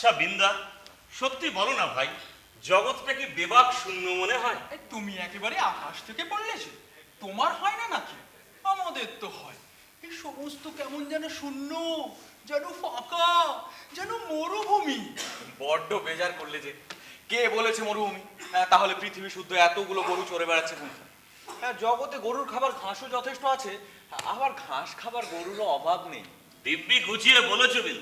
আচ্ছা বিন্দা, সত্যি বলো না ভাই, জগৎটা কি বেবাক শূন্য মনে হয়? তুমি একেবারে আকাশ থেকে পড়লে যে, তোমার হয় না নাকি? আমাদের তো হয়। এই সমস্ত কেমন যেন শূন্য, যেন ফাঁকা, যেন মরুভূমি। বড্ড বেজার করলে যে। কে বলেছে মরুভূমি? তাহলে পৃথিবী শুদ্ধ এতগুলো গরু চড়ে বেড়াচ্ছে কোনখানে? হ্যাঁ, জগতে গরুর খাবার ঘাসও যথেষ্ট আছে, আবার ঘাস খাবার গরুরও অভাব নেই। দিব্যি গুছিয়ে বলেছো বিল।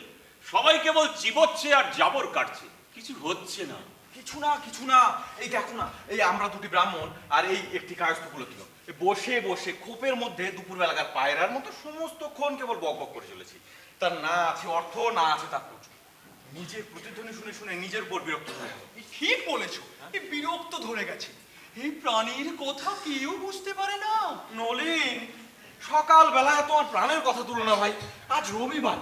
সবাই কেবল চিবোচ্ছে আর জাবর কাটছে, কিছু হচ্ছে না। কিছু না, এই দেখো না, এই আমরা দুটি ব্রাহ্মণ আর এই একটি কায়স্থ কুলতীয় বসে বসে খোপের মধ্যে দুপুরবেলাকার পায়রার মতো সমস্তক্ষণ কেবল বক বক করে চলেছি। তার না আছে অর্থ, না আছে তার প্রচুর। নিজের প্রতিধ্বনি শুনে শুনে নিজের উপর বিরক্ত হয়ে গেল। ঠিক বলেছো, এই বিরক্ত ধরে গেছে। এই প্রাণীর কথা কেউ বুঝতে পারে না। নলিন, সকালবেলায় তোমার প্রাণের কথা তুলো না ভাই। আজ রবিবার,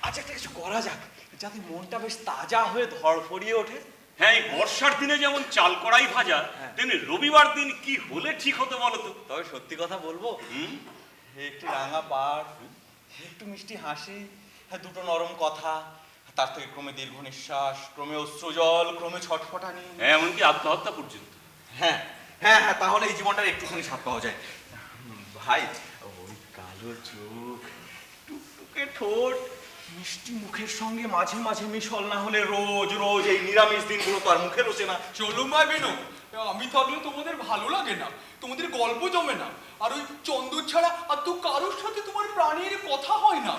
আজ একটা কিছু করা যাক যাতে মনটা বেশ তাজা হয়ে ধড়ফড়িয়ে ওঠে। হ্যাঁ, এই বর্ষার দিনে যেমন চাল কড়াই ভাজা, তেমনি রবিবার দিন কি হলে ঠিক হতে বলো তো? তবে সত্যি কথা বলবো, একটু রাঙা পাড়, একটু মিষ্টি হাসি, দুটো নরম কথা, তার থেকে ক্রমে দীর্ঘ নিঃশ্বাস, ক্রমে অশ্রুজল, ক্রমে ছটফটানি, এমনকি আত্মহত্যা পর্যন্ত। হ্যাঁ হ্যাঁ হ্যাঁ, তাহলে এই জীবনটার একটুখানি স্বাদ পাওয়া যায়। ভাই, ওই কালো চোখ, টুকটুকে ঠোঁট, মিষ্টি মুখের সঙ্গে মাঝে মাঝে মিশল না হলে রোজ রোজ এই নিরামিষ দিনগুলো তো আর মুখে রোচে না। চলো মাই বেনো, আমি থাকলে তোমাদের ভালো লাগে না, তোমাদের গল্প জমে না, আর ওই চন্দর ছাড়া আর তো কারোর সাথে তোমার প্রাণীর কথা হয় না।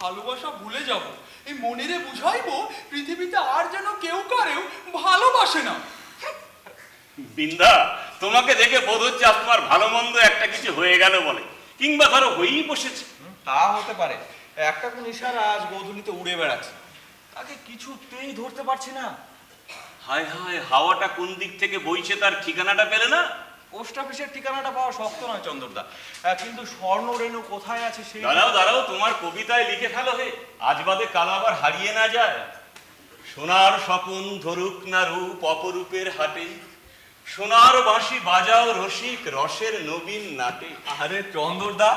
ভালোবাসা ভুলে যাব, এই মনেরে বুঝাইবো পৃথিবীতে আর যেন কেউ কারেও ভালোবাসে না। বিন্দা, তোমাকে দেখে বোধ হচ্ছে আজ তোমার ভালো মন্দ একটা কিছু হয়ে গেল বলে, কিংবা ধরো হয়েই বসেছে। তা হতে পারে। একটা কোন ইশারা আজ গোধূলিতে উড়ে বেড়াচ্ছে, তাকে কিছুতেই ধরতে পারছি না। হায় হায়, হাওয়াটা কোন দিক থেকে বইছে তার ঠিকানাটা পেলে না? পোস্ট অফিসের ঠিকানাটা পাওয়া শক্ত নয় চন্দরদা, কিন্তু স্বর্ণরেণু কোথায় আছে সেই। দাঁড়াও, তোমার কবিতায় লিখে ফেলো হে, আজ বাদে কাল আবার হারিয়ে না যায়। সোনার স্বপন ধরুক না রূপ অপরূপের হাটে, সোনার বাঁশি বাজাও রসিক রসের নবীন নাটে। আরে চন্দরদা,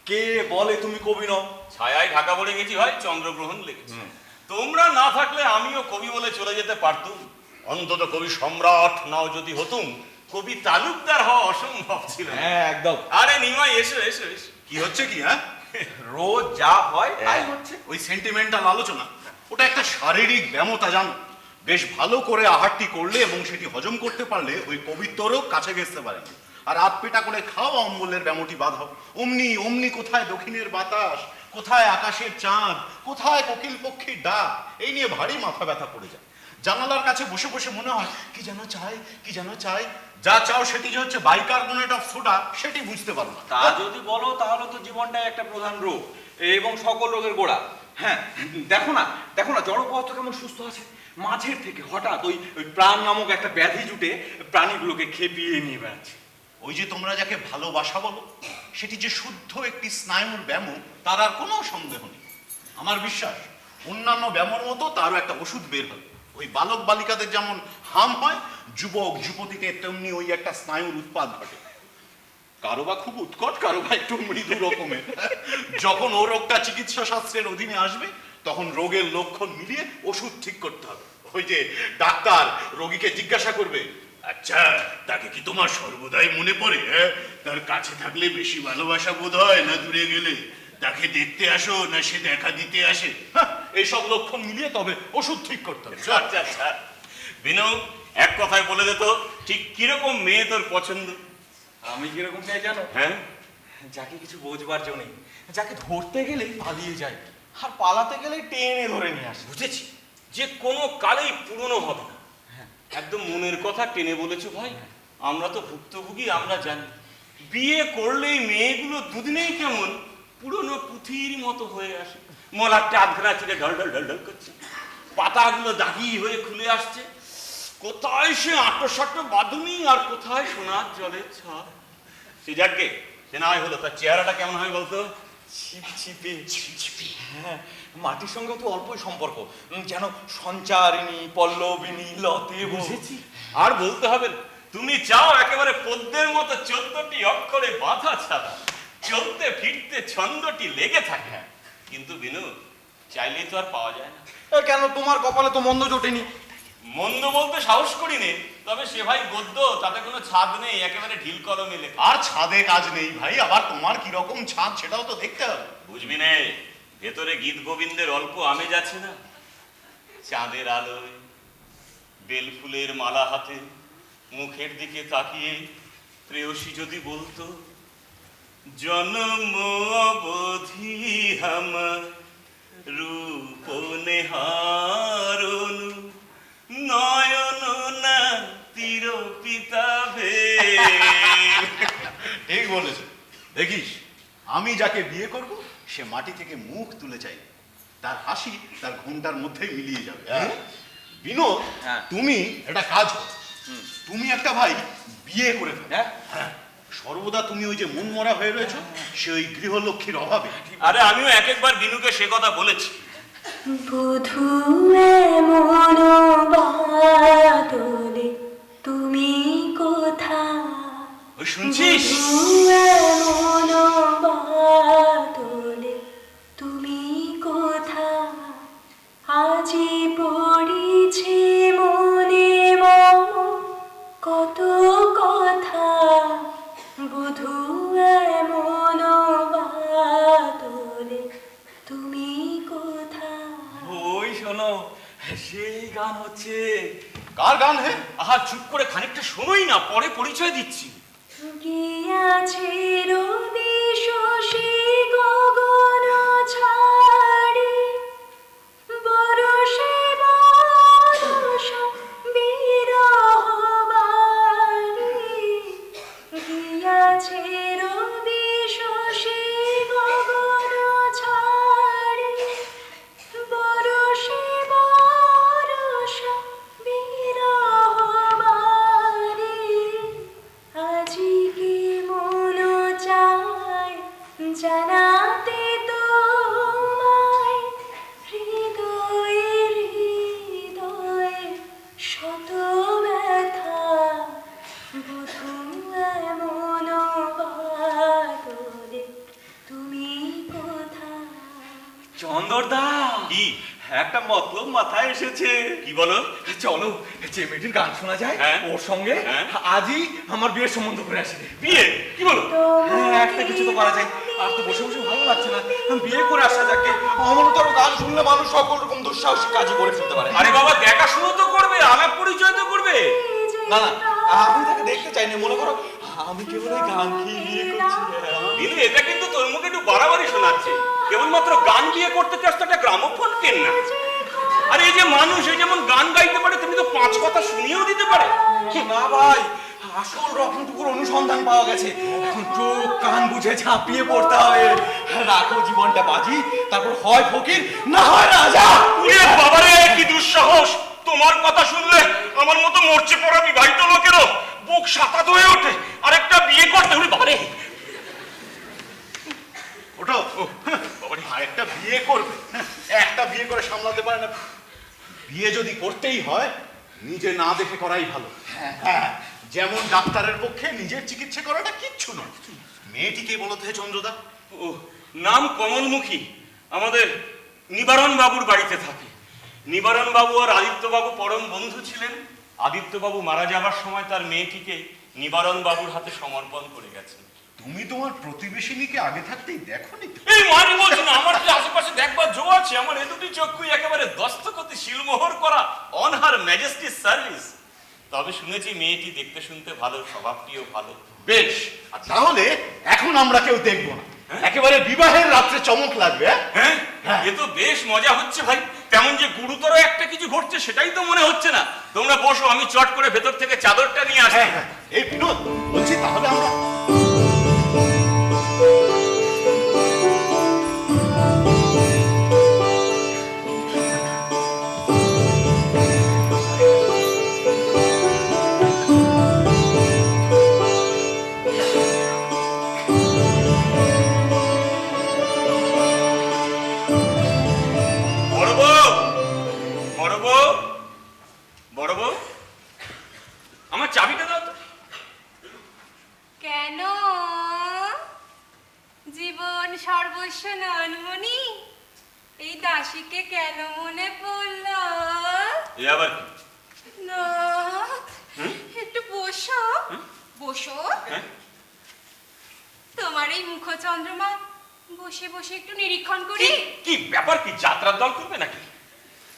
কে বলে তুমি কবি নও? ছায়ায় ঢাকা পড়ে গেছি ভাই, চন্দ্রগ্রহণ লেগেছে। তোমরা না থাকলে আমিও কবি বলে চলে যেতে পারতুম, অন্তত কবি সম্রাট নাও যদি হতুম, কবি তালুকদার হওয়া অসম্ভব ছিল। হ্যাঁ একদম। আরে নিমাই, এসো এসো এসো। কি হচ্ছে কি? হ্যাঁ, রোজ যা হয় তাই হচ্ছে। ওই সেন্টিমেন্টাল আলোচনা, ওটা একটা শারীরিক ব্যামতা জানো। বেশ ভালো করে আহারটি করলে এবং সেটি হজম করতে পারলে ওই কবিত্বরও কাছে ঘেঁচতে পারে। আর আধ পেটা করে খাও, অম্বলের ব্যামটি বাঁধাও। অমনি অমনি কোথায় দক্ষিণের বাতাস, কোথায় আকাশের চাঁদ, কোথায় কোকিল পক্ষীর ডাক, এই নিয়ে ভারী মাথা ব্যথা পড়ে যায়। জানালার কাছে বসে বসে মনে হয় কি যেন চাই, কি যেন চাই। যা চাও সেটি যে হচ্ছে বাইকার্বনেট অফ সোডা, সেটি বুঝতে পারো না। তা যদি বলো তাহলে তো জীবনটাই একটা প্রধান রোগ এবং সকল রোগের গোড়া। হ্যাঁ, দেখো না জড় পদার্থ কেমন সুস্থ আছে, মাঝের থেকে হঠাৎ ওই প্রাণ নামক একটা ব্যাধি জুটে প্রাণীগুলোকে খেপিয়ে নিয়ে বেড়াচ্ছে। ওই যে তোমরা যাকে ভালোবাসা বলো, সেটি যে শুদ্ধ একটি স্নায়ুর ব্যায়াম, তার আর কোনো সন্দেহ নেই। আমার বিশ্বাস অন্যান্য ব্যায়ামের মতো তারও একটা ওষুধ বের হবে। ওই বালক বালিকাদের যেমন হাম হয়, যুবক যুবতীতে তেমনি ওই একটা স্নায়ুর উৎপাদ ঘটে। কারো বা খুব উৎকট, কারো বা একটু মৃদু রকমের। যখন ও রোগটা চিকিৎসা শাস্ত্রের অধীনে আসবে, তখন রোগের লক্ষণ মিলিয়ে ওষুধ ঠিক করতে হবে। ওই যে ডাক্তার রোগীকে জিজ্ঞাসা করবে, আচ্ছা তাকে কি তোমার সর্বদাই মনে পড়ে? তার কাছে থাকলে বেশি ভালোবাসা বোধ হয়, না দূরে গেলে? তাকে দেখতে আসো না সে দেখা দিতে আসে? এইসব লক্ষণ মিলিয়ে তবে ওষুধ ঠিক করতে হবে। আচ্ছা বিনু, এক কথায় বলে দে তো, ঠিক কিরকম মেয়ে তোর পছন্দ? আমি কিরকম চাই জানো? হ্যাঁ, যাকে কিছু বোঝবার জন্য নেই, যাকে ধরতে গেলেই পালিয়ে যায় আর পালাতে গেলেই টেনে ধরে নিয়ে আসে। বুঝেছি, যে কোনো কালেই পুরনো হবে না। একদম মনের কথা টেনে বলেছো ভাই। আমরা তো ভুক্তভোগী, আমরা জানি বিয়ে করলেই মেয়েগুলো দুদিনেই কেমন পুরনো পুঁথির মতো হয়ে আসে। মলারটা আধখানা চিরে ঢল ঢল ঢল ঢল করছে, পাতাগুলো দাগি হয়ে খুলে আসছে। কোথায় সে আটো বাঁধুনি আর কোথায় সোনার জলের ছাপ। সে যাকে সে না হলো, তার চেহারাটা কেমন হয় বলতো? ছিপছিপে। হ্যাঁ, মাটির সঙ্গে তো অল্পই সম্পর্ক, যেন সঞ্চারিণী পল্লবিনী লতে। বুঝেছি, আর বলতে হবে না। তুমি চাও একেবারে পদ্মের মতো 14টি অক্ষরে বাঁধা ছাড়া, চলতে ফিরতে ছন্দটি লেগে থাকে। কিন্তু বিনু, চাইলেই তো আর পাওয়া যায় না। কেন তোমার কপালে তো মন্দ জোটেনি? মন্দ বলতে সাহস করি নে, তবে সে ভাই গদ্য, তাতে কোনো ছাদ নেই, একেবারে ঢিল কলমে লেখা। আর ছাদে কাজ নেই ভাই, আবার তোমার কি রকম ছাদ সেটাও তো দেখতে হবে। বুঝবি নে, ভেতরে গীত গোবিন্দের অল্প আমেজ আছে না। চাঁদের আলোয় বেল ফুলের মালা হাতে মুখের দিকে তাকিয়ে প্রেয়সী যদি বলতো, জন্ম অবধি আমার রূপ নেহারণ নয়ন না তীর পিতাভে। ঠিক বলেছ। দেখিস, আমি যাকে বিয়ে করব সে মাটি থেকে মুখ তুলে চাই, তার হাসি তার ঘুমটার মধ্যেই মিলিয়ে যাবে। বিনোদ, হ্যাঁ। তুমি একটা কাজ করো, তুমি একটা ভাই বিয়ে করে ফেলো। হ্যাঁ, সর্বদা তুমি ওই যে মন মরা হয়ে রয়েছো, সে ওই গৃহলক্ষ্মীর অভাবে। আরে আমিও এক একবার বিনুকে সে কথা বলেছি। বধূ এমন বাদলে তুমি কোথায়? ওই শুনছিস? বধূ এমন বাদলে তুমি কোথায়? আজি পড়িছে মনে মম কত কথা। বধূ এমন বাদলে তুমি কোথায়? ওই শোনো, সেই গান হচ্ছে। কার গান হে? আহা চুপ করে খানিকটা শোনোই না, পরে পরিচয় দিচ্ছি। গিয়াছে রবি শশী গগন ছাড়ি, বরষে বরষ বিরহ বারি। গিয়াছে রবি শশী গগন ছাড়ি, বরষে বরষ বিরহ বারি। আজি কি মন চায় জানাতে তোমায়, হৃদয়ে হৃদয়ে শত ব্যথা। বধূ এমন বাদলে তুমি কোথায়? চন্দরদা, কি একটা মতলব মাথায় এসেছে। কি বলো? চলো, যে মেয়েটির গান শোনা যায় হ্যাঁ। ওর সঙ্গে হ্যাঁ। আজই আমার বিয়ের সম্বন্ধ করে আসি। বিয়ে? কি বলো? হ্যাঁ, একটা কিছু তো করা যায়। আর তো বসে বসে ভালো লাগছে না, বিয়ে করে আসা যাকে। অমনতর গান শুনলে মানুষ সকল রকম দুঃসাহসিক কাজই করে ফেলতে পারে। আরে বাবা, দেখাশুনো তো করবে, আলাপ পরিচয় তো করবে। না না, আমি তাকে দেখতে চাই না। মনে করো আমি কেবল ওই গান খেয়ে বিয়ে করছি। বিনু, এটা কিন্তু তোর মুখে একটু বাড়াবাড়ি শোনাচ্ছে। কেবলমাত্র গান বিয়ে করতে চাস তো একটা গ্রামোফোন কেন না। আর এই যে মানুষ, এই যেমন গান গাইতে পারে, তুমি তো 5 কথা শুনিয়েও দিতে পারে। না ভাই, আসল রত্নটুকুর অনুসন্ধান পাওয়া গেছে। এখন চোখ কান বুঝে ঝাঁপিয়ে পড়তে হবে। রাখো জীবনটা বাজি, তারপর হয় ফকির না হয় রাজা। ওরে বাবারে, কি দুঃসাহস! তোমার কথা শুনলে আমার মতো মরচে পড়া বিবাহিত লোকেরও বুক সাতাত হয়ে ওঠে। আরেকটা বিয়ে করতে হলে বাবারে। ওটা আরেকটা বিয়ে করবে? একটা বিয়ে করে সামলাতে পারে না। বিয়ে যদি করতেই হয় নিজে না দেখে করাই ভালো। হ্যাঁ, যেমন ডাক্তারের পক্ষে নিজের চিকিৎসা করাটা কিচ্ছু নয়। মেয়েটিকে বলতে হয় চন্দ্রদা? ও, নাম কমলমুখী। আমাদের নিবারণ বাবুর বাড়িতে থাকে। নিবারণ বাবু আর আদিত্য বাবু পরম বন্ধু ছিলেন। আদিত্য বাবু মারা যাবার সময় তার মেয়েটিকে নিবারণ বাবুর হাতে সমর্পণ করে গেছেন। তুমি তোমার প্রতিবেশিনীকে আগে থাকতেই দেখোনি তো? এই মারি বলছি না, আমার যে আশেপাশে দেখবার জো আছে। আমার এ দুটি চক্ষুই একেবারে দস্তখতে শিলমোহর করা অন হার ম্যাজেস্টির সার্ভিস। তবে শুনেছি মেয়েটি দেখতে শুনতে ভালো, স্বভাবটিও ভালো। বেশ, তাহলে এখন আমরা কেউ দেখবো না। একেবারে বিবাহের রাত্রে চমক লাগবে। হ্যাঁ, এ তো বেশ মজা হচ্ছে ভাই। তেমন যে গুরুতর একটা কিছু ঘটছে সেটাই তো মনে হচ্ছে না। তোমরা বসো, আমি চট করে ভেতর থেকে চাদরটা নিয়ে আসি। এই বিনোদ, বলছি তাহলে আমরা বড় বউ, বড় বউ, বড় বউ, আমার চাবিটা দাও তো। কেন? জীবন সর্বস্ব নয়নমণি, এই দাসীকে কেন মনে পড়লো? এ আবার কি? না, হুম? একটু বসো। বসো। হ্যাঁ? তোমার এই মুখচন্দ্রমা বসে বসে একটু নিরীক্ষণ করি। কি ব্যাপার, কি যাত্রার দল করবে নাকি?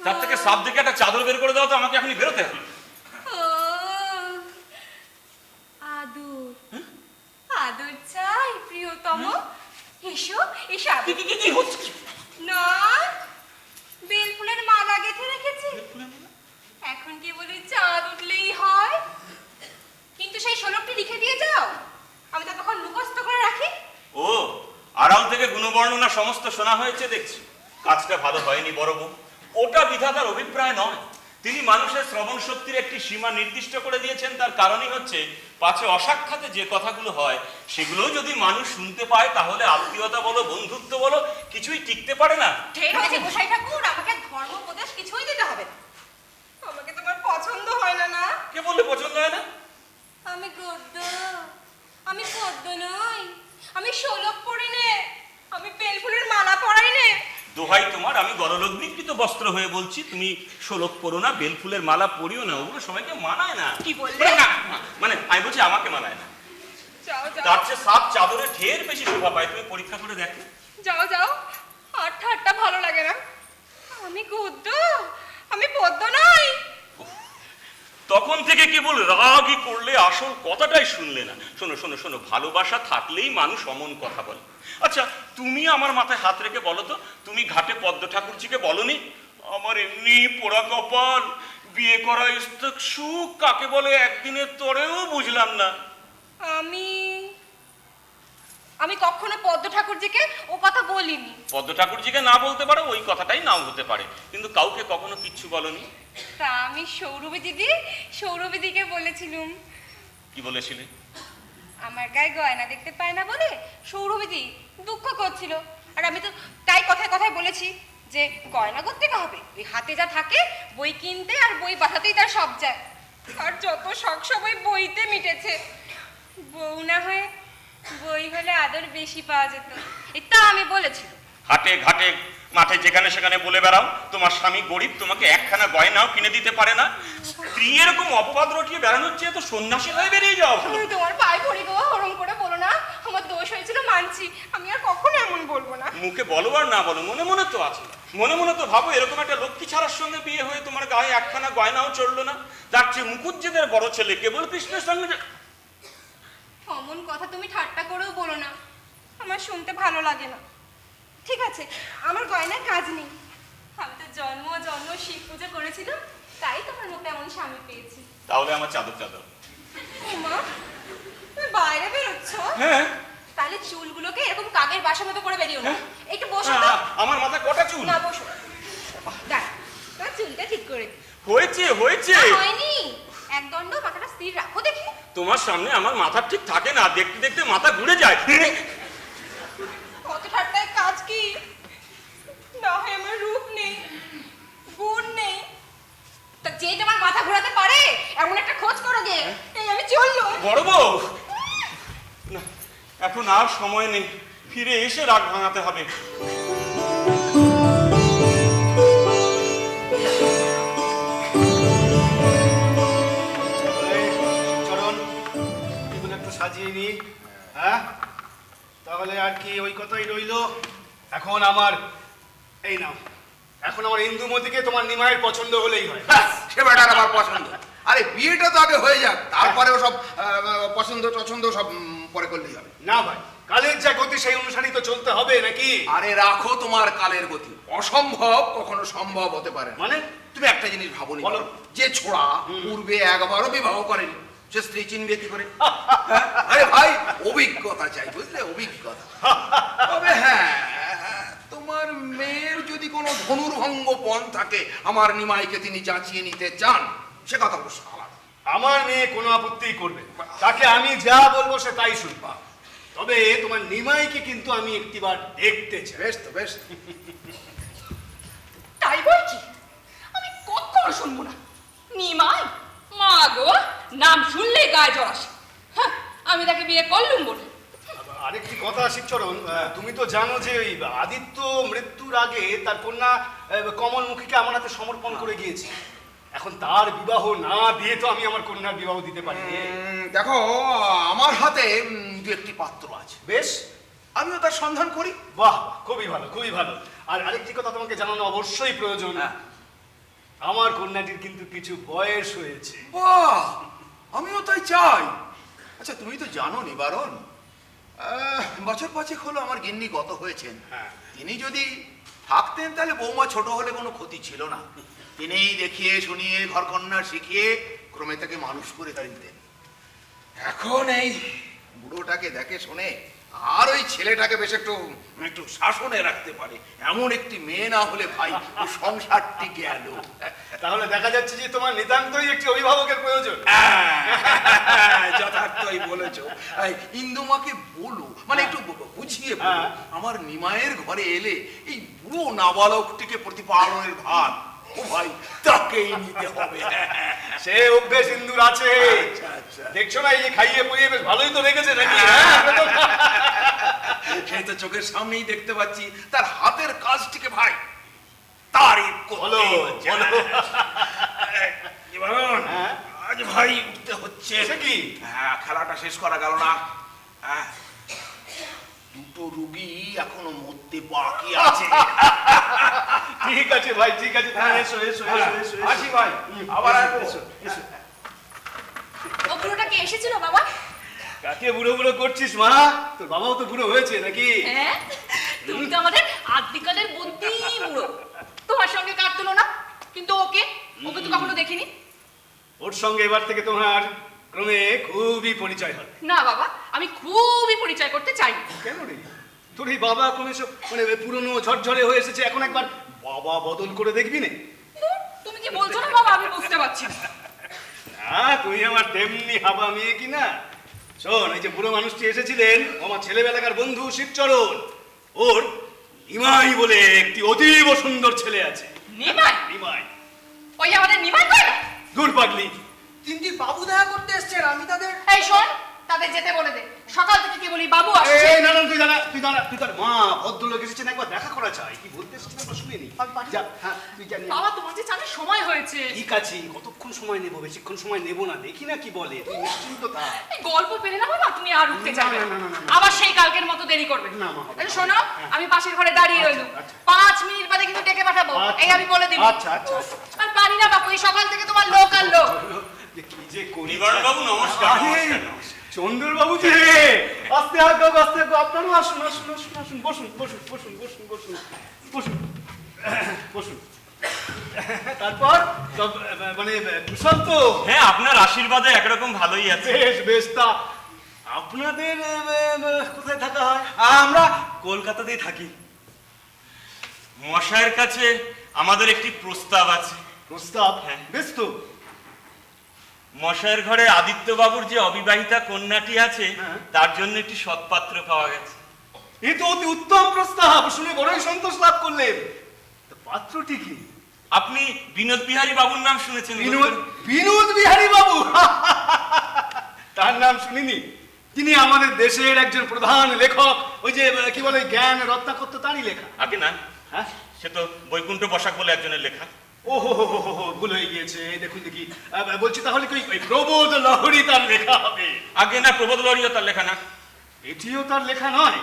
তার থেকে সাপ দিকে একটা চাদর বের করে দাও তো, আমাকে এখনই বেরোতে হবে। ও, আদর। আদর চাই প্রিয়তম। এসো এসো। কি হচ্ছে? না, বেলফুলের মালা গেঁথে রেখেছি। এখন কি বলি চাঁদ উঠলেই হয়, কিন্তু সেই শোলকটি লিখে দিয়ে যাও, আমি ততক্ষণ মুখস্থ করে রাখি। ও, আড়াল থেকে গুণবর্ণনা সমস্ত শোনা হয়েছে দেখছি। কাজটা ভালো হয়নি বড় বউ। ওটা বিধাতার অভিপ্রায় নয়। তিনি মানুষের শ্রবণ শক্তির একটি সীমা নির্দিষ্ট করে দিয়েছেন। তার কারণই হচ্ছে পাছে অসাক্ষাতে যে কথাগুলো হয় সেগুলো যদি মানুষ শুনতে পায় তাহলে আত্মীয়তা বলো, বন্ধুত্ব বলো, কিছুই টিকতে পারে না। ঢের হয়েছে গোসাই ঠাকুর, আমাকে ধর্ম উপদেশ কিছুই দিতে হবে না। আমাকে তোমার পছন্দ হয় না। না, কে বললে পছন্দ হয় না? আমি গদ্য, আমি পদ্ম নই, আমি শোলক পরি নে, আমি বেলফুলের মালা পরাই নে। দোহাই তোমার, আমি গরলগ্নিকৃত বস্ত্র হয়ে বলছি, তুমি শোলক পরো না, বেলফুলের মালা পরিও না, ওগুলো সবাইকে মানায় না। কি বললে? না, মানে আমি বলছি আমাকে মানায় না। যাও যাও তার চেয়ে সাপ চাদরে ঢের বেশি শোভা পায়, তুমি পরীক্ষা করে দেখো। যাও যাও, আর ঠাট্টা ভালো লাগে না। আমি গদ্য, আমি পদ্ম নই। তখন থেকে কেবল রাগই করলে, আসল কথাটাই শুনলে না। শোনো শোনো শোনো, ভালোবাসা থাকলেই মানুষ অমন কথা বলে। আচ্ছা, তুমি আমার মাথায় হাত রেখে বলো তো, তুমি ঘাটে পদ্ম ঠাকুরজিকে বলনি আমার এমনি পোড়া কপাল, বিয়ে করা ইস্তক সুখ কাকে বলে একদিনের তরেও বুঝলাম না। আমি কখনো পদ্ম ঠাকুরজিকে ও কথা বলিনি। পদ্ম ঠাকুরজিকে না বলতে পারো, ওই কথাটাই নাও হতে পারে, কিন্তু কাউকে কখনো কিচ্ছু বলনি। তা আমি সৌরভী দিকে বলেছিলুম। কি বলেছিলে? আমার গায়ে গয়না দেখতে পায় না বলে সৌরভী দুঃখ করছিল, আর আমি তো তাই কথায় কথায় বলেছি যে গয়না করতে হবে, ওই হাতে যা থাকে বই কিনতে আর বই বাঁধাতেই তার সব যায়, আর যত শখ সবাই বইতে মিটেছে। বউ না হয়ে বই হলে আদর বেশি পাওয়া যেত, এটা আমি বলেছিল। হাটে ঘাটে মাঠে যেখানে সেখানে বলে বেড়াও তোমার স্বামী গরিব, তোমাকে একখানা গয়নাও কিনে দিতে পারে না। স্ত্রী এরকম অপবাদ রটিয়ে বেড়ানোর চেয়ে তো সন্ন্যাসী হয়ে বেরিয়ে যাও। তোমার পায়ে পড়ি গো, ওরম করে বলো না, আমার দোষ হয়েছিল মানছি, আমি আর কখনো এমন বলবো না। মুখে বলো আর না বলো, মনে মনে তো আছে। মনে মনে তো ভাবো, এরকম একটা লক্ষ্মী ছাড়ার সঙ্গে বিয়ে হয়ে তোমার গায়ে একখানা গয়নাও চললো না। তার চেয়ে মুকুজ্জেদের বড় ছেলে কেবল কৃষ্ণের সঙ্গে। অমন কথা তুমি ঠাট্টা করেও বলো না, আমার শুনতে ভালো লাগে না। ঠিক আছে, আমার গয়নার কাজ নেই, আমি তো জন্ম জন্ম শিব পুজো করেছিলাম, তাই তোমার মতো এমন স্বামী পেয়েছি। তাহলে আমার চাদর চাদর। মা, তুমি বাইরে বেরোচ্ছ? হ্যাঁ। তাহলে চুলগুলোকে এরকম কাকের বাসার মতো করে বেরিও না, একটু বসো তো। আমার মাথায় কটা চুল? না, বসো। দেখ, তোমার চুলটা ঠিক করে দিই। হয়েছে হয়েছে। হয়নি, এক দণ্ড মাথাটা স্থির রাখো দেখি। তোমার সামনে আমার মাথা ঠিক থাকে না, দেখতে দেখতে মাথা ঘুরে যায়। কত ঠাট্টায় কাজ কি, না হয় আমার রূপ নেই, গুণ নেই, তা যে তোমার মাথা ঘোরাতে পারে এমন একটা খোঁজ করো গে। এই আমি চললো। বড় বউ, না এখন আর সময় নেই, ফিরে এসে রাগ ভাঙাতে হবে। চরণ এগুলো একটু সাজিয়ে নি। হ্যাঁ, তাহলে আর কি ওই কথাই রইলো। এখন আমার এই নাও, এখন আমার ইন্দুমতিকে তোমার নিমায়ের পছন্দ হলেই হয়। সে ব্যাটার আমার পছন্দ। আরে বিয়েটা তো আগে হয়ে যাক, তারপরে সব পছন্দ টছন্দ সব পরে করলেই হবে। না ভাই, কালের যা গতি সেই অনুসারেই তো চলতে হবে নাকি? আরে রাখো তোমার কালের গতি, অসম্ভব কখনো সম্ভব হতে পারে না। মানে তুমি একটা জিনিস ভাবনি, বলো। যে ছোড়া পূর্বে একবারও বিবাহ করেনি সে স্ত্রী চিনবে কি করে? আরে ভাই, অভিজ্ঞতা চাই, বুঝলে, অভিজ্ঞতা। তবে হ্যাঁ, তোমার মেয়ের যদি কোনো ধনুর্ভঙ্গ পণ থাকে, আমার নিমাইকে তিনি যাচিয়ে নিতে চান, সে কথা অবশ্য আলাদা। আমার মেয়ে কোনো আপত্তি করবে, তাকে আমি যা বলবো সে তাই শুনবা। তবে তোমার নিমাইকে কিন্তু আমি একটিবার দেখতে চাই। বেশ তো, বেশ। তাই বলছি, আমি কখনো শুনবো না। নিমাই, মা গো, নাম শুনলে গায়ে জ্বর আসে। হ্যাঁ, আমি তাকে বিয়ে করলুম বলে। আরেকটি কথা শিবচরণ, তুমি তো জানো যে ওই আদিত্য মৃত্যুর আগে তার কন্যা কমলমুখীকে আমার হাতে সমর্পণ করে গিয়েছে। এখন তার বিবাহ না দিয়ে তো আমি আমার কন্যার বিবাহ দিতে পারি না। দেখো, আমার হাতে দু একটি পাত্র আছে, বেশ, আমিও তার সন্ধান করি। বাহ বাহ, খুবই ভালো, খুবই ভালো। আর আরেকটি কথা তোমাকে জানানো অবশ্যই প্রয়োজন, আমার কন্যাটির কিন্তু কিছু বয়স হয়েছে। বাহ, আমিও তাই চাই। আচ্ছা, তুমি তো জানো নিবারণ, বছর 5 হলো আমার গিন্নি গত হয়েছেন। হ্যাঁ। তিনি যদি থাকতেন তাহলে বৌমা ছোট হলে কোনো ক্ষতি ছিল না। তিনিই দেখিয়ে শুনিয়ে ঘরকন্যা শিখিয়ে ক্রমে তাকে মানুষ করে দিতেন। এখন এই বুড়োটাকে দেখে শোনে আর ওই ছেলেটাকে বেশ একটু একটু শাসনে রাখতে পারে এমন একটি মেয়ে না হলে ভাই ও সংসারটি গেল। তাহলে দেখা যাচ্ছে যে তোমার নিতান্তই একটি অভিভাবকের প্রয়োজন। যথার্থই বলেছো। ইন্দুমাকে বলো, মানে একটু বুঝিয়ে বলো, আমার নিমায়ের ঘরে এলে এই বুড়ো নাবালকটিকে প্রতিপালনের ভার ও ভাই তাকেই নিতে হবে। সে অভ্যেস ইন্দুর আছে। দেখছো না, এই যে খাইয়ে পরিয়ে বেশ ভালোই তো রেখেছে নাকি? সে তো চোখের সামনেই দেখতে পাচ্ছি তার হাতের কাজটিকে ভাই তারিফ বলো, করতে বলো। নিবারণ, আজ ভাই উঠতে হচ্ছে। সে কি? হ্যাঁ, খেলাটা শেষ করা গেল না। দুটো রুগী এখনো মরতে বাকি আছে। ঠিক আছে ভাই, ঠিক আছে, তুমি এসো এসো এসো এসো। আসি ভাই, আবার আসবো। এসো এসো। ও বুড়োটা কে এসেছিল বাবা? কাকে বুড়ো বুড়ো করছিস মা? তোর বাবাও তো বুড়ো হয়েছে নাকি? হ্যাঁ, তুমি তো আমাদের আদিকালের বুদ্ধি বুড়ো। তোমার সঙ্গে কার তুলনা? কিন্তু ওকে তো কখনো দেখিনি। ওর সঙ্গে এবার থেকে তোমার ক্রমে খুবই পরিচয় হবে। না বাবা, আমি খুবই পরিচয় করতে চাই না। কেন রে? তোর এই বাবা ক্রমে সব মানে পুরনো ঝরঝরে হয়ে এসেছে, এখন একবার বাবা বদল করে দেখবি না? তুমি কি বলছো না বাবা, আমি বুঝতে পারছি না। তুই আমার তেমনি হাবা মেয়ে কি না? শোন, এই যে বুড়ো মানুষটি এসেছিলেন আমার ছেলেবেলাকার বন্ধু শিবচরণ। ওর নিমাই বলে একটি অতীব সুন্দর ছেলে আছে। নিমাই? নিমাই? ওই আমাদের নিমাই কয় না? দূর পাগলি। তিনটি বাবু দেখা করতে এসছেন, আমি তাদের এই শোন, তাদের যেতে বলে দে। সকাল থেকে কি বলি, বাবু আসছে। এই না না, তুই জানা, তুই জানা, তুই তার মা ভদ্রলোক এসেছেন, একবার দেখা করা চাই। কি বলতে এসেছেন একবার শুনে নি। যা, হ্যাঁ তুই জানি। বাবা, তোমার যে জানার সময় হয়েছে। ঠিক আছে, কতক্ষণ সময় নেবো? বেশিক্ষণ সময় নেবো না, দেখি না কি বলে। তুই নিশ্চিন্ত থাক। এই গল্প পেলে না বাবা, তুমি আর উঠতে যাবে না, না, না, না, না। আবার সেই কালকের মতো দেরি করবে না, মা, হবে না। আচ্ছা শোনো, আমি পাশের ঘরে দাঁড়িয়ে রইলাম। আচ্ছা। 5 মিনিট বাদে কিন্তু ডেকে পাঠাবো, আচ্ছা। এই আমি বলে দিই। আচ্ছা, আচ্ছা, আচ্ছা। আর পারি না বাবু, এই সকাল থেকে তোমার লোক আর লোক। কি যে করি। নিবারণ বাবু নমস্কার। নমস্কার, নমস্কার। চন্দর বাবু যে আস্তে আগাও, আস্তে আগাও। আপনারও আসুন, আসুন, আসুন, আসুন, বসুন, বসুন, বসুন, বসুন, বসুন, বসুন, বসুন। তারপর সব মানে কুশল তো? হ্যাঁ, আপনার আশীর্বাদে একরকম ভালোই আছে। বেশ বেশ। তা আপনাদের কোথায় থাকা হয়? আমরা কলকাতাতেই থাকি। মশাইয়ের কাছে আমাদের একটি প্রস্তাব আছে। প্রস্তাব? হ্যাঁ। বেশ তো। মশাইয়ের ঘরে আদিত্য বাবুর যে অবিবাহিতা কন্যাটি আছে, হ্যাঁ। তার জন্য একটি সৎপাত্র পাওয়া গেছে। এই তো অতি উত্তম প্রস্তাব, শুনে বড়ই সন্তোষ লাভ করলেন। তো পাত্রটি কি? আপনি বিনোদ বিহারী বাবুর নাম শুনেছেন? বিনোদ বিহারী বাবু? তার নাম শুনিনি। তিনি আমাদের দেশের একজন প্রধান লেখক। ওই যে কি বলে, জ্ঞান রত্নাকর্ত, তারই লেখা। আগে না, হ্যাঁ, সে তো বৈকুণ্ঠ বসাক বলে একজনের লেখা। ও হো হো হো হো, ভুল হয়ে গিয়েছে। এই দেখুন দেখি, বলছি তাহলে কি ওই প্রবোধ লহরী তার লেখা হবে? আগে না, প্রবোধ লহরীও তার লেখা না। এটিও তার লেখা নয়?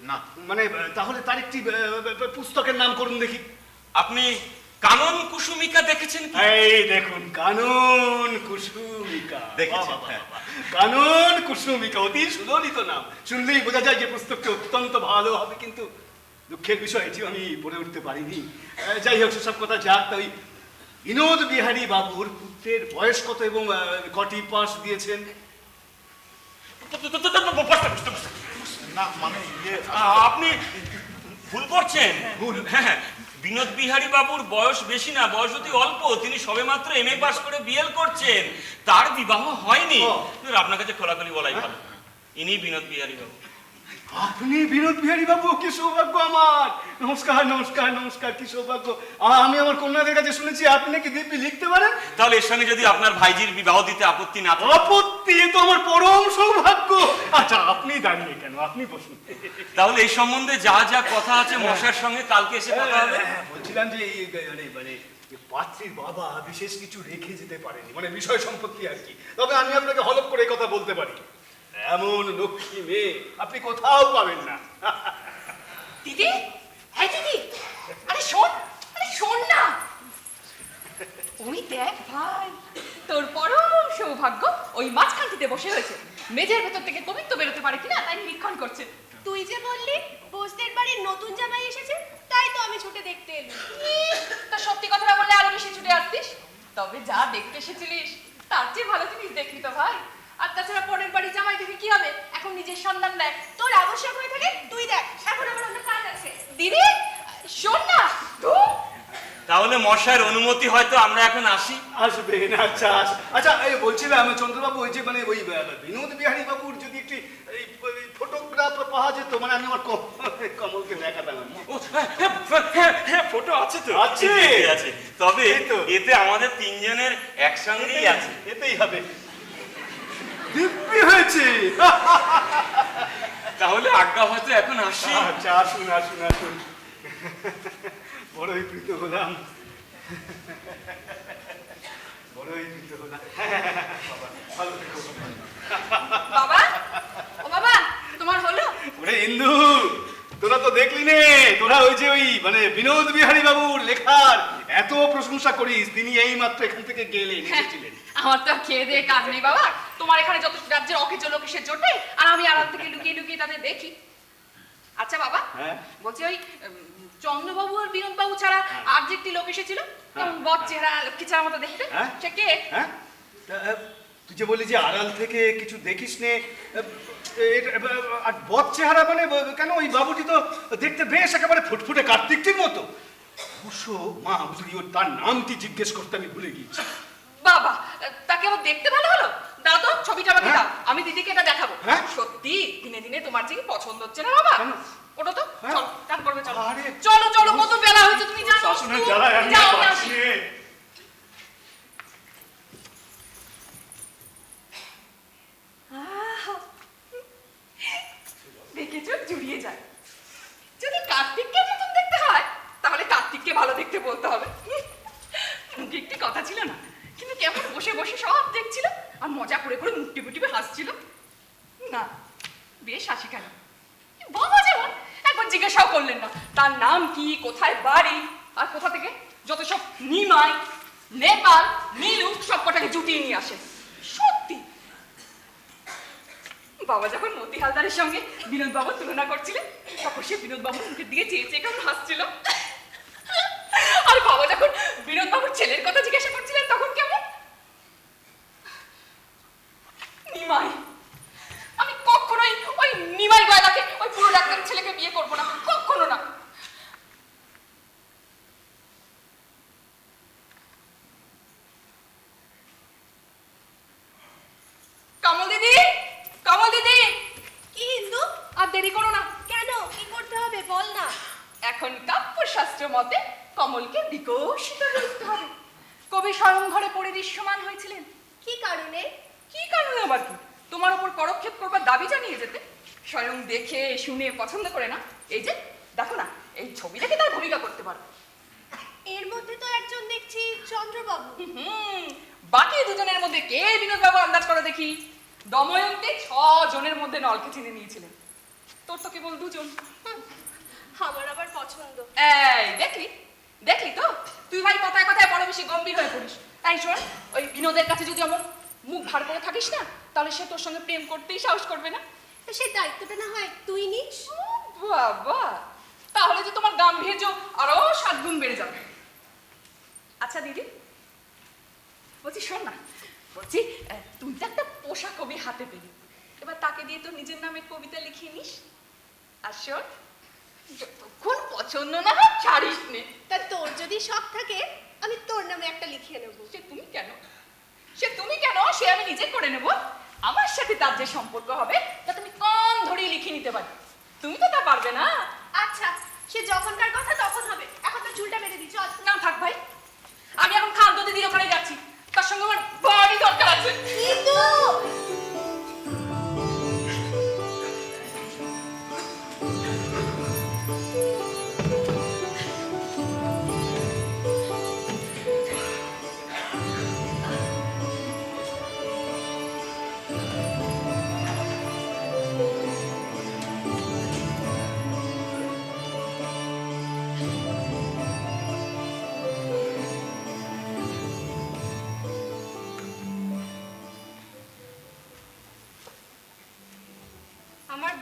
না। মানে তাহলে তার একটি পুস্তকের নাম করুন দেখি। আপনি কানন কুসুমিকা দেখেছেন কি? এই দেখুন, কানন কুসুমিকা। দেখেছি, বাহ, বাহ, হ্যাঁ। বাহ, বাহ। কানন কুসুমিকা, অতি সুললিত নাম। শুনলেই বোঝা যায় যে পুস্তকটি অত্যন্ত ভালো হবে, কিন্তু দুঃখের বিষয় এটিও আমি পড়ে উঠতে পারিনি। যাই হোক, সেসব কথা যাক। তাই বিনোদ বিহারী বাবুর পুত্রের বয়স কত এবং কটি পাস দিয়েছেন? না, মানে আপনি ভুল করছেন। ভুল? হ্যাঁ, বিনোদ বিহারী বাবুর বয়স বেশি না, বয়স অতি অল্প। তিনি সবেমাত্র এমএ পাস করে বিএল করছেন। তার বিবাহ হয়নি। আপনার কাছে খোলাখুলি বলাই ভালো, ইনি বিনোদ বিহারী বাবু। আপনি বিনোদ বিহারী বাবু? কি সৌভাগ্য আমার! নমস্কার, নমস্কার, নমস্কার, কি সৌভাগ্য। আমি আমার কন্যাদের কাছে শুনেছি আপনি নাকি দিব্যি লিখতে পারেন। তাহলে এর সঙ্গে যদি আপনার ভাইজির বিবাহ দিতে আপত্তি না থাকে? আপত্তি? এ তো আমার পরম সৌভাগ্য। আচ্ছা আচ্ছা আপনি দাঁড়িয়ে কেন, আপনি বসুন। তাহলে এই সম্বন্ধে যা যা কথা আছে মশার সঙ্গে কালকে এসে কথা হবে। বলছিলাম যে এই মানে পাত্রীর বাবা বিশেষ কিছু রেখে যেতে পারেনি, মানে বিষয় সম্পত্তি আর কি। তবে আমি আপনাকে হলপ করে কথা বলতে পারি, এমন লক্ষ্মী মেয়ে আপনি কোথাও পাবেন না। দিদি, হ্যাঁ দিদি, আরে শোন না, ওই দেখ ভাই, তোর পরম সৌভাগ্য ওই মাঝখানটিতে বসে রয়েছে, মেজের ভেতর থেকে কবি তো বেরোতে পারে কিনা তাই নিরীক্ষণ করছে। তুই যে বললি বোসদের বাড়ির নতুন জামাই এসেছে, তাই তো আমি ছুটে দেখতে এলুম। তা সত্যি কথাটা বললে আরো বেশি ছুটে আসতিস। তবে যা দেখতে এসেছিলিস তার চেয়ে ভালো জিনিস দেখলি তো ভাই। আর তাছাড়া পরের বাড়ি জামাই দেখে কি হবে, এখন নিজের সন্ধান দেখ। তোর আবশ্যক হয়ে থাকে তুই দেখ, এখন আমার অন্য কাজ আছে। দিদি শোন না, তাহলে মশার অনুমতি হয়তো আমরা এখন আসি। আসবেন, আচ্ছা আচ্ছা। এই বলছিলাম চন্দ্রবাবু, ওই যে মানে ওই বিনোদ বিহারী বাবুর যদি একটি ফটোগ্রাফ পাওয়া যেত, মানে আমি আমার কমলকে দেখাতাম। হ্যাঁ, ফটো আছে তো? আছে। আছে, তবে এই তো। এতে আমাদের তিনজনের একসঙ্গেই আছে। এতেই হবে, দিব্যি হয়েছে। তাহলে আজ্ঞা হয়তো এখন আসি। আচ্ছা আসুন আসুন আসুন, বড়ই প্রীত হলাম, বড়ই প্রীত হলাম। বাবা, ভালো থেকো। বাবা, ও বাবা, তোমার হলো? ওরে ইন্দু, তোরা তো দেখলি নে, তোরা ওই যে ওই মানে বিনোদ বিহারী বাবুর লেখার এত প্রশংসা করিস, তিনি এই মাত্র এখান থেকে গেলেন, এসেছিলেন। আমার তো খেয়ে দিয়ে কাজ নেই বাবা, তোমার এখানে যত রাজ্যের অকেজো লোক এসে জোটে আর আমি আড়াল থেকে লুকিয়ে লুকিয়ে তাদের দেখি। আচ্ছা বাবা, হ্যাঁ? বলছি ওই চন্দ্রবাবু আর বিনোদ বাবু ছাড়া আর যে একটি লোক এসেছিল, কেমন বদ চেহারা, লক্ষ্মী চেহারা মতো দেখতে, হ্যাঁ? সে কে? হ্যাঁ, তুই যে বললি যে আড়াল থেকে কিছু দেখিস নে, আর বদ চেহারা মানে কেন? ওই বাবুটি তো দেখতে বেশ একেবারে ফুটফুটে কার্তিকটির মতো। অবশ্য মা বুঝলি, ওর তার নাম কি জিজ্ঞেস করতে আমি ভুলে গিয়েছি। বাবা, তাকে আবার দেখতে ভালো হলো? দাও তো ছবিটা আমাকে দাও, আমি দিদিকে এটা দেখাবো। হ্যাঁ? সত্যি দিনে দিনে তোমার যে কি পছন্দ হচ্ছে না বাবা। কেন? ওটা তো হ্যাঁ? চলো, কাজ করবে, চলো আরে, চলো চলো, কত বেলা হয়েছে তুমি জানো? শাসনের জ্বালায় আমি যাও, আর আমি পারছি আসি। নে। দেখে চোখ জুড়িয়ে যায়। যদি কার্তিককে মতন দেখতে হয় তাহলে কার্তিককে ভালো দেখতে বলতে হবে। মুখে একটি কথা ছিল না, কিন্তু কেমন বসে বসে সব দেখছিল আর মজা করে করে মুখ টিপে টিপে হাসছিল। না, বেশ হাসি কেন। বাবা যেমন একবার জিজ্ঞাসাও করলেন না তার নাম কি, কোথায় বাড়ি, আর কোথা থেকে যত সব নিমাই, নেপাল, নীলু সব কটাকে জুটিয়ে নিয়ে আসে। সত্যি বাবা যখন মতি হালদারের সঙ্গে বিনোদ বাবুর তুলনা করছিলেন, তখন সে বিনোদ বাবুর মুখের দিকে চেয়ে চেয়ে কেমন হাসছিল। আর বাবা যখন বিনোদ বাবুর ছেলের কথা জিজ্ঞাসা করছিলেন, তখন কেমন। নিমাই, আমি কখনোই ওই নিমাই গয়লাকে, ওই পুরো ডাক্তারের ছেলেকে বিয়ে করবো না, কখনো না। কমল দিদি, কমল দিদি। কি হিন্দু? আর দেরি করো না। কেন, কি করতে হবে বল না। এখন কাব্যশাস্ত্র মতে কমলকে বিকশিত করতে হবে। কবি স্বয়ং ঘরে পড়ে দৃশ্যমান হয়েছিলেন। কি কারণে? কি কারণে আবার কি? তোমার উপর পরক্ষেপ করবার দাবি জানিয়ে যেতে। স্বয়ং দেখে শুনে পছন্দ করে না, এই যে দেখো না, এই ছবি দেখে তার ভূমিকা করতে পারো। এর মধ্যে তো একজন দেখছি চন্দ্রবাবু। বাকি দুজনের মধ্যে কে বিনোদ বাবু আন্দাজ করে দেখি। দময়ন্তী 6 জনের মধ্যে নলকে চিনে নিয়েছিলেন, তোর তো কেবল 2 জন। আমার আবার পছন্দ। এই দেখলি, দেখলি তো, তুই ভাই কথায় কথায় বড় বেশি গম্ভীর হয়ে পড়িস। এই শোন, ওই বিনোদের কাছে যদি আমার মুখ ভার করে থাকিস না, তাহলে সে তোর সঙ্গে প্রেম করতেই সাহস করবে না। তো সেই দায়িত্বটা না হয় তুই নিস। বাবা, তাহলে যে তোমার গাম্ভীর্য আরো 7 গুণ বেড়ে যাবে। আচ্ছা দিদি, বলছি শোন না, বলছি তুই তো একটা পোষা কবি হাতে পেলি, এবার তাকে দিয়ে তো নিজের নামে কবিতা লিখিয়ে নিস। আর শোন, যতক্ষণ পছন্দ না হয় ছাড়িস নে। তা তোর যদি শখ থাকে, আমি তোর নামে একটা লিখিয়ে নেব। সে তুমি কেন, সে তুমি কেন, সে আমি নিজে করে নেব। আমার সাথে তার যে সম্পর্ক হবে তা তুমি কান ধরেই লিখে নিতে পারবে। তুমি তো তা পারবে না। আচ্ছা, সে যখনকার কথা তখন হবে, এখন তো চুলটা বেঁধে দি, চল। না থাক ভাই, আমি এখন খাদ্য দিদির ওখানে যাচ্ছি, তার সঙ্গে আমার বাড়ি দরকার আছে। কিন্তু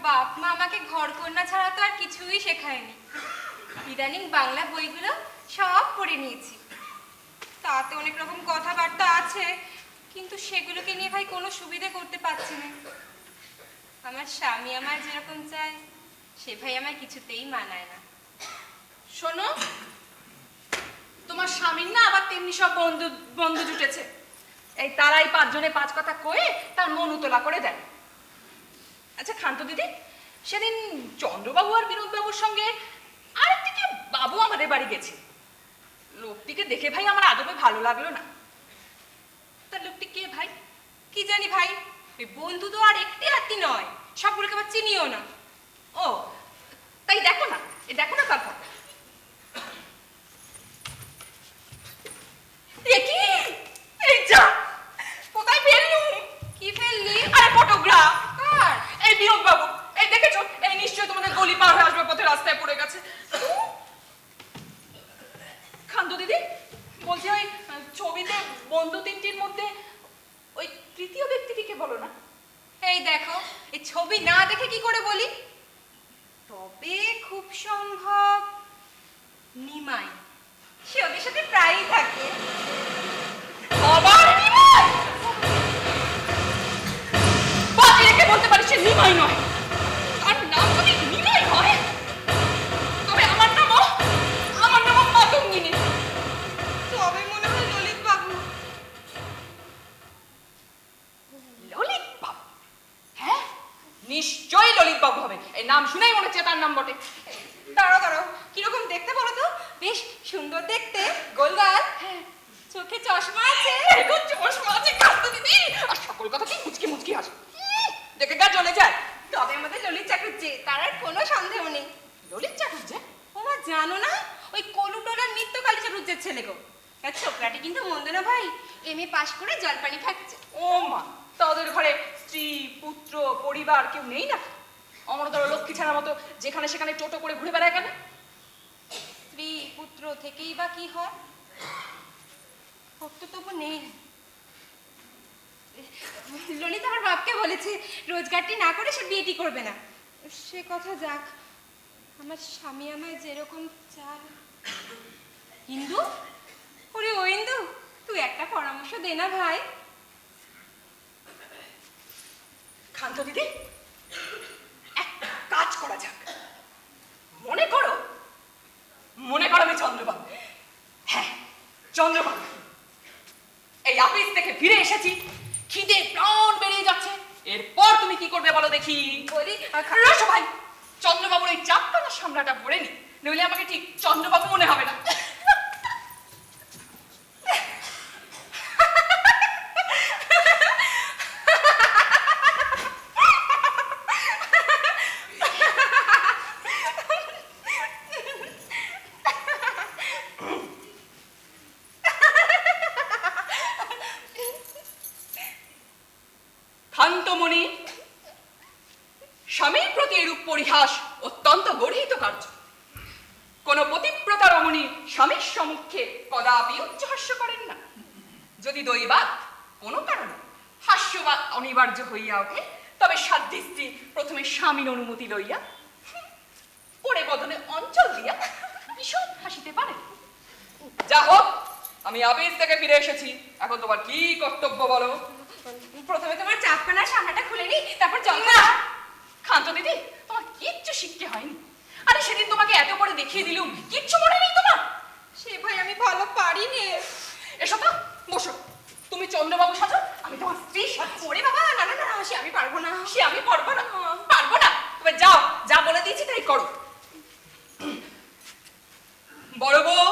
বাপ মা আমাকে ঘর কন্যা ছাড়া তো আর কিছুই শেখায়নি। ইদানিং বাংলা বইগুলো সব পড়ে নিয়েছি। তাতে অনেক রকম কথাবার্তা আছে, কিন্তু সেগুলোকে নিয়ে ভাই কোনো সুবিধা করতে পারছি না। আমার স্বামী আমার যেরকম চায় সে ভাই আমার কিছুতেই মানায় না। শোনো, তোমার স্বামীর না আবার তেমনি সব বন্ধু বন্ধু জুটেছে। এই তারাই 5 জনে 5 কথা কয়ে তার মন উতলা করে দেয়। আচ্ছা খান্ত দিদি, সেদিন চন্দ্রবাবু আর বিনোদবাবুর সঙ্গে আরেকদিকে বাবু আমাদের বাড়ি গেছে। লোকটিকে দেখে ভাই আমার আদবে ভালো লাগলো না। তা লোকটি কে ভাই? কি জানি ভাই, ওই বন্ধু তো আর একটি হাতি নয়, সবগুলোকে আবার চিনিও না। ও তাই দেখো না, দেখো না তারপর। কি এই যা, কোথায় ফেললুম? কি ফেললি? আরে ফটোগ্রাফ। কার? এই বিনোদ বাবু, এই দেখেছো, এই নিশ্চয়ই তোমাদের গলি পার হয়ে আসবে পথে রাস্তায় পড়ে গেছে। খান্দ দিদি বলছি, ওই ছবিতে বন্ধু তিনটির মধ্যে ওই তৃতীয় ব্যক্তিটিকে বলো না। এই দেখো, এই ছবি না দেখে কি করে বলি? তবে খুব সম্ভব নিমাই, সে ওদের সাথে প্রায়ই থাকে। আবার নিমাই? বাকি রেখে বলতে পারি সে নিমাই নয়। আর নাম যদি নিমাই হয়, তবে আমার নামও মাতঙ্গিনী। তবে মনে হয় ললিত বাবু। ললিত বাবু? হ্যাঁ, নিশ্চয়ই ললিত বাবু হবে। এই নাম শুনেই মনে হচ্ছে তার নাম বটে। দাঁড়াও দাঁড়াও, কিরকম দেখতে বলো তো? বেশ সুন্দর দেখতে, গোলগাল, চোখে চশমা আছে। এখন চশমা আছে কান্ত দিদি, আর সকল কথা কি মুচকি মুচকি হাসে। দেখে গা জ্বলে যায়। তবে আমাদের ললিত চাটুর্যে, তার আর কোনো সন্দেহ নেই। ললিত চাটুর্যে? ওমা জানো না, ওই কলুটোলার নিত্যকালী চাটুর্যের ছেলে গো। তার ছোকরাটি কিন্তু মন্দ না ভাই, এমএ পাশ করে জলপানি খাচ্ছে। ও মা, তাদের ঘরে স্ত্রী পুত্র পরিবার কেউ নেই না? অমরদর লক্ষ্মী ছাড়ার মতো যেখানে সেখানে টোটো করে ঘুরে বেড়ায় কেন? স্ত্রী পুত্র থেকেই বা কি হয়? ভক্ত তবু নেই। ললিত আমার বাপকে বলেছে রোজগারটি না করে সে বিয়েটি করবে না। সে কথা যাক, আমার স্বামী আমায় যেরকম চায়। ইন্দু, ওরে ও ইন্দু, তুই একটা পরামর্শ দে না ভাই। খান্ত দিদি, এক কাজ করা যাক। মনে করো আমি চন্দ্রবাবু। হ্যাঁ, চন্দ্রবাবু। এই অফিস থেকে ফিরে এসেছি, খিদে প্রাণ বেরিয়ে যাচ্ছে। এরপর তুমি কি করবে বলো দেখি? বলি রসো ভাই, চন্দ্রবাবুর এই চাপটানা সামলাটা পড়ে নি, নইলে আমাকে ঠিক চন্দ্রবাবু মনে হবে না। শান্তমণি, স্বামীর প্রতি এরূপ পরিহাস অত্যন্ত গর্হিত কার্য। কোন পতিব্রতা রমণী স্বামীর সম্মুখে কদাপি উচ্চহাস্য করেন না। যদি দৈবাৎ কোনো কারণে হাস্য বা অনিবার্য হইয়া ওঠে, তবে সাধ্য স্ত্রী প্রথমে স্বামীর অনুমতি লইয়া পরে বদনে অঞ্চল দিয়া ভীষণ হাসিতে পারে। যা হোক, আমি অফিস থেকে ফিরে এসেছি, এখন তোমার কি কর্তব্য বলো? প্রথমে তোমার চাপখানার সামনেটা খুলে নি, তারপর জল। না খান্ত দিদি, তোমার কিচ্ছু শিখতে হয়নি। আরে সেদিন তোমাকে এত করে দেখিয়ে দিলুম, কিচ্ছু মনে নেই তোমার? সে ভাই আমি ভালো পারিনি। এসো তো, বসো। তুমি চন্দ্রবাবু সাজো, আমি তোমার স্ত্রী সাজছি। ওরে বাবা, না না না, সে আমি পারবো না। সে আমি পারবো না, পারবো না। তবে যাও, যা বলে দিয়েছি তাই করো। বড় বউ,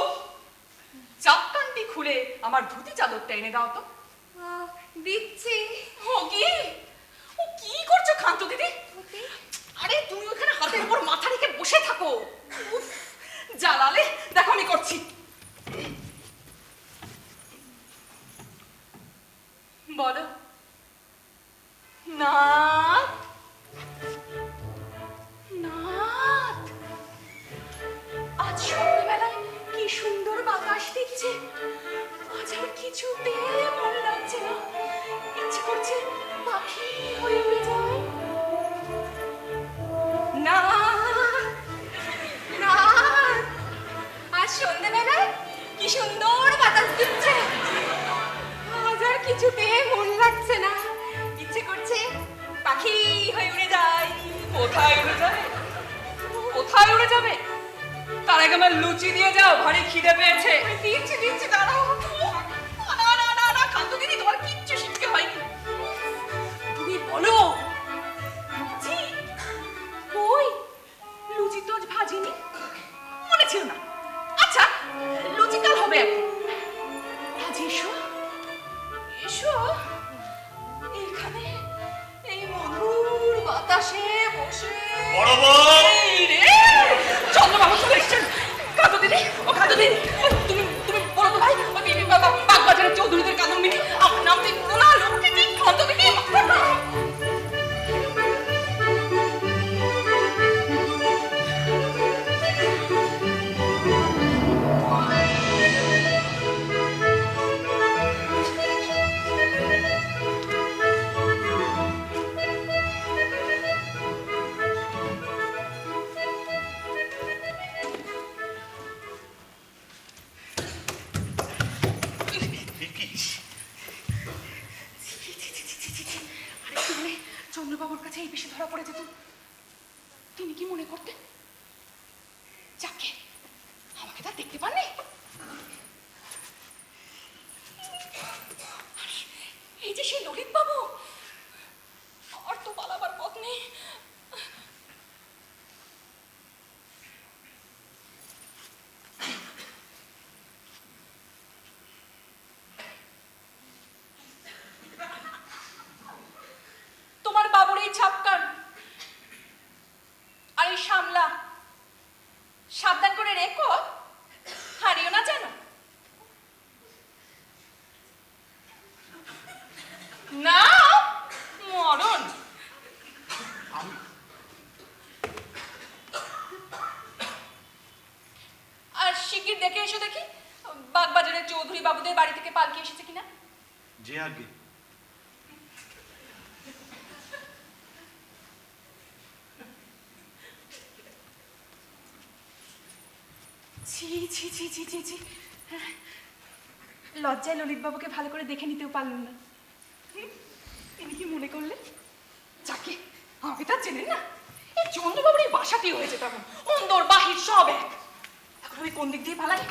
চাপকানটি খুলে আমার ধুতি চাদরটা এনে দাও তো। দিচ্ছি। ও কি করছো খান্ত দিদি? আরে তুমি ওখানে হাতের উপর মাথা রেখে বসে থাকো। উফ, জ্বালালে, দেখো আমি করছি। বলো। নাথ, নাথ, আজ সন্ধ্যেবেলায় কি সুন্দর বাতাস দিচ্ছে। আজ আর কিছুতে মন লাগছে না, ইচ্ছে করছে পাখি হয়ে উড়ে যায়। কি সুন্দর বাতাস দিচ্ছে। আজ আর কিছুতে মন লাগছে না, ইচ্ছে করছে পাখি হয়ে উড়ে যাই। কোথায় উড়ে যাবে? কোথায় উড়ে যাবে? তার আগে আমার লুচি দিয়ে যাও, ভারী খিদে পেয়েছে। দিচ্ছি দিচ্ছি, দাঁড়াও। না না না না, কান্ত দিদি, তোমার কিচ্ছু শিখতে হয়নি। তুমি বলো লুচি কই? লুচি তো আজ ভাজিনি, মনে ছিল না। আচ্ছা, লুচি কাল হবে এখন। আজ এসো এসো, এইখানে এই মধুর বাতাসে বসে। বড় বউ! এই রে, চন্দ্রবাবু চলে এসেছেন। কান্ত দিদি, ও কান্ত দিদি, তুমি তুমি বলো তো ভাই, ওই বাগবাজারের চৌধুরীদের কাদম্বিনী, আমার নাম তুই বলো না। লক্ষ্মী দিদি, কান্ত দিদি, চন্দ্রবাবুর কাছে এই বিষয়ে ধরা পড়ে যেত, তিনি কি মনে করতেন? যাকে আমাকে তা দেখতে পাননি। এই যে সেই ললিত বাবু, আর তো পালাবার পথ নেই। তোমার বাবুর এই ছাপকান আর এই সামলা সাবধান করে রেখো, হারিও না যেন। না মরণ। আর শিগগির দেখে এসো দেখি বাগবাজারের চৌধুরী বাবুদের বাড়ি থেকে পালকি এসেছে কিনা। যে আগে ছি ছি ছি ছি ছি ছি, লজ্জায় ললিত বাবুকে ভালো করে দেখে নিতেও পারলাম না। তিনি কি মনে করলেন? যাকে আমাকে তা চেনেন না। এই চন্দ্রবাবুর এই বাসাটি হয়েছে তখন অন্দর বাহির সব এক। এখন আমি কোন দিক দিয়ে পালাই?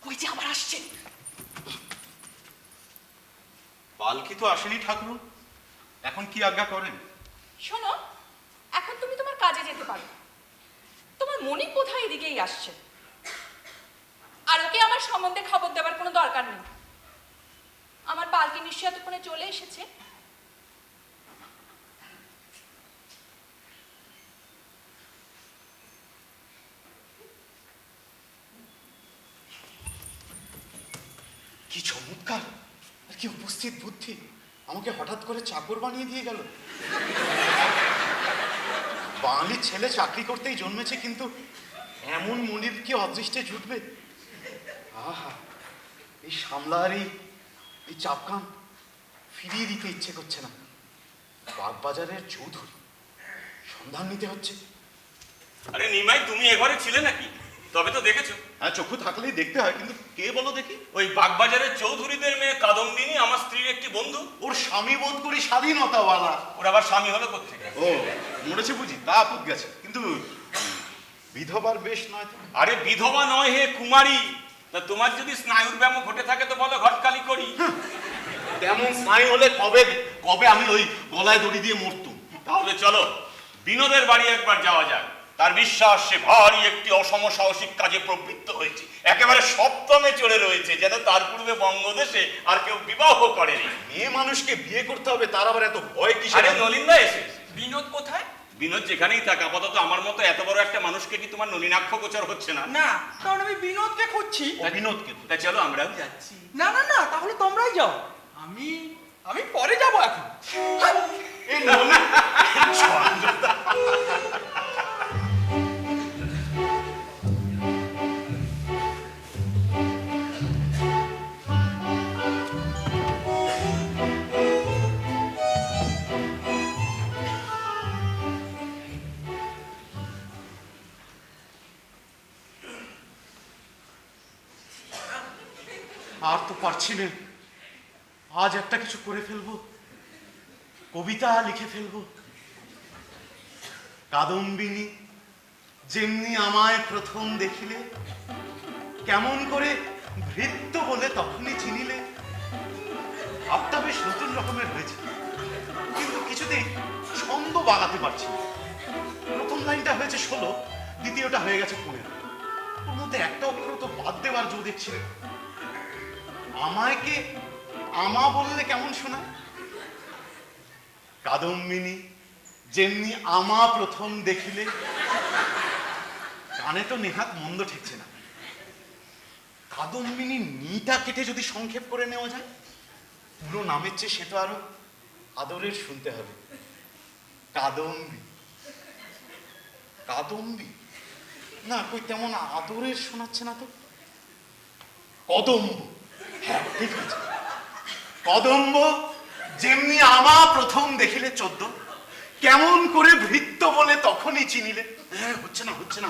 ওই যে আবার আসছেন। পালকি তো আসেনি ঠাকুর, এখন কি আজ্ঞা করেন? শোনো, এখন তুমি তোমার কাজে যেতে পারো। তোমার মনি কোথায় এদিকেই আসছে, আর ওকে আমার সম্বন্ধে খবর দেওয়ার কোনো দরকার নেই। আমার পালকি নিশ্চয়ই এতক্ষণে চলে এসেছে। কি চমৎকার আর কি উপস্থিত বুদ্ধি, আমাকে হঠাৎ করে চাকর বানিয়ে দিয়ে গেল। বাঙালির ছেলে চাকরি করতেই জন্মেছে, কিন্তু এমন মনির কি অদৃষ্টে জুটবে। আহা, এই সামলার এই চাপকান ফিরিয়ে দিতে ইচ্ছে করছে না। বাগবাজারের চৌধুরী, সন্ধান নিতে হচ্ছে। আরে নিমাই, তুমি এ ঘরে ছিলে নাকি? তবে তো দেখেছো। হ্যাঁ, চক্ষু থাকলেই দেখতে হয়, কিন্তু কে বলো দেখি? ওই বাগবাজারের চৌধুরীদের মেয়ে কাদম্বিনী আমার স্ত্রীর একটি বন্ধু। ওর স্বামী বোধ করি স্বাধীনতাওয়ালা। ওর আবার স্বামী হলো কোত্থেকে? ও মরেছে বুঝি, তা আপদ গেছে, কিন্তু বিধবার বেশ নয় তো। আরে বিধবা নয় হে, কুমারী। তা তোমার যদি স্নায়ুর ব্যায়াম ঘটে থাকে তো বলো, ঘটকালি করি। তেমন স্নায়ু হলে কবে কবে আমি ওই গলায় দড়ি দিয়ে মরতুম। তাহলে চলো বিনোদের বাড়ি একবার যাওয়া যাক। তার বিশ্বাস সে ভারী একটি অসমসাহসিক কাজে প্রবৃত্ত হয়েছে, একেবারে সপ্তমে চলে রয়েছে, যেন তার পূর্বে বঙ্গদেশে আর কেউ বিবাহ করেনি। মেয়ে মানুষকে বিয়ে করতে হবে, তার আবার এত ভয় কিসের? আরে নলিন্দা এসে। বিনোদ কোথায়? বিনোদ যেখানেই থাক, আপাতত আমার মতো এত বড় একটা মানুষকে কি তোমার নলিনাক্ষ গোচর হচ্ছে না? না, কারণ আমি বিনোদকে খুঁজছি। ও বিনোদকে। তা চলো আমরাও যাচ্ছি। না না না, তাহলে তোমরাই যাও। আমি আমি পরে যাব এখন। এই নলি আর তো পারছি না। আজ একটা কিছু করে ফেলবো, কবিতা লিখে ফেলবো। কাদম্বিনী যেমনি আমায় প্রথম দেখিলে, কেমন করে ভৃত্য বলে তখনই চিনিলে। ভাবটা বেশ নতুন রকমের হয়েছে, কিন্তু কিছুতেই ছন্দ বাগাতে পারছি না। প্রথম লাইনটা হয়েছে 16, দ্বিতীয়টা হয়ে গেছে 15। ওর মধ্যে একটা অক্ষর তো বাদ দেওয়ার জো দেখছি রে। আমায়কে আমা বললে কেমন শোনায়? কাদম্বিনী যেমনি আমা প্রথম দেখিলে, কানে তো নেহাত মন্দ ঠেকছে না। কাদম্বিনী নিটা কেটে যদি সংক্ষেপ করে নেওয়া যায়, পুরো নামের চেয়ে সে তো আরো আদরের শুনতে হবে। কাদম্বী, কাদম্বী না, কই তেমন আদরের শোনাচ্ছে না তো। কদম্ব, হ্যাঁ ঠিক আছে। কদম্ব যেমনি আমা প্রথম দেখিলে 14, কেমন করে ভৃত্য বলে তখনই চিনিলে। হ্যাঁ, হচ্ছে না হচ্ছে না।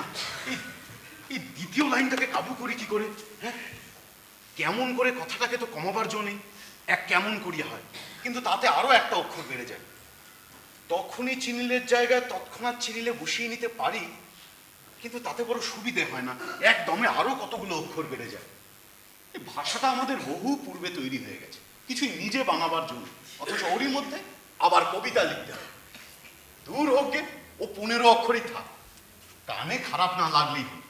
এই দ্বিতীয় লাইনটাকে কাবু করি কি করে? হ্যাঁ, কেমন করে কথাটাকে তো কমাবার জো নেই, এক কেমন করিয়া হয়, কিন্তু তাতে আরো একটা অক্ষর বেড়ে যায়। তখনই চিনিলের জায়গায় তৎক্ষণাৎ চিনিলে বসিয়ে নিতে পারি, কিন্তু তাতে বড় সুবিধে হয় না, একদমে আরো কতগুলো অক্ষর বেড়ে যায়। এই ভাষাটা আমাদের বহু পূর্বে তৈরি হয়ে গেছে, কিছুই নিজে বানাবার জন্য, অথচ ওরই মধ্যে আবার কবিতা লিখতে হয়। দূর হোক গে, ও 15 অক্ষরই থাক, কানে খারাপ না লাগলেই হল।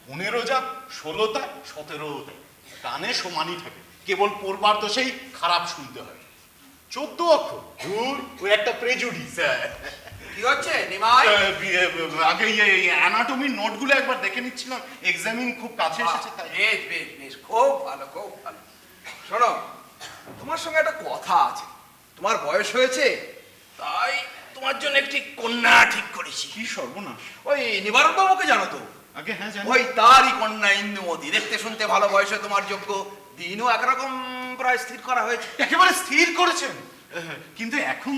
15 যা 16 তা 17 তাই, কানে সমানই থাকে, কেবল পড়বার দোষেই খারাপ শুনতে হয়। 14 অক্ষর দূর, ওই একটা প্রেজুডিস। কি হচ্ছে নিমাই? আগে অ্যানাটমির নোটগুলো একবার দেখে নিচ্ছিলাম, এক্সামিন খুব কাছে এসেছে তাই। বেশ বেশ বেশ, খুব ভালো খুব ভালো। শোনো, তোমার সঙ্গে একটা কথা আছে। তোমার বয়স হয়েছে, তাই তোমার জন্য একটি কন্যা ঠিক করেছি। কি সর্বনাশ! ওই নিবারণ বাবুকে জানো তো? আগে হ্যাঁ জানি। ওই তারই কন্যা ইন্দুমতি, দেখতে শুনতে ভালো, বয়সে তোমার যোগ্য, দিনও একরকম প্রায় স্থির করা হয়েছে। একেবারে স্থির করেছেন? কিন্তু এখন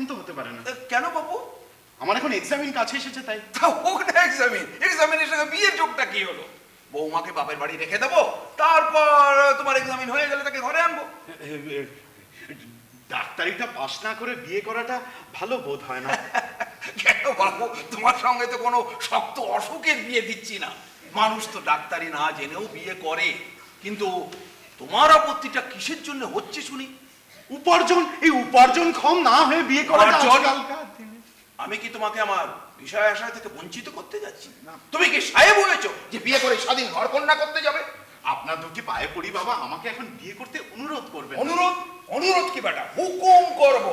তো হতে পারে না। কেন বাবু? আমার এখন এক্সামিন কাছে এসেছে তাই। তা হোক না এক্সামিন, এক্সামিনের সঙ্গে বিয়ের যোগটা কি হলো? বৌমাকে বাপের বাড়ি রেখে দেবো, তারপর তোমার এক্সামিন হয়ে গেলে তাকে ঘরে আনবো। ডাক্তারিটা পাস না করে বিয়ে করাটা ভালো বোধ হয় না। কেন বাবু, তোমার সঙ্গে তো কোনো শক্ত অসুখের বিয়ে দিচ্ছি না। মানুষ তো ডাক্তারি না জেনেও বিয়ে করে, কিন্তু তোমার আপত্তিটা কিসের জন্য হচ্ছে শুনি? উপার্জন ক্ষম না হয়ে বিয়ে করা আমি কি তোমাকে আমার বিষয় আশয় থেকে বঞ্চিত করতে যাচ্ছি? তুমি কি সাহেব হয়েছো যে বিয়ে করে স্বাধীন ঘর কন্যা করতে যাবে? আপনার দুটি পায়ে পড়ি বাবা, আমাকে এখন বিয়ে করতে অনুরোধ করবেন। অনুরোধ কি বেটা, হুকুম করব।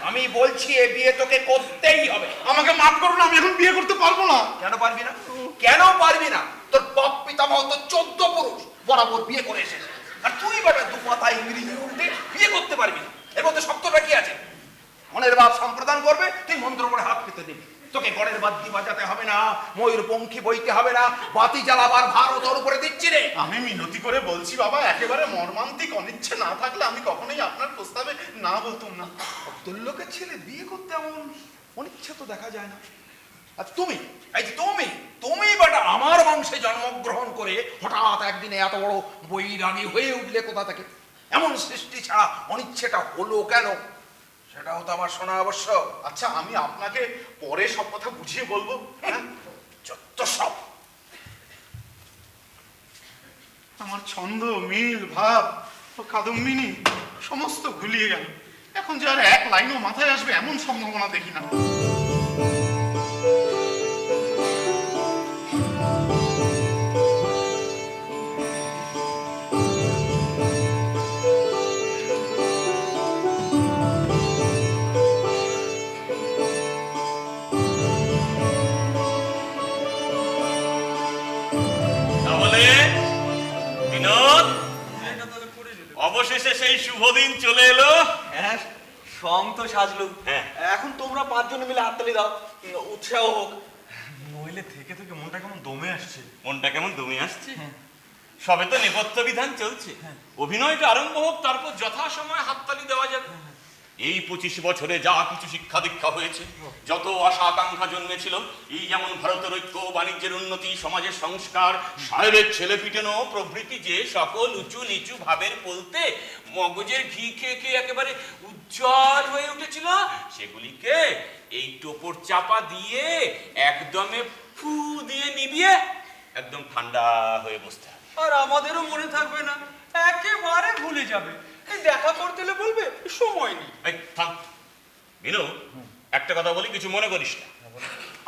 আমি বলছি এ বিয়ে তোকে করতেই হবে। আমাকে মাফ করুন, আমি এখন বিয়ে করতে পারবো না। কেন পারবি না? কেন পারবি না? তোর বাপ পিতামহ তো 14 পুরুষ বরাবর বিয়ে করে এসেছে, আর তুই বেটা দু কথা ইংরেজি উঠতে বিয়ে করতে পারবি না। এর মধ্যে শক্তটা কি আছে? মনের ভাব সম্প্রদান করবে, তুই মন্ত্র করে হাত পেতে দিবি। তোকে গড়ের বাদ্যি বাজাতে হবে না, ময়ূর পঙ্খী বইতে হবে না, বাতি জ্বালাবার ভারও তোর উপরে দিচ্ছি রে। আমি মিনতি করে বলছি বাবা, একেবারে মর্মান্তিক অনিচ্ছে না থাকলে আমি কখনোই আপনার প্রস্তাবে না বলতাম না। লোকের ছেলে বিয়ে করতে এমন অনিচ্ছা তো দেখা যায় না। আর তুমি, এই যে তুমি বেটা আমার বংশে জন্মগ্রহণ করে হঠাৎ একদিনে এত বড় বৈরাগী হয়ে উঠলে কোথা থেকে? এমন সৃষ্টি ছাড়া অনিচ্ছেটা হলো কেন, সেটাও তো আমার শোনা আবশ্যক। আচ্ছা, আমি আপনাকে পরে সব কথা বুঝিয়ে বলবো। যত সব আমার ছন্দ, মিল, ভাব ও কাদম্বিনী সমস্ত ভুলিয়ে গেল। এখন যে আর এক লাইনও মাথায় আসবে এমন সম্ভাবনা দেখি না। তাহলে বিনোদ, অবশেষে সেই শুভ দিন চলে এলো। হ্যাঁ, সং তো সাজলু। হ্যাঁ। এখন তোমরা 5 জন মিলে হাততালি দাও, উৎসাহ হোক। নইলে থেকে মনটা কেমন দমে আসছে। মনটা কেমন দমে আসছে? সবে তো নেপথ্য বিধান চলছে, অভিনয়টা আরম্ভ হোক, তারপর যথাসময়ে হাততালি দেওয়া যাবে। এই 25 বছরে যা কিছু শিক্ষা দীক্ষা হয়েছে, যত আশা আকাঙ্ক্ষা জন্মেছিল, এই যেমন ভারতের ঐক্য, বাণিজ্যের উন্নতি, সমাজের সংস্কার, সাহেবের ছেলে পিটানো প্রভৃতি যে সকল উঁচু নিচু ভাবের বলতে মগজের ঘি খেয়ে খেয়ে একেবারে উজ্জ্বল হয়ে উঠেছিল, সেগুলিকে এই টোপর চাপা দিয়ে একদমে ফু দিয়ে নিবিয়ে একদম ঠান্ডা হয়ে বসতে হবে। আর আমাদেরও মনে থাকবে না, একেবারে ভুলে যাবে। এই দেখা করতে এলে বলবে সময় নেই। এই থাম বিনু, একটা কথা বলি, কিছু মনে করিস না।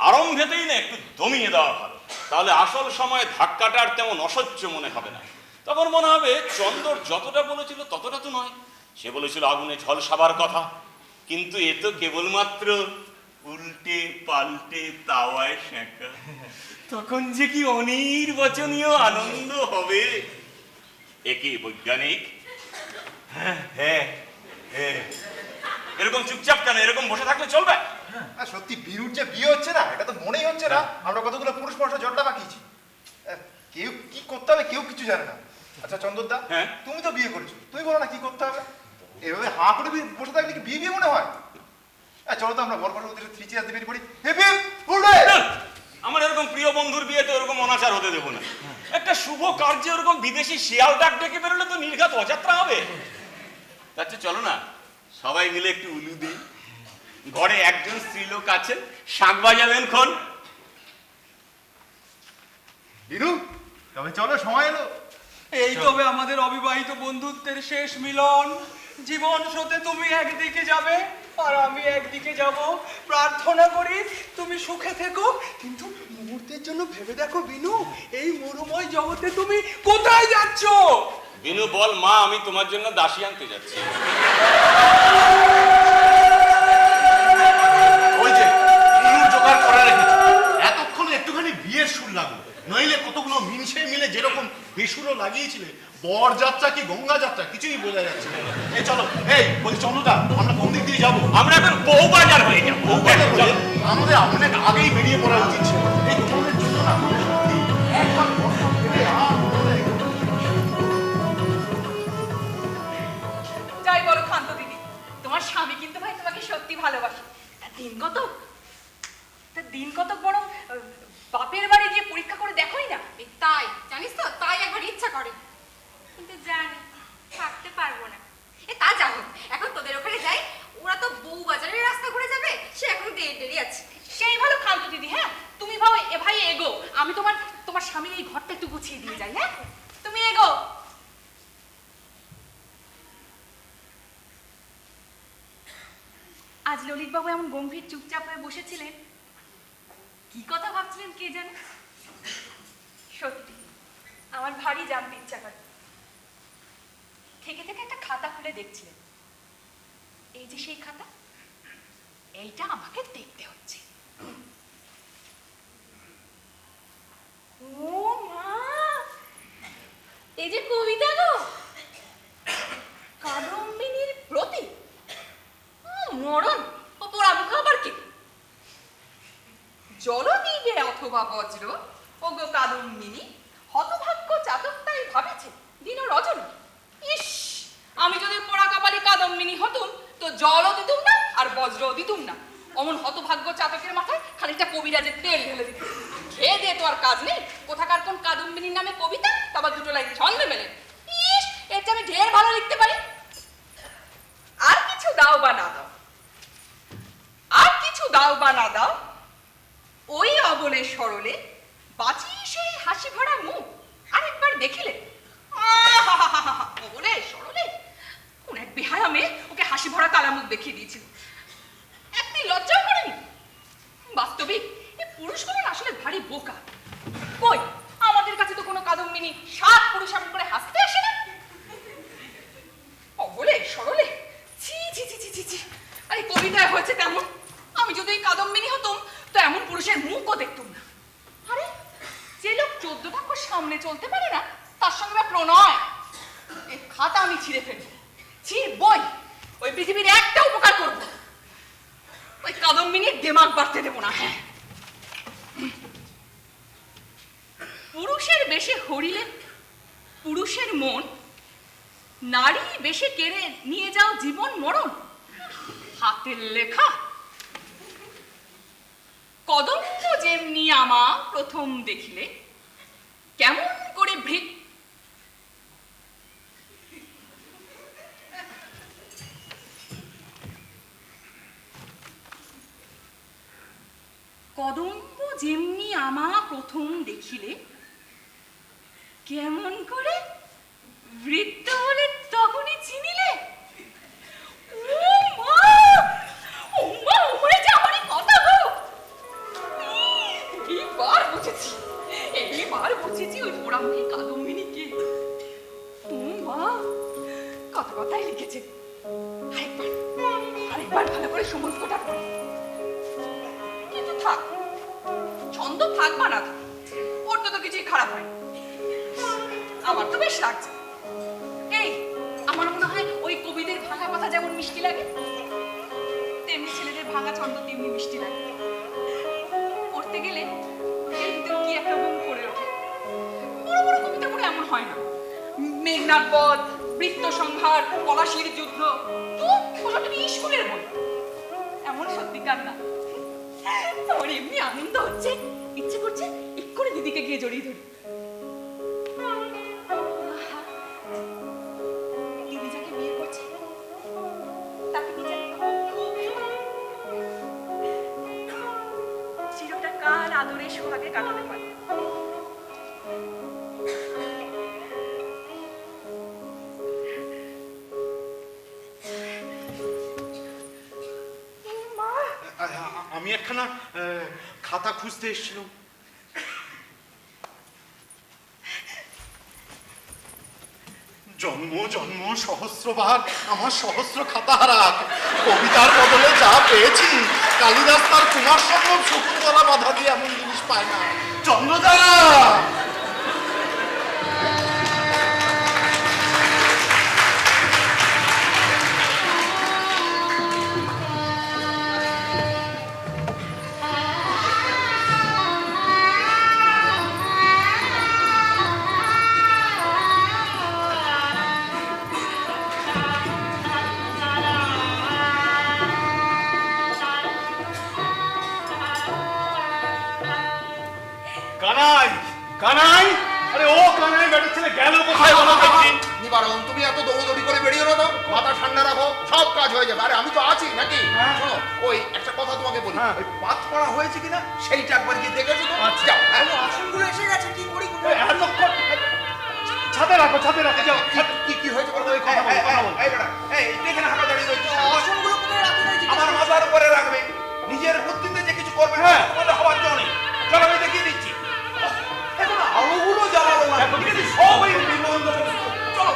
আরম্ভেতেই না একটু দমিয়ে দেওয়া ভালো, তাহলে আসল সময় ধাক্কাটা আর তেমন অসহ্য মনে হবে না। তখন মনে হবে চন্দর যতটা বলেছিল ততটা তো নয়। সে বলেছিল আগুনে ঝলসাবার কথা, কিন্তু এ তো কেবলমাত্র উল্টে পাল্টে তাওয়ায় সেঁকা। তখন যে কি অনির্বচনীয় আনন্দ হবে। একে বৈজ্ঞানিক? হ্যাঁ, এরকম চুপচাপ কেন? এরকম বসে থাকলে চলবে? সত্যি বিরুর যে বিয়ে হচ্ছে না, এটা তো মনেই হচ্ছে না আমরা কতগুলো পুরুষ মানুষের জটলা বাকিয়েছি। কেউ কি করতে হবে কেউ কিছু জানে না। আচ্ছা চন্দরদা, হ্যাঁ? তুমি তো বিয়ে করেছো, তুমি বলো না কি করতে হবে? এভাবে হাঁ করে বসে থাকলে কি বিয়ে বিয়ে মনে হয়? চলো তো আমরা গল্প থ্রি চেয়ার দিয়ে বেরিয়ে পড়ি। আমার এরকম প্রিয় বন্ধুর বিয়েতে ওরকম অনাচার হতে দেবো না। একটা শুভ কার্যে ওরকম বিদেশি শিয়াল ডাক ডেকে বেরোলে তো নির্ঘাত অযাত্রা হবে। আচ্ছা চলো না সবাই মিলে একটু উলু দিই। ঘরে একজন স্ত্রীলোক আছেন, শাঁখ বাজাবেন খন। বিরু, তবে চলো, সময় এলো। এই তবে আমাদের অবিবাহিত বন্ধুত্বের শেষ মিলন। জীবন স্রোতে তুমি একদিকে যাবে আর আমি একদিকে যাব। প্রার্থনা করি তুমি সুখে থেকো, কিন্তু মুহূর্তের জন্য ভেবে দেখো বিনু, এই মরুময় জগতে তুমি কোথায় যাচ্ছ? বিনু বল, মা আমি তোমার জন্য দাসী আনতে যাচ্ছি। ওই যে বিনুর জোগাড় করে রেখেছে, এতক্ষণে একটুখানি বিয়ের সুর লাগলো, নইলে কতগুলো মিনসে মিলে যেরকম বেসুরও লাগিয়েছিলে, বর যাত্রা কি গঙ্গা যাত্রা কিছুই বোঝা যাচ্ছে না। এই চলো, এই বলছি চন্দ্রদা, আমরা কোন দিক দিয়ে যাবো? আমরা এখন বউবাজার হয়ে যাবো। চলো, আমাদের অনেক আগেই বেরিয়ে পড়া উচিত ছিল। এই তোমাদের জন্য না সত্যি একবার কথা ভেবে যাই বলো খান্ত দিদি, তোমার স্বামী কিন্তু ভাই তোমাকে সত্যি ভালোবাসে। তা দিন কত বরং বাপের বাড়ি গিয়ে পরীক্ষা করে দেখোই না। তাই জানিস তো, তাই একবার ইচ্ছা করে, কিন্তু জানি থাকতে পারবো না। তা যা হোক, এখন তোদের ওখানে যাই, ওরা তো বউ বাজারের রাস্তা ঘুরে যাবে, সে এখন দেরি আছে। সেই ভালো খান্ত দিদি। হ্যাঁ তুমি ভাও এ ভাই এগো, আমি তোমার স্বামীর এই ঘরটা একটু গুছিয়ে দিয়ে যাই। হ্যাঁ তুমি এগো। আজ ললিত বাবু এমন গম্ভীর চুপচাপ হয়ে বসেছিলেন, কি কথা ভাবছিলেন কে জানে। সত্যি আমার ভারী জানতে ইচ্ছা করে। থেকে থেকে একটা খাতা খুলে দেখছিলেন। এই যে সেই খাতা, এইটা আমাকে দেখতে হচ্ছে। ও মা, এই যে কবিতা গো, কাদম্বিনীর প্রতি মরণ ও পোড়ামুখ আবার কি? জলদিবে অথবা বজ্র ও গো কাদম্বিনী, হতভাগ্য চাতক তাই ভাবেছে দিন রজনী। ইস, আমি যদি পোড়া কপালি কাদম্বিনী হতুম তো জলও দিতুম না আর বজ্রও দিতুম না। অমন হতভাগ্য চাতকের মাথায় খানিকটা কবিরাজের তেল ঢেলে দিত। খেয়ে দিয়ে তো আর কাজ নেই, কোথাকার কোন কাদম্বিনীর নামে কবিতা, তারপর দুটো লাইন ছন্দে মেলে। ইস, এর চেয়ে আমি ঢের ভালো লিখতে পারি। আর কিছু দাও বা না দাও, আর কিছু দাও বা না দাও, ওই অবলে সরলে বাঁচি সেই হাসি ভরা মুখ আরেকবার দেখিলে। অবলে সরলে কোন এক বেহায়া মেয়ে ওকে হাসি ভরা কালা মুখ দেখিয়ে দিয়েছিল, একটি লজ্জাও করেনি। বাস্তবিক এই পুরুষগুলো আসলে ভারী বোকা। কই, আমাদের কাছে তো কোনো কাদম্বিনী 7 পুরুষ এমন করে হাসতে আসে না। অবলে সরলে, ছি ছি ছি ছি ছি ছি। আরে কবিতায় হয়েছে তেমন, আমি যদি এই কাদম্বিনী হতাম তো এমন পুরুষের মুখও দেখতুম না। আরে যে লোক 14 টা সামনে চলতে পারে না, তার সঙ্গে প্রণয়। এই খাতা আমি ছিঁড়ে ফেলবো, ছিঁড়বই। ওই পৃথিবীর একটা উপকার করবো, ওই কাদম্বিনীর দিমাগ বাড়তে দেবো না। হ্যাঁ, পুরুষের বেশে হরিলে পুরুষের মন, নারী বেশে কেড়ে নিয়ে যাও জীবন মরণ। হাতের লেখা। কদম্ব যেমনি আমা প্রথম দেখিলে কেমন করে কদম্ব যেমনি আমা প্রথম দেখিলে কেমন করে বৃত্ত বলে তখনই চিনিলে। ও মা, ও মা, ও মা, এটা আমারই কথা গো। এইবার বুঝেছি ওই পোড়ামুখী কাদম্বিনীকে। ও মা, কত কথাই লিখেছে। আরেকবার ভালো করে সমস্তটা পড়ি। কিন্তু থাক, ছন্দ থাক বা না থাক, পড়তে তো কিছুই খারাপ হয়। আমার তো বেশ লাগছে। এই, আমার মনে হয় ওই কবিদের ভাঙা কথা যেমন মিষ্টি লাগে, তেমনি ছেলেদের ভাঙা ছন্দ তেমনি মিষ্টি লাগে। পড়তে গেলে এর ভিতর কি একটা গুণ করে ওঠে। বড় বড় কবিতা পড়ে এমন হয় না। মেঘনাদ বধ, বৃত্ত সংহার, পলাশীর যুদ্ধ, তুমি স্কুলের বই, এমন সত্যিকার না। আমার এমনি আনন্দ হচ্ছে, ইচ্ছে করছে এক্ষুনি দিদিকে গিয়ে জড়িয়ে ধরি। দিদি যাকে বিয়ে করছে তাকে কি জানি চিরটা কাল আদরে সোহাগে কাটাতে পারে। আমি একখানা খাতা খুঁজতে এসেছিলাম। জন্ম জন্ম সহস্রবার আমার সহস্র খাতা হারাক, কবিতার বদলে যা পেয়েছি কালিদাস তার কুমার সম্ভব শকুন্তলা বাধা দিয়ে এমন জিনিস পায় না। চন্দ্রদা, কানাই, কানাই, আরে ও কানাই, বেটার ছেলে গেল কোথায় বলো দেখি? নিবারণ, তুমি এত দৌড়দৌড়ি করে বেরিয়ে না তো, মাথা ঠান্ডা রাখো, সব কাজ হয়ে যাবে। আরে আমি তো আছি নাকি? শোনো, ওই একটা কথা তোমাকে বলি, ওই পাত পড়া হয়েছে কিনা সেইটা একবার গিয়ে দেখেছো তো? যাও। আসনগুলো এসে গেছে, কি করি? এতক্ষণ ছাদে রাখো, ছাদে রাখো, যাও। কি হয়েছে বলো? ওই কথা বলো, কথা বলো। এই বেটা, এই এখানে হাঁটা দাঁড়িয়ে রয়েছে, আসনগুলো কোথায় রাখো? আমার মাথার উপরে রাখবে। নিজের বুদ্ধিতে যে কিছু করবে, হ্যাঁ, তোমাদের হওয়ার জন্য নেই। চলো, আমি দেখিয়ে দিচ্ছি। এখন আলোগুলো জ্বালালো না, সবই বিবন্ধ। চলো,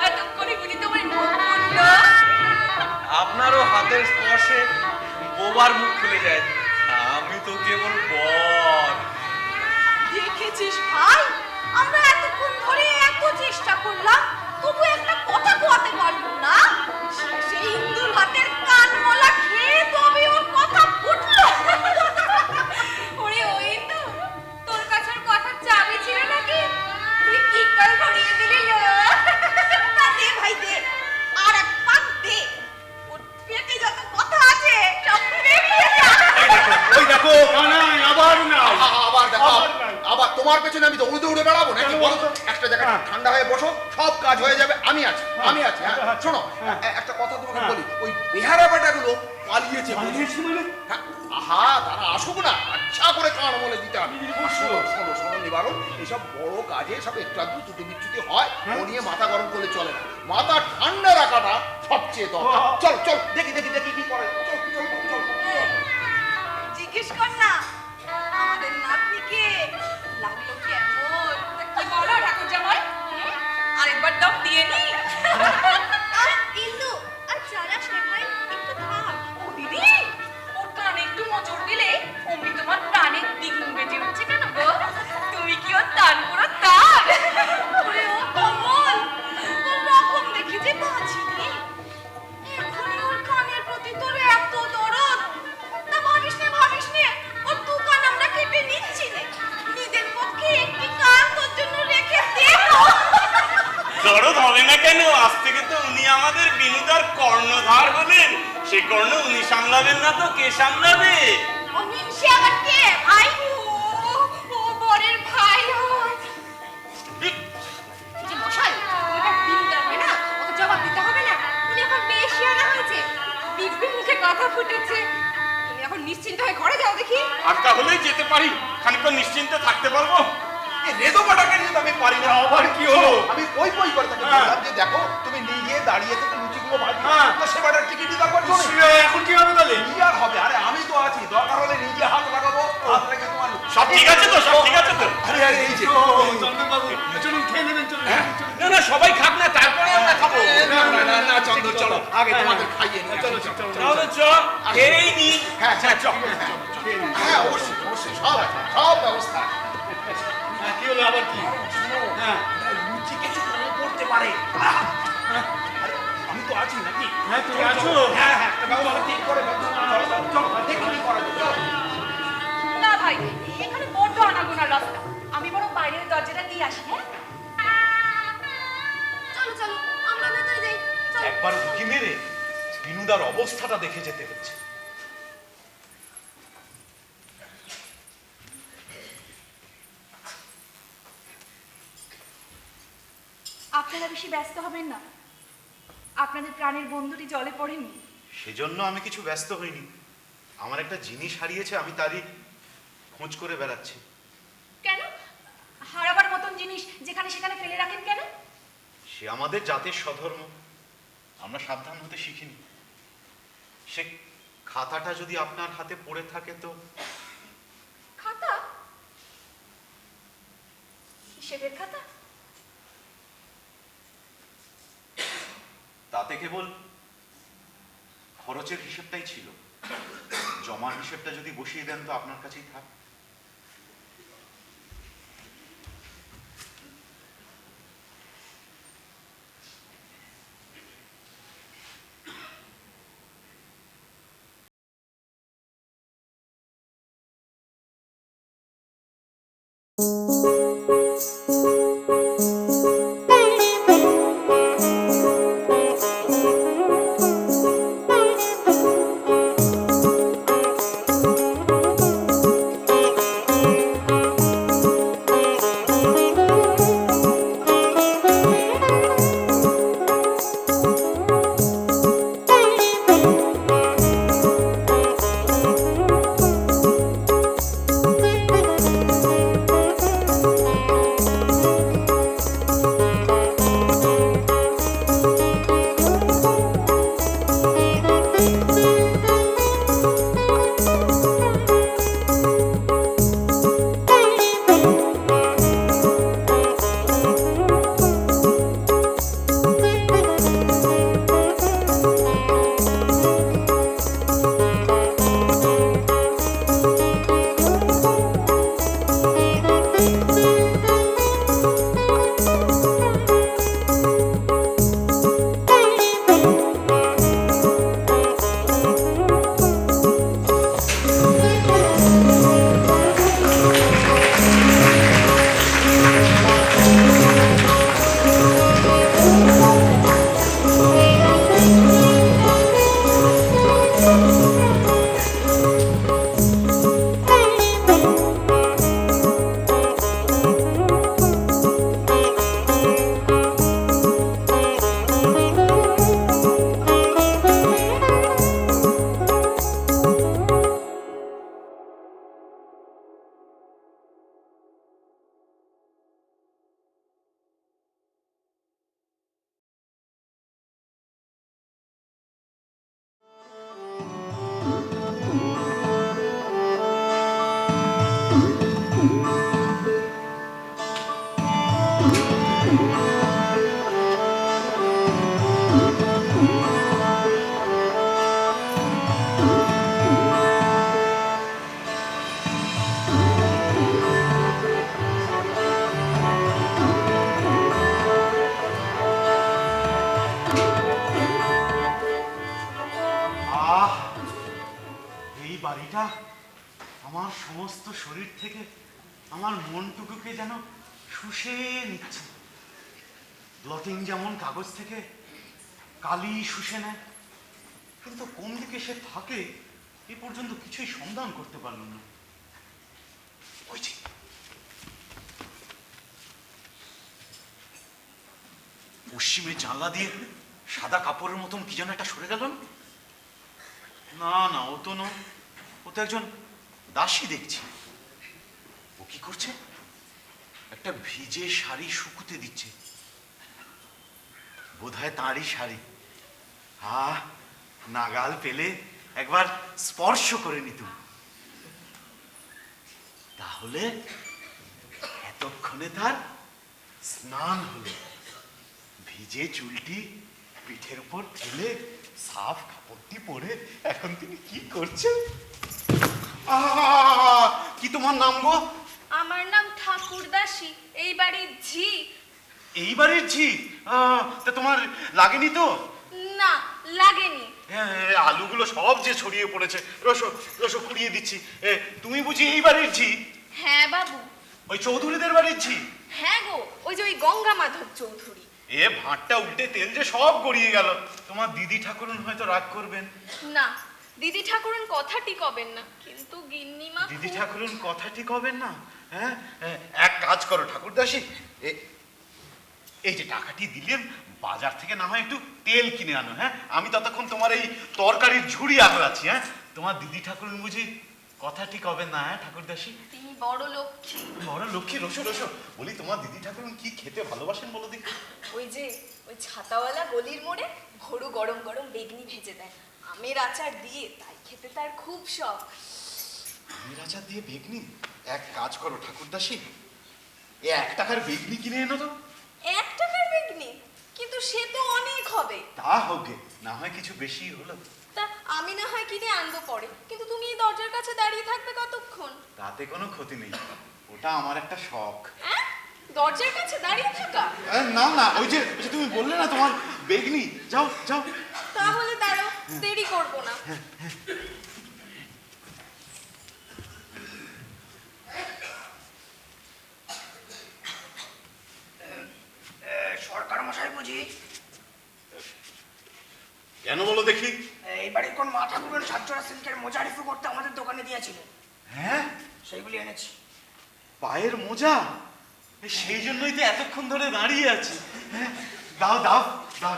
এতক্ষণে বুঝি তোমার মুখ খুলল। আপনারও হাতের স্পর্শে বোবার মুখ খুলে যায়। আমি তো কেবল বল। দেখেছিস ভাই, আমরা এতক্ষণ ধরে এত চেষ্টা করলাম, তবু একটা কথা কোয়াতে পারবো না। সেই ইন্দুর হাতের কানমলা খেয়ে তবে ওর কথা ফুটলো। ওরে ওই তো, তোর কাছে ওর কথার চাবি ছিল নাকি? তুই কি করে ধরিয়ে দিলি? দে ভাই দে, আর এক পাক দে। ওর পেটে যত কথা আছে সব বেরিয়ে যায়। ওই দেখো কানাই, আবার না, আবার দেখো, আবার তোমার পেছনে আমি দৌড়ে দৌড়ে বেড়াবো নাকি? বলো তো, একটা জায়গায় ঠান্ডা হয়ে বসো, সব কাজ হয়ে যাবে। আমি আছি, আমি আছি। হ্যাঁ, শোনো, একটা কথা তোমাকে বলি, ওই বেহারা বেটাগুলো পালিয়েছে। হ্যাঁ, আহা, তারা আসুক না, আচ্ছা করে কান বলে দিতে হবে। শোনো শোনো শোনো নিবারণ, এইসব বড় কাজে সব একটু আধটু ত্রুটি বিচ্যুতি হয়, ও নিয়ে মাথা গরম করলে চলে না। মাথা ঠান্ডা রাখাটা সবচেয়ে দরকার। চল চল, দেখি দেখি দেখি কি করে। চল চল চল। জিজ্ঞেস কর না আমাদের নাতনিকে লাগলো কেমন। কি বলো ঠাকুর জামাই? আরেকবার দম দিয়ে নি। ইন্দু, আর চালাস না ভাই, একটু থাম। ও দিদি, ওর কানে একটু নজর দিলে অমনি তোমার প্রাণের দ্বিগুণ বেজে উঠছে কেন গো? তুমি কি ওর তান পুরো তান? ওরে ও কমল, ওর রকম দেখে যে বাঁচিনি। এখনই ওর কান আমাদের বিনুদার কর্ণধার হলেন, সে কর্ণ উনি সামলাবেন না তো কে সামলাবে? সে আবার কে ভাই? ও বরের ভাই হয়। যে মশাই, এটা বিনুদার হয় না, ওকে জবাব দিতে হবে না। উনি এখন বেশি আনা হয়েছে, বিজবি মুখে কথা ফুটেছে। তুমি এখন নিশ্চিন্ত হয়ে ঘরে যাও দেখি। আর তাহলেই যেতে পারি, খানিকক্ষণ নিশ্চিন্তে থাকতে পারবো। রেদোবাটাকে নিয়ে তো আমি পারি না। আবার কি হলো? আমি পই পই করে তাকে বললাম যে দেখো তুমি নিজে দাঁড়িয়ে থেকে লুচিগুলো ভাজবে, তো সেবাটার টিকিট দিতে পারছো না। এখন কি হবে তাহলে? কি আর হবে? আরে আমি তো আছি, দরকার হলে নিজে হাত লাগাবো, হাত রেখে তোমার সব ঠিক আছে তো? সব ঠিক আছে তো? আরে আরে এই যে চন্দনবাবু চলুন খেয়ে নেবেন, চলুন। না না, সবাই খাক না, তারপরে আমরা খাবো। না না না না চন্দন চলো আগে তোমাদের খাইয়ে নিই। চলো চলো চলো। তাহলে চ, খেয়েই নি। হ্যাঁ হ্যাঁ চল। হ্যাঁ অবশ্যই অবশ্যই সব আছে, সব ব্যবস্থা আছে। কি হলো আবার কি? হ্যাঁ লুচি কিছু কম করতে পারে। আরে, আমি তো আছি নাকি? হ্যাঁ তুমি আছো। হ্যাঁ হ্যাঁ একটা ব্যবস্থা ঠিক করে চলো চলো চলো এক্ষুনি করা যাবে, চলো। না ভাই, এখানে বড্ড আনাগোনার রাস্তা। আমি বরং বাইরের দরজাটা দিয়ে আসি। হ্যাঁ চলো চলো, আমরা ভেতরে যাই। চলো। একবার উঁকি মেরে বিনুদার অবস্থাটা দেখে যেতে হচ্ছে। আপনারা বেশি ব্যস্ত হবেন না, আপনাদের প্রাণের বন্ধুটি জলে পড়েনি। সেজন্য আমি কিছু ব্যস্ত হইনি। আমার একটা জিনিস হারিয়েছে, আমি তারই খোঁজ করে বেড়াচ্ছি। কেন? হারাবার মতন জিনিস যেখানে সেখানে ফেলে রাখেন কেন? সে আমাদের জাতের স্বধর্ম, আমরা সাবধান হতে শিখিনি। সে খাতাটা যদি আপনার হাতে পড়ে থাকে তো? খাতা? হিসেবের খাতা? তাতে কেবল খরচের হিসেবটাই ছিল, জমার হিসেবটা যদি বসিয়ে দেন তো আপনার কাছেই থাক। বাড়িটা আমার সমস্ত শরীর থেকে আমার মনটুকুকে যেন শুষে নিচ্ছে। ব্লটিং যেমন কাগজ থেকে কালি শুষে নেয়। কিন্তু কোন দিকে সে থাকে এ পর্যন্ত কিছুই সন্ধান করতে পারলাম না। ওই যে পশ্চিমে জানলা দিয়ে সাদা কাপড়ের মতন কি যেন একটা সরে গেল। না না, ও তো নয়, ও তো একজন দাসী দেখছি। ও কি করছে? একটা ভিজে শাড়ি শুকুতে দিচ্ছে, বোধহয় তাঁরই শাড়ি। নাগাল পেলে একবার স্পর্শ করে নিতুম। তাহলে এতক্ষণে তার স্নান হলো। ভিজে চুলটি পিঠের উপর ফেলে সাফ কাপড়টি পরে এখন তিনি কি করছেন? কি তোমার নাম গো? আমার নাম ঠাকুরদাসী, এই বাড়ির ঝি। এই বাড়ির ঝি? তা তোমার লাগেনি তো? না, লাগেনি। হ্যাঁ, আলুগুলো সব যে ছড়িয়ে পড়েছে, রসো রসো কুড়িয়ে দিচ্ছি। তুমি বুঝি এই বাড়ির ঝি? হ্যাঁ বাবু। ওই চৌধুরীদের বাড়ির ঝি? হ্যাঁ গো, ওই যে ওই গঙ্গা মাধব চৌধুরী। ভাঁটটা উল্টে তেল যে সব গড়িয়ে গেল। তোমার দিদি ঠাকুরুন হয়তো রাগ করবেন। না, দিদি ঠাকুরুন কথাটি কবেন না, কিন্তু গিন্নিমা। দিদি ঠাকুরুন কথাটি কবেন না? হ্যাঁ, এক কাজ করো ঠাকুরদাসী, এই যে টাকাটি দিলেন, বাজার থেকে না হয় একটু তেল কিনে আনো। হ্যাঁ, আমি ততক্ষণ তোমার এই তরকারির ঝুড়ি আগলাচ্ছি। হ্যাঁ, তোমার দিদি ঠাকুরুন বুঝি কথাটি কবেন না? হ্যাঁ ঠাকুরদাসী, তিনি বড় লক্ষ্মী। বড় লক্ষ্মী। Rossouw Rossouw. বলি, তোমার দিদি ঠাকুরুন কি খেতে ভালোবাসেন বলো দেখি? ওই যে ওই ছাতাওয়ালা গলির মোড়ে ভরু গরম গরম বেগনি ভেজে দেয় আমের আচার দিয়ে, তাই খেতে তার খুব শখ। আমের আচার দিয়ে বেগনি? এক কাজ করো ঠাকুরদাসী, 1 টাকার বেগনি কিনে এনো তো। 1 টাকার বেগনি? কিন্তু সে তো অনেক হবে। তা হোক, না হয় কিছু বেশি হলো। তা আমি না হয় কিনে আনবো পরে, কিন্তু তুমি এই দরজার কাছে দাঁড়িয়ে থাকবে কতক্ষণ? তাতে কোনো ক্ষতি নেই, ওটা আমার একটা শখ। হ্যাঁ, দরজার কাছে দাঁড়িয়ে থাকা? না না, ওই যে তুমি বললে না তোমার বেগনি, যাও যাও। তাহলে দাঁড়াও, দেরি করবো না। সরকার মশাই বুঝি? কেন বলো দেখি? এই বাড়ির কোন মা ঠাকুরের সাতজোড়া সিল্কের মোজা রিফু করতে আমাদের দোকানে দিয়েছিল। হ্যাঁ, সেইগুলি এনেছি। পায়ের মোজা? সেই জন্যই তো এতক্ষণ ধরে দাঁড়িয়ে আছি। হ্যাঁ, দাও দাও দাও।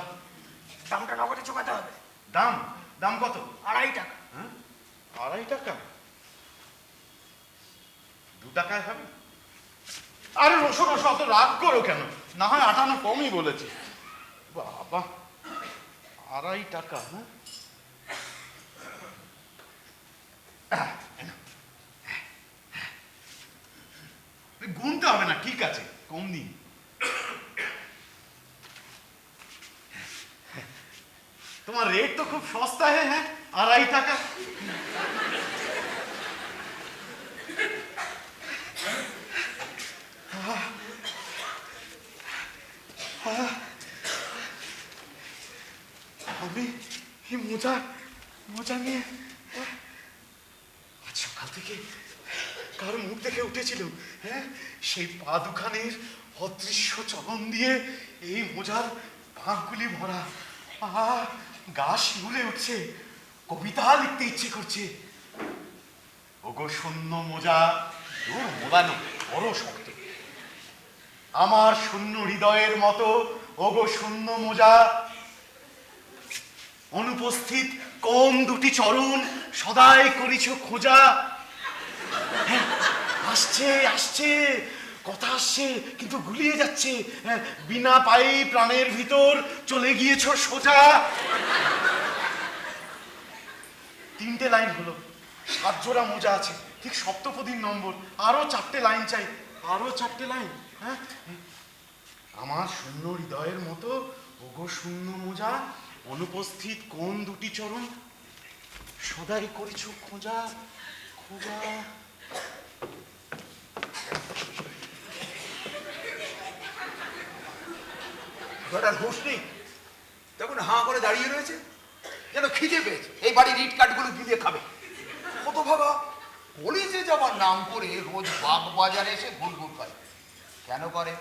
দামটা নগদে চুকাতে হবে। দাম? দাম কত? 2.5 টাকা। হ্যাঁ, 2.5 টাকা? 2 টাকায় হবে? আরে রসো রসো, অত রাগ করো কেন? না হয় 58 কমই বলেছি। বাবা, 2.5 টাকা? হ্যাঁ, গুনতে হবে না, ঠিক আছে, কম দিন। তোমার রেট তো খুব সস্তা। হ্যাঁ, 2.5 টাকা। আমি এই মোজা নিয়ে আজ সকাল থেকে কার মুখ দেখে উঠেছিল। হ্যাঁ, সেই পা দুখানের অদৃশ্য চলন দিয়ে এই মোজার পাঁকগুলি ভরা। গা শিউরে উঠছে, কবিতা লিখতে ইচ্ছে করছে। ওগো শূন্য মোজা, দূর মোদানো বড় শক্ত। আমার শূন্য হৃদয়ের মতো ওগো শূন্য মোজা, অনুপস্থিত কোন দুটি চরণ সদাই করিছ খোঁজা। হ্যাঁ, আসছে আসছে, কথা আসছে কিন্তু গুলিয়ে যাচ্ছে। হ্যাঁ, বিনা পায়ে প্রাণের ভিতর চলে গিয়েছ সোজা। 3টে লাইন হলো, 7 জোড়া মোজা আছে, ঠিক সপ্তপদীর নম্বর। আরো 4টে লাইন চাই, আরো 4টে লাইন। হ্যাঁ, আমার শূন্য হৃদয়ের মতো ওগো শূন্য মোজা, অনুপস্থিত কোন দুটি চরণ সদাই করিছ খোঁজা খোঁজা। বেটার হুঁশ নেই, তখন হাঁ করে দাঁড়িয়ে রয়েছে, যেন খিদে পেয়েছে এই বাড়ির ইট কাঠগুলো গিলে খাবে। কত ভাগা কলেজে যাবার নাম করে রোজ বাগ বাজারে এসে ঘুরঘুর করে। কেন করে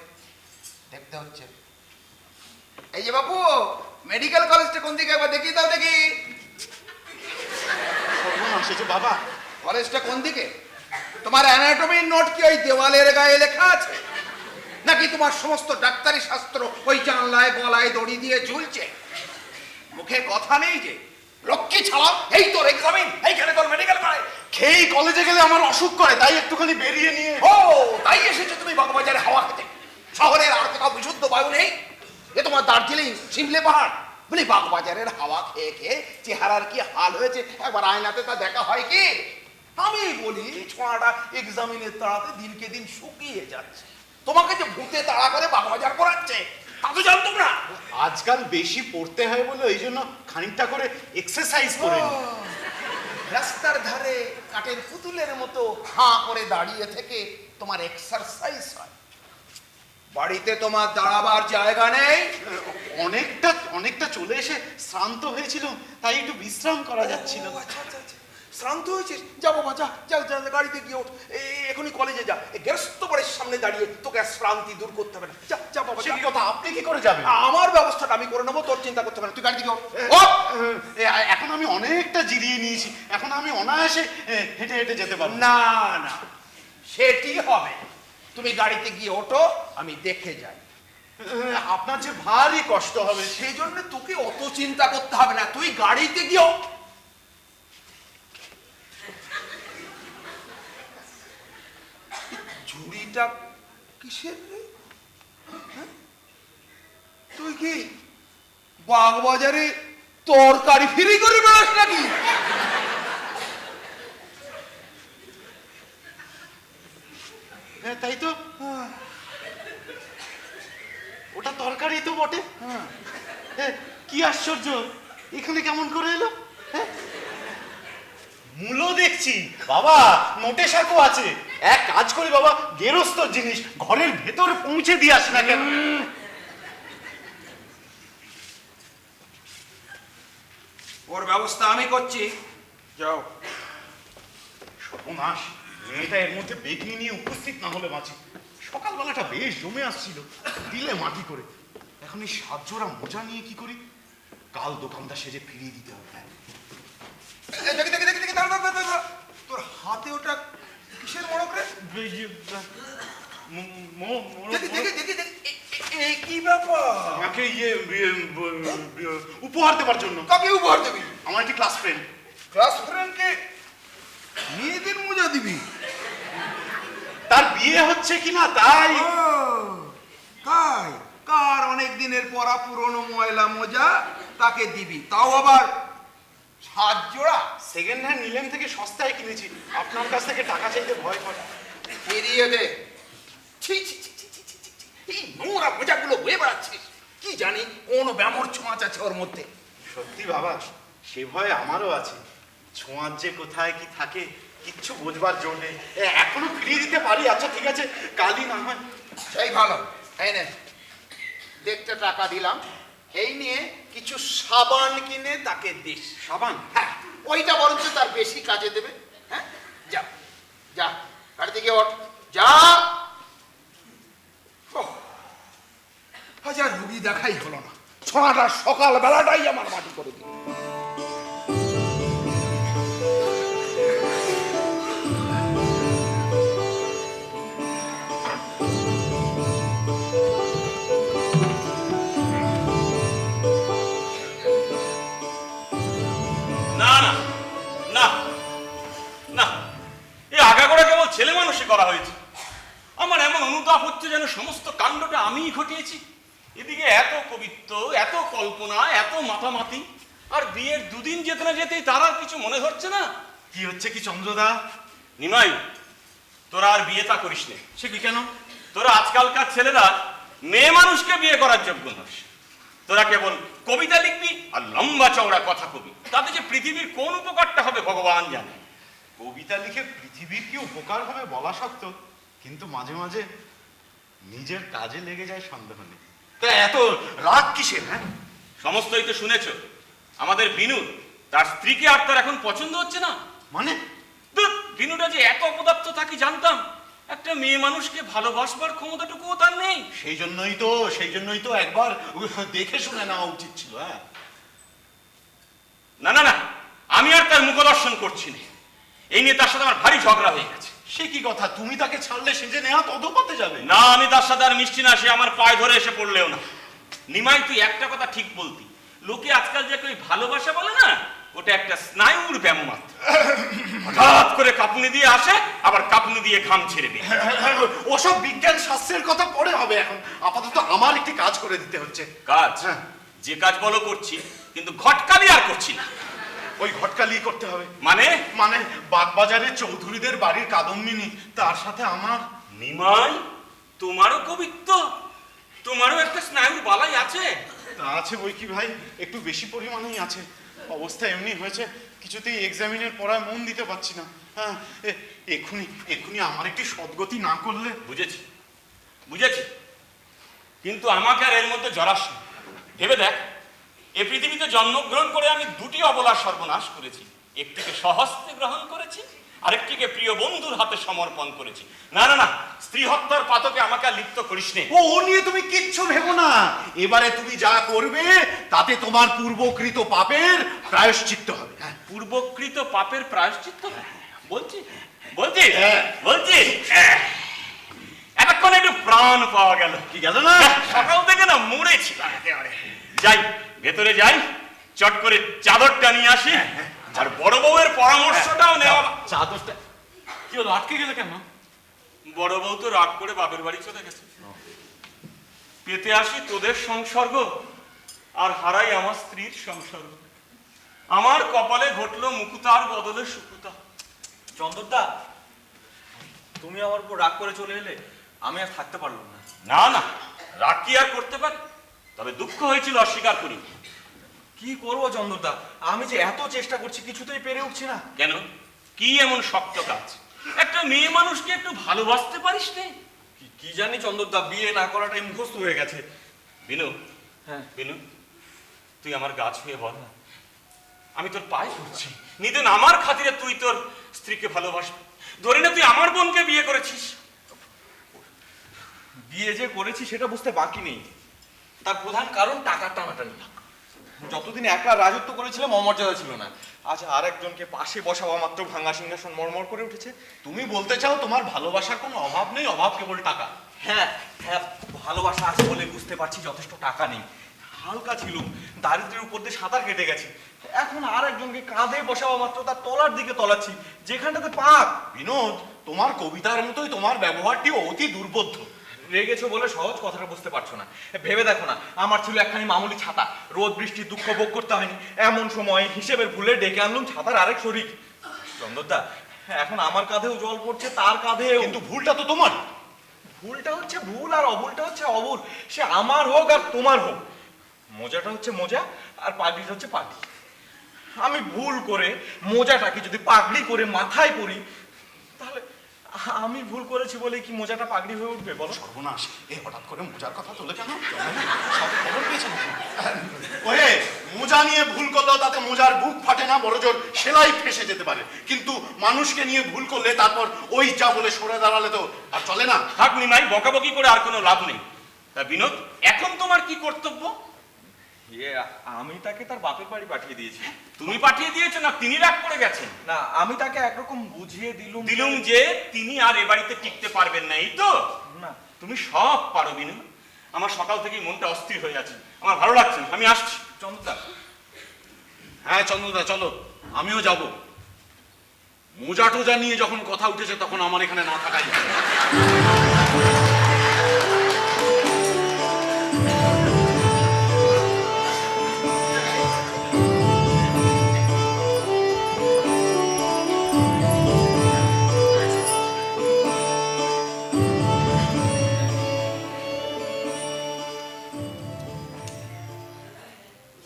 দেখতে হচ্ছে। এই যে বাপু, মেডিকেল কলেজটা কোন দিকে একবার দেখিয়ে দাও দেখি। সর্বনাশ যে বাবা, কলেজটা কোন দিকে? তোমার অ্যানাটমির নোট কি ওই দেওয়ালের গায়ে লেখা আছে, নাকি তোমার সমস্ত ডাক্তারি শাস্ত্র ওই জানলায় গলায় দড়ি দিয়ে ঝুলছে? মুখে কথা নেই যে, লক্ষ্মী ছাড়া এই তোর এক্সামিন, এইখানে তোর মেডিকেল কলেজ। খেয়েই কলেজে গেলে আমার অসুখ করে, তাই একটুখানি বেরিয়ে নিয়ে। ও তাই এসেছো তুমি বাগবাজারে হাওয়া খেতে? শহরের আর কোথাও বিশুদ্ধ বায়ু নেই? এ তোমার দার্জিলিং সিমলে পাহাড়? বলি বাগবাজারের হাওয়া খেয়ে খেয়ে চেহারার কি হাল হয়েছে একবার আয়নাতে তা দেখা হয় কি? আমি বলি ছোঁয়াটা এক্সামিনের তাড়াতে দিনকে দিন শুকিয়ে যাচ্ছে, তোমাকে যে ভূতে তাড়া করে বাগবাজার করাচ্ছে তা তো জানতো না। আজকাল বেশি পড়তে হয় বলে ওই জন্য খানিকটা করে এক্সারসাইজ করে নিই। রাস্তার ধারে কাঠের পুতুলের মতো হাঁ করে দাঁড়িয়ে থেকে তোমার এক্সারসাইজ হয়, বাড়িতে তোমার দাঁড়াবার জায়গা নেই। অনেকটা চলে এসে শ্রান্ত হয়েছিল, তাই একটু বিশ্রাম করা যাচ্ছিল। আচ্ছা, শ্রান্ত হয়েছিস? যাবো বাবা, যা গাড়িতে গিয়ে ওঠ, এখনই কলেজে যা। গেরস্ত বাড়ির সামনে দাঁড়িয়ে তোকে আর শ্রান্তি দূর করতে হবে না। যা বাবা। সে কি কথা, আপনি কি করে যাবেন? আমার ব্যবস্থাটা আমি করে নেবো, তোর চিন্তা করতে হবে না, তুই গাড়িতে গিয়ে ওঠ। এখন আমি অনেকটা জিরিয়ে নিয়েছি, এখন আমি অনায়াসে হেঁটে হেঁটে যেতে পারবো। না, সেটি হবে। তুমি গাড়িতে গিয়ে ওঠো, আমি দেখে যাই। আপনার যে ভারী কষ্ট হবে। সেই জন্য তোকে অত চিন্তা করতে হবে না, তুই গাড়িতে গিয়ে ওঠ। ঝুড়িটা কিসের রে? হ্যাঁ? তুই কি বাগবাজারে তরকারি ফ্রি করে বেড়াস নাকি? হ্যাঁ তাই তো, ওটা তরকারি তো বটে। হ্যাঁ, কি আশ্চর্য, এখানে কেমন করে এলো? হ্যাঁ, মূলো দেখছি বাবা, নোটে শাকও আছে। এক কাজ করি বাবা, গেরস্তর জিনিস ঘরের ভেতরে পৌঁছে দিয়ে আসি না কেন? ওর ব্যবস্থা আমি করছি, যাও। সর্বনাশ, মেয়েটা এর মধ্যে বেগনি নিয়ে উপস্থিত না হলে বাঁচি। সকালবেলাটা বেশ জমে আসছিল, দিলে মাটি করে। এখন এই 7 জোড়া মোজা নিয়ে কি করি? কাল দোকানদার সেজে ফিরিয়ে দিতে হবে। দেখি, দাঁড়া। তোর হাতে ওটা কিসের মড়ক রে? দেখি, কি ব্যাপার? আমাকে উপহার দেবার জন্য। কাকে উপহার দিবি? আমার একটি ক্লাস ফ্রেন্ড। ক্লাস ফ্রেন্ডকে মেয়েদের মোজা দিবি? তার বিয়ে হচ্ছে কিনা তাই। তাই কার অনেক দিনের পরা পুরনো ময়লা মোজা তাকে দিবি, তাও আবার 7 জোড়া? সেকেন্ড হ্যান্ড নিলেন থেকে সস্তায় কিনেছি, আপনার কাছ থেকে টাকা চাইতে ভয় করে। ফিরিয়ে দে। এই নোংরা মোজাগুলো বয়ে বেড়াচ্ছিস, কি জানি কোন ব্যামোর ছোঁয়াচ আছে ওর মধ্যে। সত্যি বাবা, সে ভয় আমারও আছে। ছোঁয়ার যে কোথায় কি থাকে কিচ্ছু বোঝবার জোর নেই। এখনো ফিরিয়ে দিতে পারি। আচ্ছা ঠিক আছে, কালই না হয়। সেই ভালো। এই নে, দেখতে টাকা দিলাম, এই নিয়ে কিছু সাবান কিনে তাকে দিস। সাবান? হ্যাঁ, ওইটা বরঞ্চ তার বেশি কাজে দেবে। হ্যাঁ, যা গাড়ি থেকে ওঠ, যা। হাজার রুগী দেখাই হলো না, ছোঁয়াটা সকাল বেলাটাই আমার মাটি করে দিল। না, এই আগাগোড়া কেবল ছেলে মানুষই করা হয়েছে। আমার এমন অনুতাপ হচ্ছে যেন সমস্ত কাণ্ডটা আমিই ঘটিয়েছি। এদিকে এত কবিত্ব, এত কল্পনা, এত মাতামাতি, আর বিয়ের 2 দিন যেতে না যেতেই তার আর কিছু মনে হচ্ছে না। কি হচ্ছে কি চন্দ্রদা? নিমাই, তোরা আর বিয়েটা করিস নে। সে কি কেন? তোরা আজকালকার ছেলেরা মেয়ে মানুষকে বিয়ে করার যোগ্য নস। তোরা কেবল কবিতা লিখবি আর লম্বা চওড়া কথা কবি, তাতে যে পৃথিবীর কোন উপকারটা হবে ভগবান জানে। কবিতা লিখে পৃথিবীর কি উপকার হবে বলা শক্ত, কিন্তু মাঝে মাঝে নিজের কাজে লেগে যায় সন্দেহ নেই। তা এত রাগ কিসের? হ্যাঁ, সমস্তই তো শুনেছ। আমাদের বিনু, তার স্ত্রীকে আর তার এখন পছন্দ হচ্ছে না। মানে? বিনুটা যে এত অপদার্থ তা কি জানতাম? একটা মেয়ে মানুষকে ভালোবাসবার ক্ষমতাটুকুও তার নেই। সেই জন্যই তো একবার দেখে শুনে নেওয়া উচিত ছিল। হ্যাঁ, না না না, আমি আর তার মুখদর্শন করছি না। এই নিয়ে তার সাথে আমার ভারী ঝগড়া হয়ে গেছে। সে কি কথা, তুমি তাকে ছাড়লে সে যে নেওয়া তদপাতে যাবে? না, আমি তার সাথে আর মিশছি না। সে আমার পায়ে ধরে এসে পড়লেও না। নিমাই, তুই একটা কথা ঠিক বলতি, লোকে আজকাল যে ওই ভালোবাসা বলে না, ওটা একটা স্নায়ুর ব্যায়াম মাত্র। হঠাৎ করে কাঁপুনি দিয়ে আসে, আবার কাঁপুনি দিয়ে ঘাম ছেড়ে দেয়। ওসব বিজ্ঞান শাস্ত্রের কথা পরে হবে, এখন আপাতত আমার একটি কাজ করে দিতে হচ্ছে। কাজ? যে কাজ বলো করছি, কিন্তু ঘটকালি আর করছি না। ওই ঘটকালি করতে হবে। মানে? মানে বাগবাজারের চৌধুরীদের বাড়ির কাদম্বিনী, তার সাথে আমার। নিমাই, তোমারও কবিত্ব, তোমারও একটা স্নায়ুর বালাই আছে। তা আছে বই কি ভাই, একটু বেশি পরিমাণেই আছে। অবস্থা এমনি হয়েছে, কিছুতেই এক্সামিনের পড়ায় মন দিতে পারছি না। হ্যাঁ, এক্ষুনি আমার একটি সদ্গতি না করলে। বুঝেছি বুঝেছি, কিন্তু আমাকে আর এর মধ্যে জড়াস না। ভেবে দেখ, এ পৃথিবীতে জন্মগ্রহণ করে আমি দুটি অবলার সর্বনাশ করেছি। একটিকে সহস্তে গ্রহণ করেছি, আরেকটিকে প্রিয় বন্ধুর হাতে সমর্পণ করেছি। না না না, স্ত্রী হত্যার পাতকে আমাকে আর লিপ্ত করিস নে। ও নিয়ে তুমি কিচ্ছু ভেবো না। এবারে তুমি যা করবে তাতে তোমার পূর্বকৃত পাপের প্রায়শ্চিত্ত হবে। হ্যাঁ, পূর্বকৃত পাপের প্রায়শ্চিত্ত বলছি বলছি হ্যাঁ। বলছি। এতক্ষণ একটু প্রাণ পাওয়া গেল। কি গেল না? সকাল থেকে না মরেছি। যাই, ভেতরে যাই, চট করে চাদরটা নিয়ে আসি, আর বড় বউয়ের পরামর্শটাও নেওয়া। চাদরটা কি হলো, আটকে গেলে কেন? বড় বউ তো রাগ করে বাপের বাড়ি চলে গেছে। পেতে আসি তোদের সংসর্গ, আর হারাই আমার স্ত্রীর সংসর্গ। আমার কপালে ঘটলো মুকুতার বদলে সুকুতা। চন্দরদা, তুমি আমার উপর রাগ করে চলে এলে, আমি আর থাকতে পারলাম না। না না, রাগ কি আর করতে পারি, তবে দুঃখ হয়েছিল, অস্বীকার করি। কি করবো চন্দরদা, আমি যে এত চেষ্টা করছি কিছুতেই পেরে উঠছি না। কেন, কি এমন শক্ত কাজ? একটা মেয়ে মানুষকে একটু ভালোবাসতে পারিস নে? কি জানি চন্দরদা, বিয়ে না করাটাই মুখস্থ হয়ে গেছে। বিনু, হ্যাঁ বিনু, তুই আমার গা ছুঁয়ে বল না, আমি তোর পায়ে পড়ছি, নিদেন আমার খাতিরে তুই তোর স্ত্রীকে ভালোবাসবি। ধরে না তুই আমার বোনকে বিয়ে করেছিস। বিয়ে যে করেছি সেটা বুঝতে বাকি নেই, তার প্রধান কারণ টাকার টানাটানি। যতদিন একা রাজত্ব করেছিলাম অমর্যাদা ছিল না, আজ আর একজনকে পাশে বসাবা মাত্র ভাঙা সিংহাসন মরমর করে উঠেছে। তুমি বলতে চাও তোমার ভালোবাসার কোনো অভাব নেই, অভাব কেবল টাকা? হ্যাঁ হ্যাঁ, ভালোবাসা আছে বলে বুঝতে পারছি যথেষ্ট টাকা নেই। হালকা ছিল, দারিদ্রের উপর দিয়ে সাঁতার কেটে গেছি। এখন আর একজনকে কাঁধে বসাবা মাত্র তার তলার দিকে তলাচ্ছি, যেখানটাতে পাক। বিনোদ, তোমার কবিতার মতোই তোমার ব্যবহারটি অতি দুর্বোধ্য। রেগেছো বলে সহজ কথাটা বুঝতে পারছো না। ভেবে দেখো না, আমার ছিল একখানি মামুলি ছাতা, রোদ বৃষ্টি দুঃখ ভোগ করতে হয়নি। এমন সময় হিসেবের ভুলে ডেকে আনলাম ছাতার আরেক শরীর। চন্দরদা, এখন আমার কাঁধেও জল পড়ছে, তার কাঁধেও। কিন্তু ভুলটা তো তোমার। ভুলটা হচ্ছে ভুল আর অভুলটা হচ্ছে অভুল, সে আমার হোক আর তোমার হোক। মোজাটা হচ্ছে মোজা আর পাগড়িটা হচ্ছে পাগড়ি। আমি ভুল করে মোজাটাকে যদি পাগড়ি করে মাথায় পরি, তাহলে আমি ভুল করেছি বলে কি মোজাটা পাগড়ি হয়ে উঠবে বলো? সর্বনাশ, এই হঠাৎ করে মোজার কথা তোলে কেন? সব খবর পেয়েছেন? ওহে, মোজা নিয়ে ভুল করলেও তাতে মোজার বুক ফাটে না, বড় জোর সেলাই ফেসে যেতে পারে। কিন্তু মানুষকে নিয়ে ভুল করলে তারপর ওই যা বলে সরে দাঁড়ালে তো আর চলে না। থাক নিমাই, বকাবকি করে আর কোনো লাভ নেই। তা বিনোদ, এখন তোমার কি কর্তব্য? আমি তাকে তার বাপের বাড়ি পাঠিয়ে দিয়েছি। তুমি পাঠিয়ে দিয়েছো না তিনি রাগ করে গেছেন? না, আমি তাকে একরকম বুঝিয়ে দিলুম যে তিনি আর এ বাড়িতে টিকতে পারবেন না, এই তো? না, তুমি সব পারো বিনু। আমার সকাল থেকেই মনটা অস্থির হয়ে আছে, আমার ভালো লাগছে না, আমি আসছি। চন্দরদা। হ্যাঁ চন্দ্রদা, চলো, আমিও যাব। মোজা টোজা নিয়ে যখন কথা উঠেছে তখন আমার এখানে না থাকাই ভালো।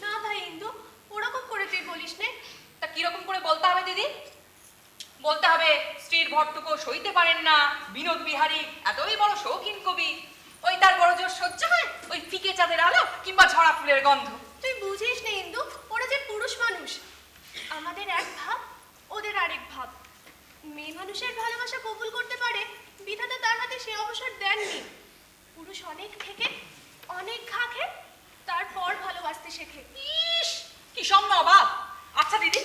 না ভাই ইন্দু, ওরকম করে তুই বলিস নে। তা কিরকম করে বলতে হবে দিদি? বলতে হবে স্ত্রীর ভরটুকু সইতে পারেন না বিনোদ বিহারী, এতই বড় শৌখিন কবি, ওই তার বড় জোর সহ্য হয় ওই ফিকে চাঁদের আলো কিংবা ঝরা ফুলের গন্ধ। তুই বুঝিস না ইন্দু, ওরা যে পুরুষ মানুষ, আমাদের এক ভাব ওদের আরেক ভাব। মেয়ে মানুষের ভালোবাসা কবুল করতে পারে, বিধাতা তার হাতে সে অবসর দেননি। পুরুষ অনেক থেকে অনেক ঘা খেয়ে তারপর ভালোবাসতে শেখে। ইস কি সম্ন অবাক। আচ্ছা দিদি,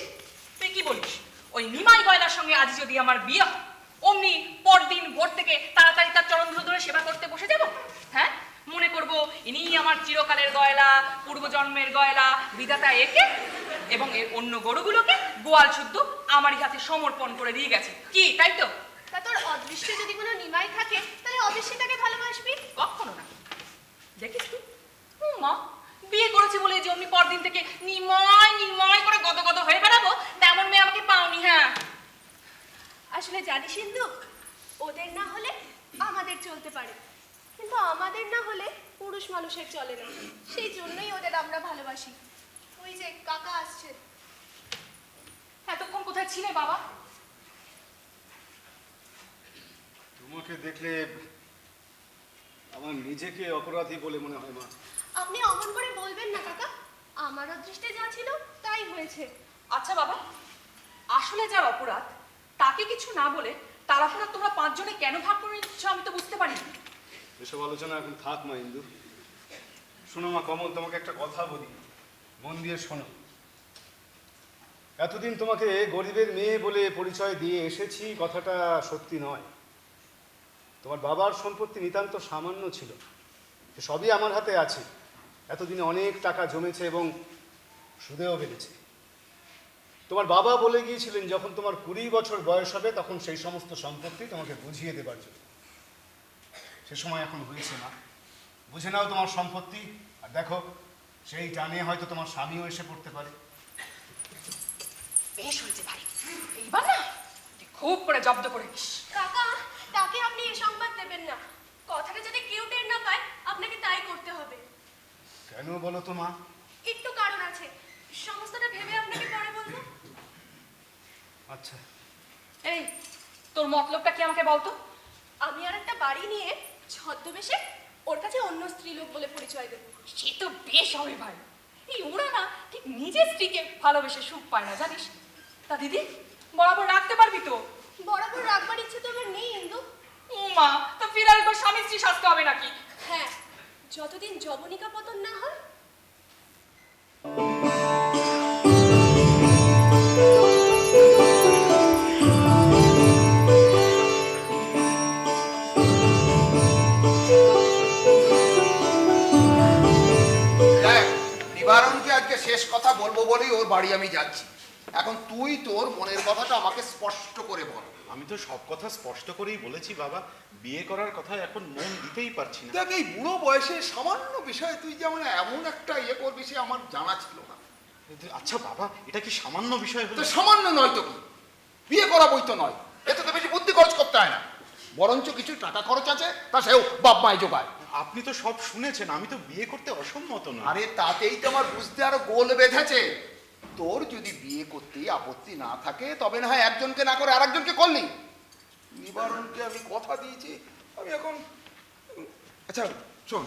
তুই কি বলিস? ওই নিমাই গয়লার সঙ্গে আজ যদি আমার বিয়ে হয়, অমনি পরদিন ভোর থেকে তাড়াতাড়ি তার চরণ ধরে সেবা করতে বসে যাব? হ্যাঁ, মনে করব ইনিই আমার চিরকালের গয়লা, পূর্বজন্মের গয়লা, বিধাতা একে এবং এর অন্য গরুগুলোকে গোয়াল শুদ্ধ আমারই হাতে সমর্পণ করে দিয়ে গেছে। কি তাই তো? তা তোর অদৃষ্টে যদি কোনো নিমাই থাকে তাহলে অবশ্যই তাকে ভালোবাসবি। কখনো না। দেখিস তুই, মা বিয়ে করেছি বলে যে অমনি পরদিন থেকে নিমাই নিমাই করে গদ গদ হয়ে বেড়াবো, তেমন মেয়ে আমাকে পাওনি। হ্যাঁ, আসলে জানিস ইন্দু, ওদের না হলে আমাদের চলতে পারে, কিন্তু আমাদের না হলে পুরুষ মানুষের চলে না। সেই জন্যই ওদের আমরা ভালোবাসি। ওই যে কাকা আসছে। এতক্ষণ কোথায় ছিলে বাবা? তোমাকে দেখলে আমার নিজেকে অপরাধী বলে মনে হয় মা। আপনি অমন করে বলবেন না কাকা, আমার অদৃষ্টে যা ছিল তাই হয়েছে। আচ্ছা বাবা, আসলে যার অপরাধ তাকে কিছু না বলে তার অপরাধ তোমরা পাঁচজনে কেন ভাগ করে নিচ্ছ আমি তো বুঝতে পারি। এসব আলোচনা এখন থাক মা ইন্দু। শোনো মা কমল, তোমাকে একটা কথা বলি, মন দিয়ে শোনো। এতদিন তোমাকে গরিবের মেয়ে বলে পরিচয় দিয়ে এসেছি, কথাটা সত্যি নয়। তোমার বাবার সম্পত্তি নিতান্ত সামান্য ছিল, সবই আমার হাতে আছে। এতদিনে অনেক টাকা জমেছে এবং সুদেও বেড়েছে। তোমার বাবা বলে গিয়েছিলেন যখন তোমার 20 বছর বয়স হবে তখন সেই সমস্ত সম্পত্তি তোমাকে বুঝিয়ে দেবার জন্য। সে সময় এখন হয়েছে না, বুঝে নাও তোমার সম্পত্তি। আর দেখো, সেই টানে হয়তো তোমার স্বামীও এসে পড়তে পারে। বেশ হয়েছে ভাই, এইবার না তুই খুব করে জব্দ করে নিস। কাকা, তাকে আপনি এই সংবাদ দেবেন না। কথাটা যদি কেউ টের না পায় আপনাকে তাই করতে হবে। কেন বলো তো মা? একটু কারণ আছে, সমস্তটা ভেবে আপনাকে পরে বলবো। আচ্ছা, এই তোর মতলবটা কি আমাকে বলতো? আমি আর একটা বাড়ি নিয়ে ছদ্মবেশে ওর কাছে অন্য স্ত্রীলোক বলে পরিচয় দেবো। সে তো বেশ হবে ভাই। এই ওরা না ঠিক নিজের স্ত্রীকে ভালোবেসে সুখ পায় না, জানিস? তা দিদি, বরাবর রাখতে পারবি তো? বরাবর রাখবার ইচ্ছে তো আমার নেই ইন্দু। ও মা, তো ফিরার একবার স্বামী স্ত্রী সাজতে হবে নাকি? হ্যাঁ, যতদিন যবনিকা পতন না হয়। দেখ, নিবারণকে আজকে শেষ কথা বলবো বলেই ওর বাড়ি আমি যাচ্ছি। এখন তুই তোর মনের কথাটা আমাকে স্পষ্ট করে বল। আমি তো সব কথা স্পষ্ট করেই বলেছি বাবা, বিয়ে করার কথা এখন মন দিতেই পারছি না। দেখ, এই বুড়ো বয়সে সামান্য বিষয়ে তুই যেমন এমন একটা করবি সে আমার জানা ছিল না। আচ্ছা বাবা, এটা কি সামান্য বিষয় হলো? তো সামান্য নয় তো কি, বিয়ে করা বই তো নয়, এতে তো বেশি বুদ্ধি খরচ করতে হয় না। বরঞ্চ কিছু টাকা খরচ আছে, তা সেও বাপ মায় জোগায়। আপনি তো সব শুনেছেন, আমি তো বিয়ে করতে অসম্মত না। আরে তাতেই তো আমার বুঝতে আরো গোল বেঁধেছে। তোর যদি বিয়ে করতে আপত্তি না থাকে তবে না হয় একজনকে না করে আরেকজনকে করলি। নিবারণকে আমি কথা দিয়েছি, আমি এখন। আচ্ছা শোন,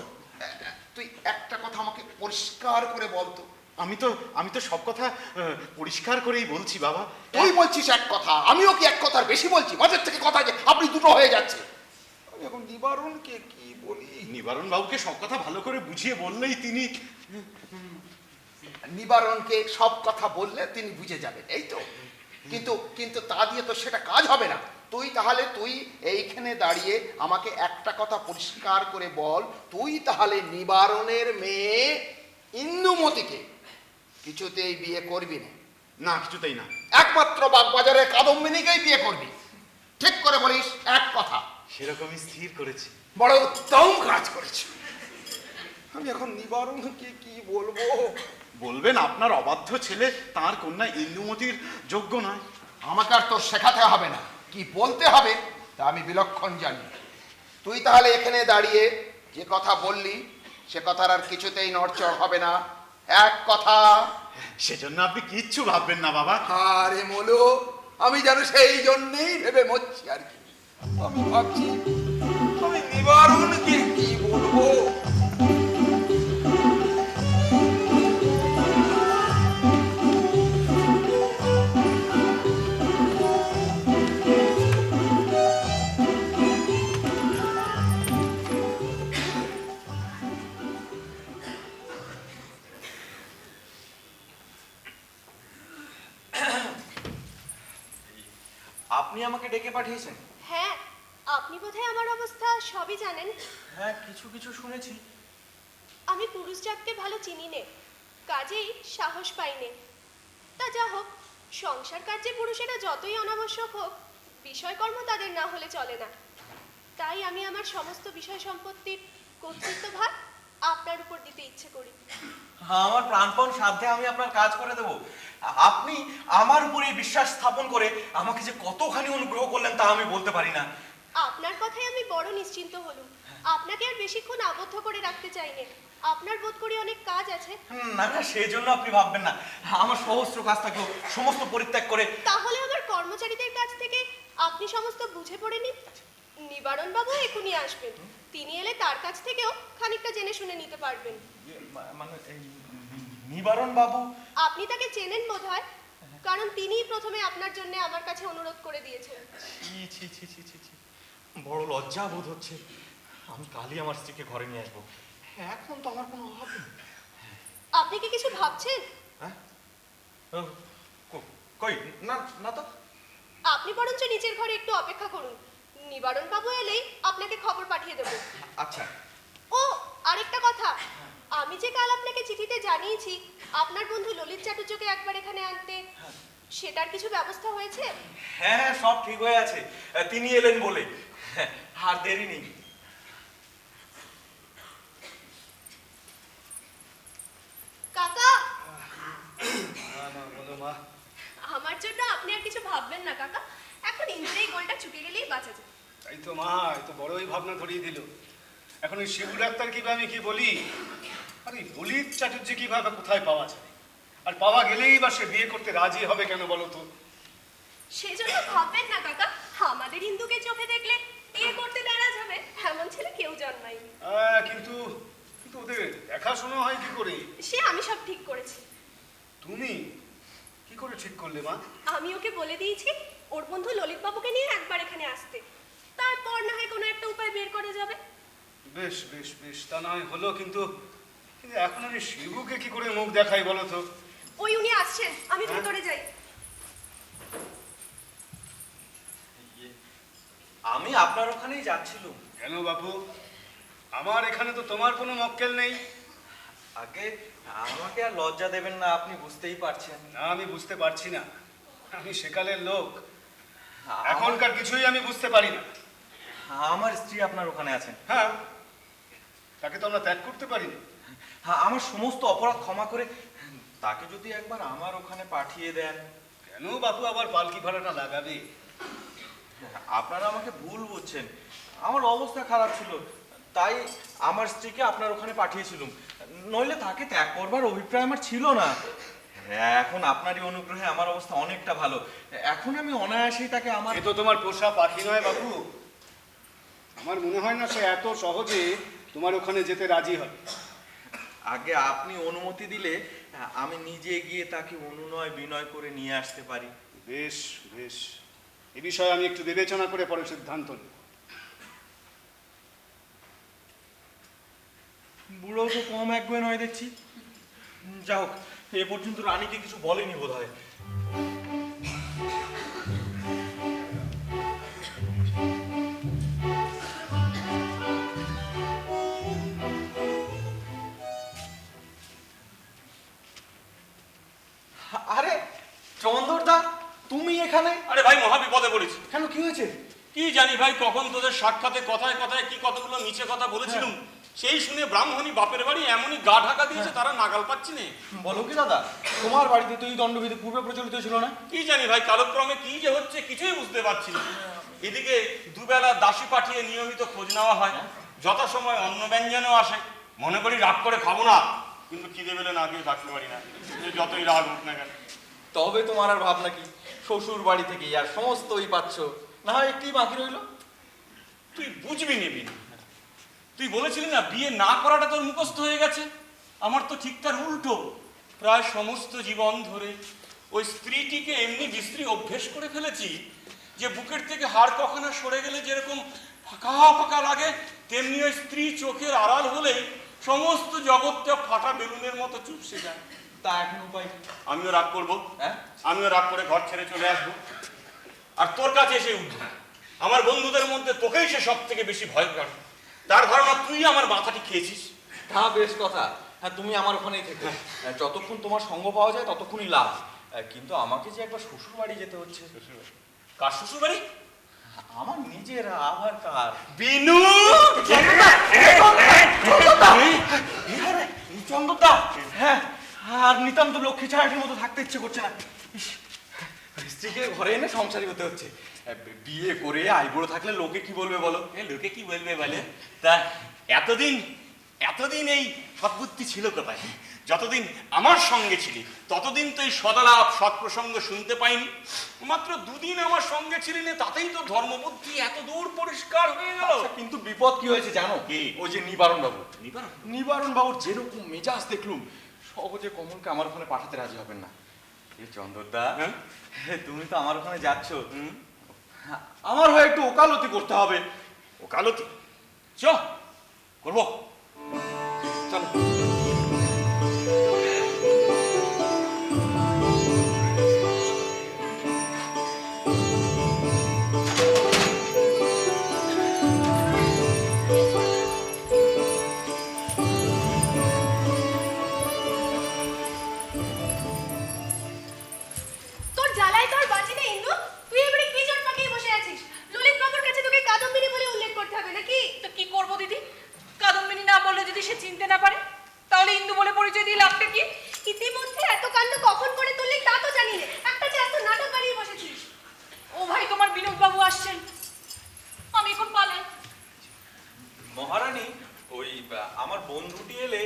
তুই একটা কথা আমাকে পরিষ্কার করে বলতো। আমি তো সব কথা পরিষ্কার করেই বলছি বাবা। তুই বলছিস এক কথা, আমিও কি এক কথার বেশি বলছি? মাঝের থেকে কথা যে আপনি দুটো হয়ে যাচ্ছে। আমি এখন নিবারণকে কি বলি? নিবারণ বাবুকে সব কথা ভালো করে বুঝিয়ে বললেই তিনি। নিবারণকে সব কথা বললে তিনি বুঝে যাবেন, এই তো। কিন্তু তা দিয়ে তো সেটা কাজ হবে না। তুই এইখানে দাঁড়িয়ে আমাকে একটা কথা পরিষ্কার করে বল, তুই তাহলে নিবারণের মেয়ে ইন্দুমতিকে কিছুতেই বিয়ে করবি না? না, কিছুতেই না। একমাত্র বাগবাজারের কাদম্বিনীকেই বিয়ে করবি? ঠিক করে বলিস এক কথা। সেরকমই স্থির করেছি। বড় উত্তম কাজ করেছি। আমি এখন নিবারণকে কি বলবো? বলবেন আপনার অবাধ্য ছেলে তার কন্যা ইন্দুমতির যোগ্য নয়। আমাকে আর তোর শেখাতে হবে না, কি বলতে হবে তা আমি বিলক্ষণ জানি। তুই তাহলে এখানে দাঁড়িয়ে যে কথা বললি সে কথার আর কিছুতেই নড়চড় হবে না, এক কথা। সেজন্য আপনি কিচ্ছু ভাববেন না বাবা। আরে মোলো, আমি যেন সেই জন্যেই ভেবে মরছি আর কি। আমি ভাবছি আমি নিবারণকে কি বলবো। আপনি আমাকে ডেকে পাঠিয়েছেন? হ্যাঁ, আপনি বোধহয় আমার অবস্থা সবই জানেন। হ্যাঁ, কিছু কিছু শুনেছি। আমি পুরুষ জাতকে ভালো চিনি নে, কাজেই সাহস পাইনে। তা যা হোক, সংসার কার্যে পুরুষেরা যতই অনাবশ্যক হোক, বিষয়কর্ম তাদের না হলে চলে না। তাই আমি আমার সমস্ত বিষয় সম্পত্তির কর্তৃত্বভার আপনার উপর দিতে ইচ্ছে করি। আমার প্রাণপণ সাধ্যে আমি আপনার কাজ করে দেব। আপনি আমার উপরে এই বিশ্বাস স্থাপন করে আমাকে যে কতখানি অনুগ্রহ করলেন তা আমি বলতে পারি না। আপনার কথায় আমি বড় নিশ্চিন্ত হলুম। আপনাকে আর বেশিক্ষণ আবদ্ধ করে রাখতে চাইনে। আপনার বোধ করি অনেক কাজ আছে। না না, সেই জন্য আপনি ভাববেন না। আমার সহস্র কাজ থাকলেও সমস্ত পরিত্যাগ করে। তাহলে আমার কর্মচারীদের কাছ থেকে আপনি সমস্ত বুঝে পড়ে নিন। নিবারণ বাবু এখনই আসবেন, তিনি এলে তার কাছ থেকেও খানিকটা জেনে শুনে নিতে পারবেন। মানে নিবারণ বাবু? আপনি তাকে চেনেন বোধহয়, কারণ তিনিই প্রথমে আপনার জন্য আমার কাছে অনুরোধ করে দিয়েছেন। ছি ছি ছি ছি ছি, বড় লজ্জা বোধ হচ্ছে। আমি কালই আমার স্ত্রীকে ঘরে নিয়ে আসবো। এখন তো আমার কোনো অভাব নেই। আপনি কি কিছু ভাবছেন? হ্যাঁ, কই না না তো। আপনি বরঞ্চ নিচের ঘরে একটু অপেক্ষা করুন, নিবারণ বাবু এলেই আপনাকে খবর পাঠিয়ে দেব। আচ্ছা। ও আরেকটা কথা, আমি যে কাল আপনাকে চিঠিতে জানিয়েছি আপনার বন্ধু ললিত চাটুর্যকে একবার এখানে আনতে, সেটার কিছু ব্যবস্থা হয়েছে? হ্যাঁ হ্যাঁ, সব ঠিক হয়ে আছে। তিনি এলেন বলে আর দেরি নেই। কাকা, বলো মা। আমার জন্য আপনি আর কিছু ভাববেন না কাকা, এখন ইন্দ্রেই গোলটা চুকে গেলেই বাঁচা যায়। তাই তো মা, এই তো বড়ই ভাবনা ধরিয়ে দিল। এখন ওই শিবু ডাক্তার কিভাবে আমি কি বলি, আর এই ললিত চাটুর্য কিভাবে কোথায় পাওয়া যায়, আর পাওয়া গেলেই বা সে বিয়ে করতে রাজি হবে কেন বলো তো? সেজন্য ভাববেন না কাকা, আমাদের হিন্দুকে চোখে দেখলে বিয়ে করতে নারাজ হবে এমন ছেলে কেউ জন্মায়নি। কিন্তু কিন্তু ওদের দেখাশোনা হয় কি করে? সে আমি সব ঠিক করেছি। তুমি কি করে ঠিক করলে মা? আমি ওকে বলে দিয়েছি ওর বন্ধু ললিত বাবুকে নিয়ে একবার এখানে আসতে, তারপর না হয় কোনো একটা উপায় বের করা যাবে। বেশ বেশ বেশ, তা নয় হলো, কিন্তু কিন্তু এখন আমি শিবুকে কি করে মুখ দেখাই বলো তো? ওই উনি আসছেন, আমি ভেতরে যাই। আমি আপনার ওখানেই যাচ্ছিলাম। কেন বাবু, আমার এখানে তো তোমার কোনো মক্কেল নেই। আগে আমাকে আর লজ্জা দেবেন না, আপনি বুঝতেই পারছেন। না, আমি বুঝতে পারছি না, আমি সেকালের লোক, এখনকার কিছুই আমি বুঝতে পারি না। আমার স্ত্রী আপনার ওখানে আছেন। হ্যাঁ, তাকে তো আমরা ত্যাগ করতে পারি না। হ্যাঁ, আমার সমস্ত অপরাধ ক্ষমা করে তাকে যদি একবার আমার ওখানে পাঠিয়ে দেন। কেন বাবু আবার পালকি ভাড়াটা লাগাবে? আপনারা আমাকে ভুল বুঝছেন, আমার অবস্থা খারাপ ছিল, তাই আমার স্ত্রীকে আপনার ওখানে পাঠিয়েছিলাম, নইলে তাকে ত্যাগ করবার অভিপ্রায় আমার ছিল না। এখন আপনারই অনুগ্রহে আমার অবস্থা অনেকটা ভালো। এখন আমি অনায়াসেই তাকে আমার। এ তো তোমার পোষা পাখি নয় বাবু, আমার মনে হয় না সে এত সহজে তোমার ওখানে যেতে রাজি হবে। আগে আপনি অনুমতি দিলে আমি নিজে গিয়ে তাকে অনুনয় বিনয় করে নিয়ে আসতে পারি। বেশ বেশ, এ বিষয়ে আমি একটু বিবেচনা করে পরে সিদ্ধান্ত নেব। বুড়ো তো কম একগুয়ে নয় দেখছি। যা হোক, এ পর্যন্ত রানীকে কিছু বলেনি বোধ হয়। আরে চন্দরদা, তুমি এখানে? আরে ভাই, মহাবিপদে পড়েছি। কেন, কি হয়েছে? কি জানি ভাই, কখন তোদের সাক্ষাতে কথায় কথায় কি কতগুলো নিচে কথা বলেছিলাম, সেই শুনে ব্রাহ্মণী বাপের বাড়ি এমনই গা ঢাকা দিয়েছে তারা নাগাল পাচ্ছি না। বলো কি দাদা, তোমার বাড়িতে তো এই দণ্ডবিধি পূর্বে প্রচলিত ছিল না? কি জানি ভাই, কালক্রমে কি যে হচ্ছে কিছুই বুঝতে পারছি না। এদিকে দুবেলা দাসী পাঠিয়ে নিয়মিত খোঁজ নেওয়া হয়, যথাসময় অন্ন ব্যঞ্জনও আসে। মনে করি রাগ করে খাবো না, কিন্তু খিদে পেলে না খেয়ে থাকতে পারি না, যতই রাগ হোক না কেন। তবে তোমার আর ভাবনা কি, শ্বশুর বাড়ি থেকে আর সমস্তই পাচ্ছ, না হয় একটি বাকি রইল। তুই বুঝবি নিবি, তুই বলেছিলি না বিয়ে না করাটা তোর মুখস্থ হয়ে গেছে। আমার তো ঠিক তার উল্টো। প্রায় সমস্ত জীবন ধরে ওই স্ত্রীটিকে এমনি বিস্ত্রী অভ্যেস করে ফেলেছি যে বুকের থেকে হাড় কখনো সরে গেলে যেরকম ফাঁকা ফাঁকা লাগে, তেমনি ওই স্ত্রী চোখের আড়াল হলেই সমস্ত জগৎটা ফাটা বেলুনের মতো চুপসে যায়। তা এখন উপায়? আমিও রাগ করবো, আমিও রাগ করে ঘর ছেড়ে চলে আসবো। আর তোর কাছে এসে উঠবে। আমার বন্ধুদের মধ্যে তোকেই সে সব থেকে বেশি ভয় করে। তার ধারণা তুই আমার মাথাটি খেয়েছিস। তা বেশ কথা। হ্যাঁ, তুমি আমার ওখানেই থেকে যতক্ষণ তোমার সঙ্গ পাওয়া যায় ততক্ষণই লাভ। কিন্তু আমাকে যে একবার শ্বশুর বাড়ি যেতে হচ্ছে। কার শ্বশুর বাড়ি? আমার নিজের, আবার কার? বিনু! চন্দরদা, হ্যাঁ, আর নিতান্ত লক্ষ্মী ছাড়াটির মতো থাকতে ইচ্ছে করছে না। ইস, স্ত্রীকে ঘরে এনে সংসারী হতে হচ্ছে। বিয়ে করে আইবুড়ো থাকলে লোকে কি বলবে বলো? লোকে কি বলবে বলে? তা এতদিন এই সদ্বুদ্ধি ছিল কোথায়? যতদিন আমার সঙ্গে ছিলি ততদিন তো এই সদালাপ সৎপ্রসঙ্গ শুনতে পাইনি। মাত্র দুদিন আমার সঙ্গে ছিলি না, তাতেই তো ধর্মবুদ্ধি এত দূর পরিষ্কার হয়ে গেল। কিন্তু বিপদ কি হয়েছে জানো? কি? ওই যে নিবারণ বাবু। নিবারণ বাবুর যেরকম মেজাজ দেখলুম, সহজে কমলকে আমার ওখানে পাঠাতে রাজি হবেন না। এই চন্দরদা, তুমি তো আমার ওখানে যাচ্ছ, আমার হয়ে একটু ওকালতি করতে হবে। ওকালতি চ করবো, চলো। তোর জ্বালায় তোর বাঁচি না ইন্দু। তুই এবারে কি জট পাকিয়ে বসে আছিস? ললিত বাবুর কাছে তোকে কাদম্বিনী বলে উল্লেখ করতে হবে নাকি? তো কি করবো দিদি? কাদম্বিনী না বললে যদি সে চিনতে না পারে, তাহলে ইন্দু বলে পরিচয় দিয়ে লাভটা কি? ইতিমধ্যে এত কাণ্ড কখন করে তুললি তা তো জানি না। একটা যে এত নাটক বানিয়ে বসেছিস। ও ভাই, তোমার বিনোদ বাবু আসছেন, আমি এখন পালাই। মহারানী, ওই আমার বন্ধুটি এলে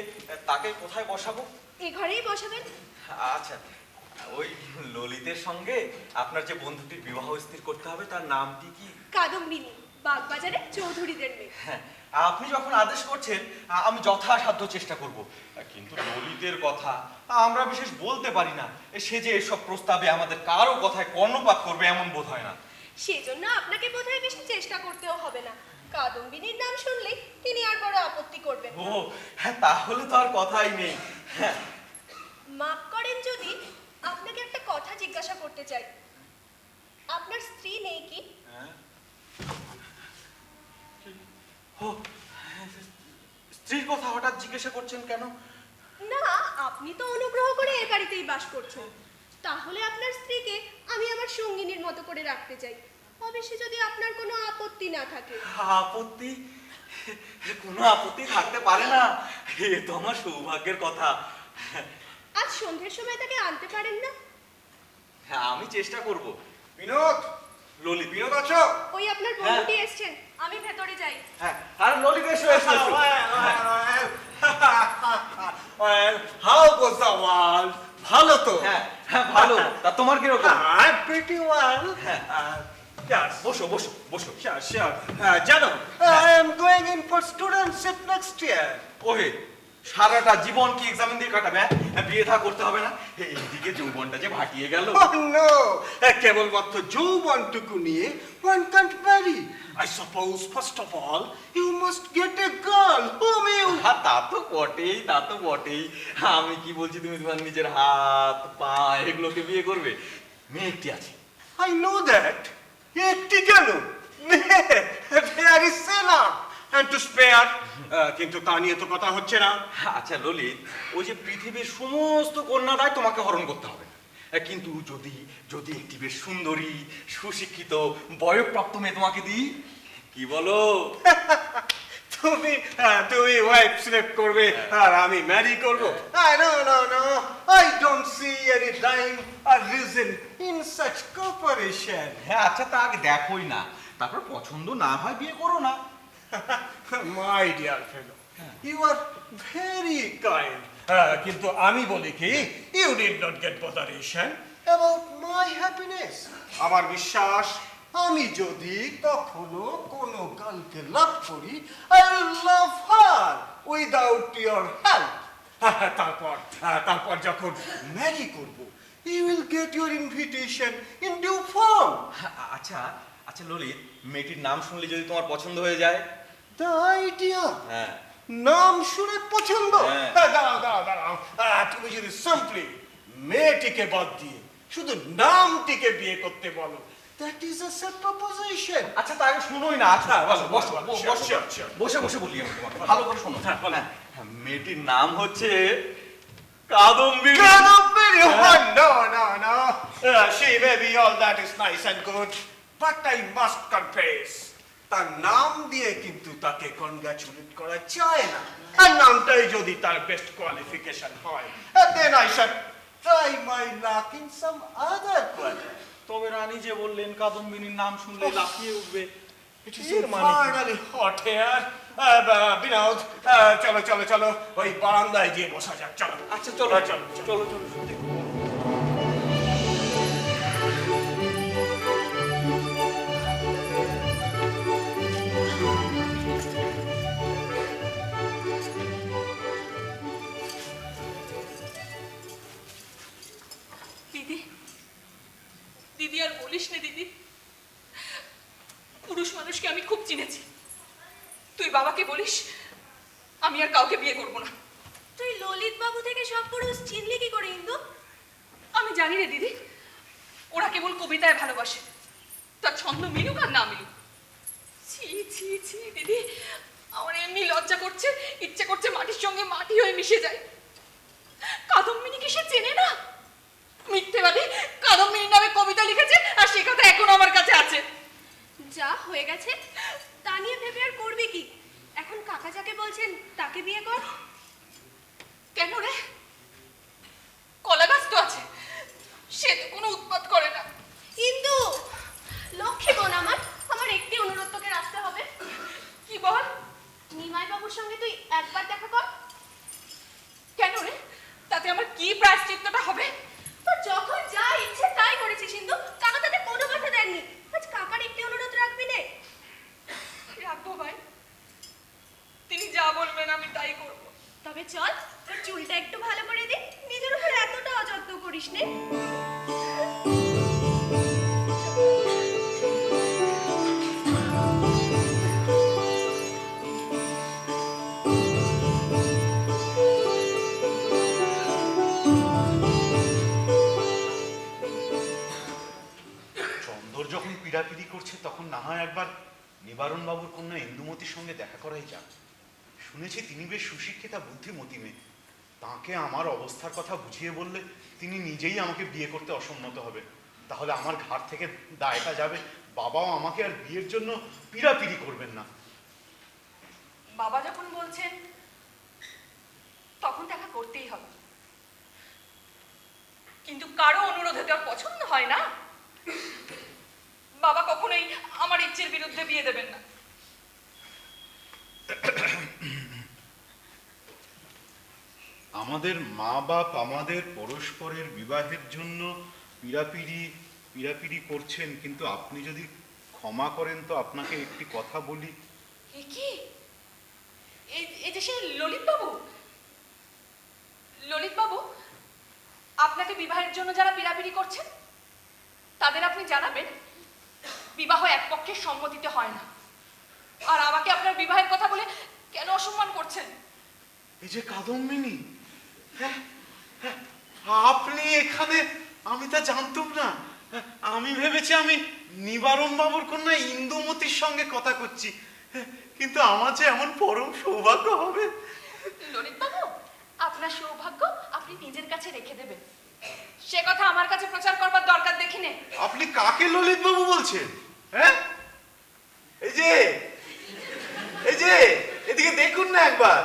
তাকে কোথায় বসাবো? এই ঘরেই বসাবেন। আচ্ছা, ওই ললিতের সঙ্গে আপনার যে বন্ধুটির বিবাহ স্থির করতে হবে তার নামটি কি? কাদম্বিনী, বাগবাজারে চৌধুরীদের মেয়ে। হ্যাঁ, আপনি যখন আদেশ করছেন আমি যথাসাধ্য চেষ্টা করব। কিন্তু ললিতের কথা আমরা বিশেষ বলতে পারি না। সে যে এসব প্রস্তাবে আমাদের কারো কথায় কর্ণপাত করবে এমন বোধ হয় না। সেজন্য আপনাকে বোধহয় বেশি চেষ্টা করতেও হবে না। কাদম্বিনীর নাম শুনলেই তিনি আর বড় আপত্তি করবেন না। ও হ্যাঁ, তাহলে তো আর কথাই নেই। হ্যাঁ, মাফ করেন যদি আপনাকে একটা কথা জিজ্ঞাসা করতে চাই। আপনার স্ত্রী নেই কি? ও, স্ত্রীর কথা হঠাৎ জিজ্ঞাসা করছেন কেন? না, আপনি তো অনুগ্রহ করে এ বাড়িতেই বাস করছেন। তাহলে আপনার স্ত্রীকে আমি আমার সঙ্গিনীর মতো করে রাখতে চাই, অবশ্যই যদি আপনার কোনো আপত্তি না থাকে। আপত্তি? কোনো আপত্তি থাকতে পারে না। এ তো আমার সৌভাগ্যের কথা। আজ সন্ধ্যের সময় তাকে আনতে পারেন না? হ্যাঁ, আমি চেষ্টা করব। বিনোদ, ললিত, বিনোদ আছো? ওই আপনার বন্ধুটি এসছেন, আমি ভেতরে যাই। হ্যাঁ, আর ললিত এসো এসো এসো। How goes the world? ভালো তো? হ্যাঁ হ্যাঁ, ভালো। তা তোমার কিরকম? I'm pretty well. Yes. বসো বসো বসো। Sure, sure. জানো, I am going in for studentship next year. ওহে, সারাটা জীবন কি এক্সামিন দিয়ে কাটাবে? বিয়ে থা করতে হবে না? এইদিকে যৌবনটা যে ভাটিয়ে গেল। Oh no! কেবলমাত্র যৌবনটুকু নিয়ে one can't marry. I suppose first of all you must get a girl whom you... হ্যাঁ, তা তো বটেই, তা তো বটেই। আমি কি বলছি, তুমি তোমার নিজের হাত পা এগুলোকে বিয়ে করবে? মেয়ে একটি আছে। I know that. একটি কেন? There is enough and to spare. কিন্তু তা নিয়ে তো কথা হচ্ছে না। আচ্ছা ললিত, ওই যে পৃথিবীর সমস্ত কন্যাদায় তোমাকে হরণ করতে হবে, কিন্তু যদি যদি একটি বেশ সুন্দরী, সুশিক্ষিত, বয়ঃপ্রাপ্ত মেয়ে তোমাকে দিই, কি বলো? তুমি ওয়াইফ সিলেক্ট করবে আর আমি ম্যারি করব? No. I don't see any rhyme or reason in such cooperation. হ্যাঁ, আচ্ছা, তা আগে দেখোই না, তারপর পছন্দ না হয় বিয়ে করো না। My dear fellow, you are very kind. কিন্তু আমি বলি কি, you did not get botheration about my happiness. আমার বিশ্বাস, আমি যদি কখনো কোনো গার্লকে লাভ করি, I will love her without your help. তারপর যখন ম্যারি করব, you will get your invitation in due form. আচ্ছা আচ্ছা ললিত, মেয়েটির নাম শুনলে যদি তোমার পছন্দ হয়ে যায়? The idea. হ্যাঁ, নাম শুনে পছন্দ? হ্যাঁ। দাঁড়াও। তুমি যদি সিম্পলি মেয়েটিকে বাদ দিয়ে শুধু নামটিকে বিয়ে করতে বলো, That is a sad proposition. আচ্ছা তাকে শুনোই না। আচ্ছা বসো বসো বসে বসে বলি আমি তোমাকে, ভালো করে শোনো। হ্যাঁ, মেয়েটির নাম হচ্ছে Kadambini. Kadombini! Oh, no, no, no. She may be all that is nice and good, but I must confess, তার নাম দিয়ে কিন্তু তাকে কনগ্রাচুলেট করা যায় না। আর নামটাই যদি তার বেস্ট কোয়ালিফিকেশন হয়, then I should try my luck in some other quarter. তবে রানী যে বললেন কাদম্বিনীর নাম শুনলে লাফিয়ে উঠবে, It is infernally hot here. Binod, চলো চলো চলো, ওই বারান্দায় গিয়ে বসা যাক, চলো। আচ্ছা চলো চলো চলো চলো। দিদি, দিদি আর বলিস না দিদি, পুরুষ মানুষকে আমি খুব চিনেছি। তুই বাবাকে বলিস আমি আর কাউকে বিয়ে করব না। তুই ললিত বাবু থেকে সব পুরুষ চিনলি কি করে ইন্দু? আমি জানি রে দিদি, ওরা কেবল কবিতায় ভালোবাসে, তার ছন্দ মিলুক আর না মিলুক। ছি ছি ছি দিদি, আমার এমনি লজ্জা করছে, ইচ্ছে করছে মাটির সঙ্গে মাটি হয়ে মিশে যায়। কাদম্বিনীকে সে চেনে না? মিথ্যেবাদী, কাদম্বিনীর নামে কবিতা লিখেছে আর সে কথা এখন আমার কাছে আছে। যা হয়ে গেছে তা নিয়ে ভেবে আর করবি কি? এখন কাকা যাকে বলছেন তাকে বিয়ে কর। কেন রে? কলা গাছ তো আছে, সে তো কোনো উৎপাত করে না। ইন্দু, লক্ষ্মী বোন আমার, আমার একটি অনুরোধ তোকে রাখতে হবে। কি বল? নিমাই বাবুর সঙ্গে তুই একবার দেখা কর। কেন রে? তাতে আমার কি প্রায়শ্চিত্তটা হবে? তোর যখন যা ইচ্ছে তাই করেছিস ইন্দু, কাকা তাতে কোনো কথা দেননি। আজ কাকার একটি অনুরোধ রাখবি নে। রাখবো ভাই, তিনি যা বলবেন আমি তাই করব। তবে চল, তোর চুলটা একটু ভালো করে দে, নিজের উপর এতটা অযত্ন করিস নে। চন্দর যখন পীড়াপিড়ি করছে তখন না হয় একবার নিবারণ বাবুর কন্যা ইন্দুমতির সঙ্গে দেখা করাই যাক। শুনেছি তিনি বেশ সুশিক্ষিতা বুদ্ধিমতী মেয়ে। তাকে আমার অবস্থার কথা বুঝিয়ে বললে তিনি নিজেই আমাকে বিয়ে করতে অসম্মত হবে। তাহলে আমার ঘাট থেকে দায়টা যাবে, বাবাও আমাকে আর বিয়ের জন্য পীড়াপিড়ি করবেন না। বাবা যখন বলছেন তখন দেখা করতেই হবে, কিন্তু কারো অনুরোধে তো আর পছন্দ হয় না। বাবা কখনোই আমার ইচ্ছের বিরুদ্ধে বিয়ে দেবেন না। আমাদের মা বাপ আমাদের পরস্পরের বিবাহের জন্য পীড়াপিড়ি করছেন, কিন্তু আপনি যদি ক্ষমা করেন তো আপনাকে একটি কথা বলি। কি? এই যে সেই ললিত বাবু, আপনাকে বিবাহের জন্য যারা পীড়াপিড়ি করছেন তাদের আপনি জানাবেন বিবাহ এক পক্ষের সম্মতিতে হয় না। আর আমাকে আপনার বিবাহের কথা বলে কেন অসম্মান করছেন? এই যে কাদম্বিনী, হ্যাঁ, আপনি এখানে? আমি তা জানতাম না। আমি ভেবেছি আমি নিবারণ বাবুর কন্যা ইন্দুমতির সঙ্গে কথা করছি, কিন্তু আমার যে এমন পরম সৌভাগ্য হবে। ললিত বাবু, আপনার সৌভাগ্য আপনি নিজের কাছে রেখে দেবেন, সে কথা আমার কাছে প্রচার করবার দরকার দেখি নে। আপনি কাকে ললিত বাবু বলছেন? হ্যাঁ, এই যে এদিকে দেখুন না একবার,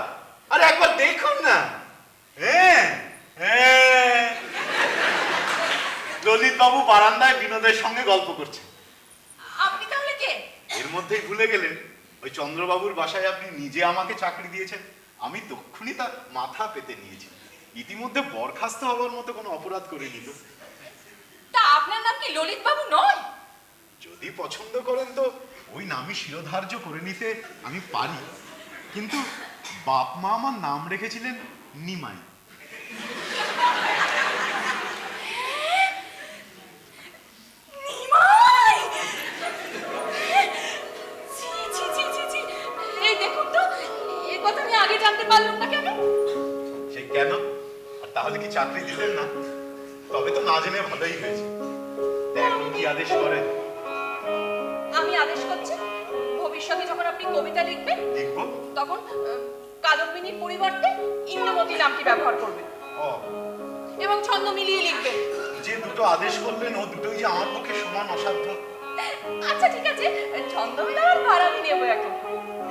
আরে একবার দেখুন না। হ্যাঁ হ্যাঁ, ললিত বাবু বারান্দায় বিনোদের সঙ্গে গল্প করছে। আপনি তাহলে কে? এর মধ্যেই ভুলে গেলেন, ওই চন্দ্রবাবুর বাসায় আপনি নিজে আমাকে চাকরি দিয়েছেন, আমি তক্ষুনি তার মাথা পেতে নিয়েছি। ইতিমধ্যে বরখাস্ত হওয়ার মতো কোনো অপরাধ করে নিল। তা আপনার নাম কি ললিত বাবু নয়? যদি পছন্দ করেন তো ওই নামই শিরোধার্য করে নিতে আমি পারি, কিন্তু বাপ মা আমার নাম রেখেছিলেন নিমাই। এই দেখুন তো, এই কথা আমি আগে জানতে পারলাম না কেন? সে কেন? আর তাহলে কি চাকরি দিলেন না? তবে তো না জেনে ভালোই হয়েছে। এখন কি আদেশ করেন? আদেশ করছি ভবিষ্যতে যখন আপনি কবিতা লিখবেন দেখবো। তখন কাদম্বিনীর পরিবর্তে ইন্দ্রমতী নামটি ব্যবহার করবেন ও, এবং ছন্দ মিলিয়ে লিখবেন। যে দুটো আদেশ করলেন ও দুটোই যে আমার পক্ষে সমান অসাধ্য। আচ্ছা ঠিক আছে, ছন্দ মিলাবার ভার আমি নেবো এখন,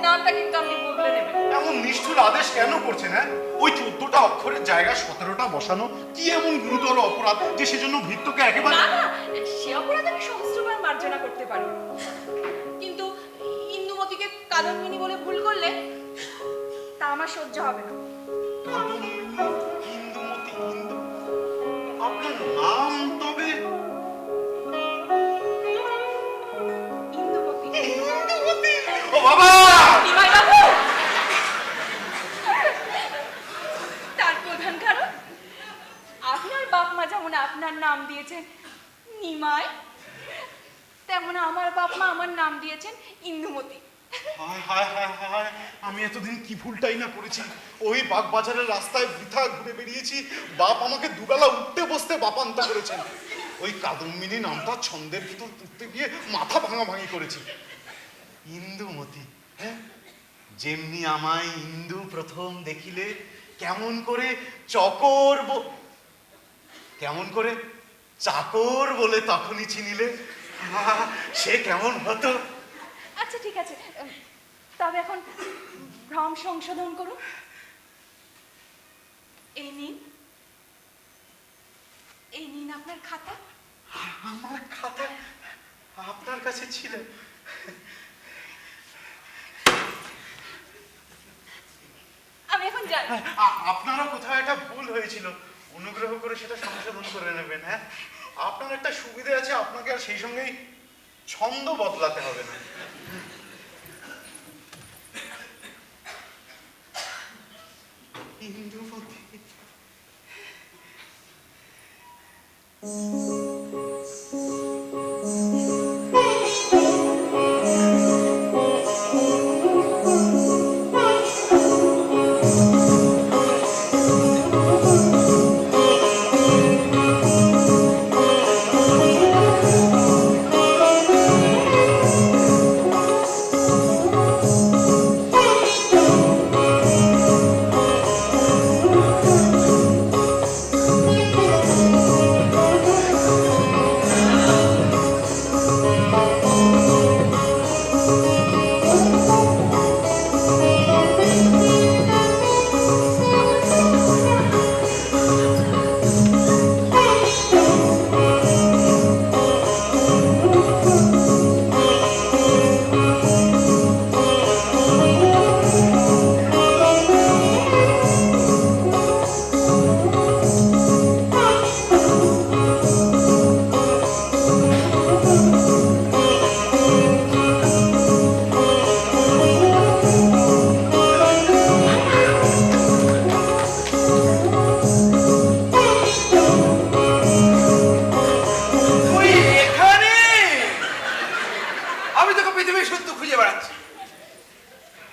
নামটা কিন্তু আপনি বদলে নেবেন। এমন নিষ্ঠুর আদেশ কেন করছেন? হ্যাঁ, ওই 14টা অক্ষরের জায়গায় 17টা বসানো কি এমন গুরুতর অপরাধ যে সেজন্য ভৃত্যকে একেবারে... না না, সে অপরাধ আমি সহস্রবার মার্জনা করতে পারি, কিন্তু ইন্দুমতিকে কাদম্বিনী বলে ভুল করলে তা আমার সহ্য হবে না। ইন্দুমতি, আপনার নাম তবে ইন্দুমতি। ও বাবা! নিমাই বাবু, তার প্রধান কারণ আপনার বাপ মা যেমন আপনার নাম দিয়েছেন নিমাই, তেমন আমার বাপ মা আমার নাম দিয়েছেন ইন্দুমতি। হায় হায় হায় হায়, আমি এতদিন কি ভুলটাই না করেছি। ওই বাগবাজারের রাস্তায় বৃথা ঘুরে বেরিয়েছি, বাপ আমাকে দুবেলা উঠতে বসতে বাপান্ত করেছেন। ওই কাদম্বিনী নামটা ছন্দের ভিতর তুলতে গিয়ে মাথা ভাঙাভাঙি করেছি। ইন্দুমতি, হ্যাঁ, যেমনি আমায় ইন্দু প্রথম দেখিলে কেমন করে কেমন করে চাকর বলে তখনই চিনিলে, সে কেমন হতো। আচ্ছা ঠিক আছে, তবে এখন ভ্রম সংশোধন করুন। এই নিন আপনার খাতা। আমার খাতা আপনার কাছে ছিল? আমি এখন যাই। আপনারও কোথাও একটা ভুল হয়েছিল, অনুগ্রহ করে সেটা সংশোধন করে নেবেন। হ্যাঁ, আপনার একটা সুবিধা আছে, আপনাকে আর সেই সঙ্গেই ছন্দ বদলাতে হবে না। ইন্দুমতি,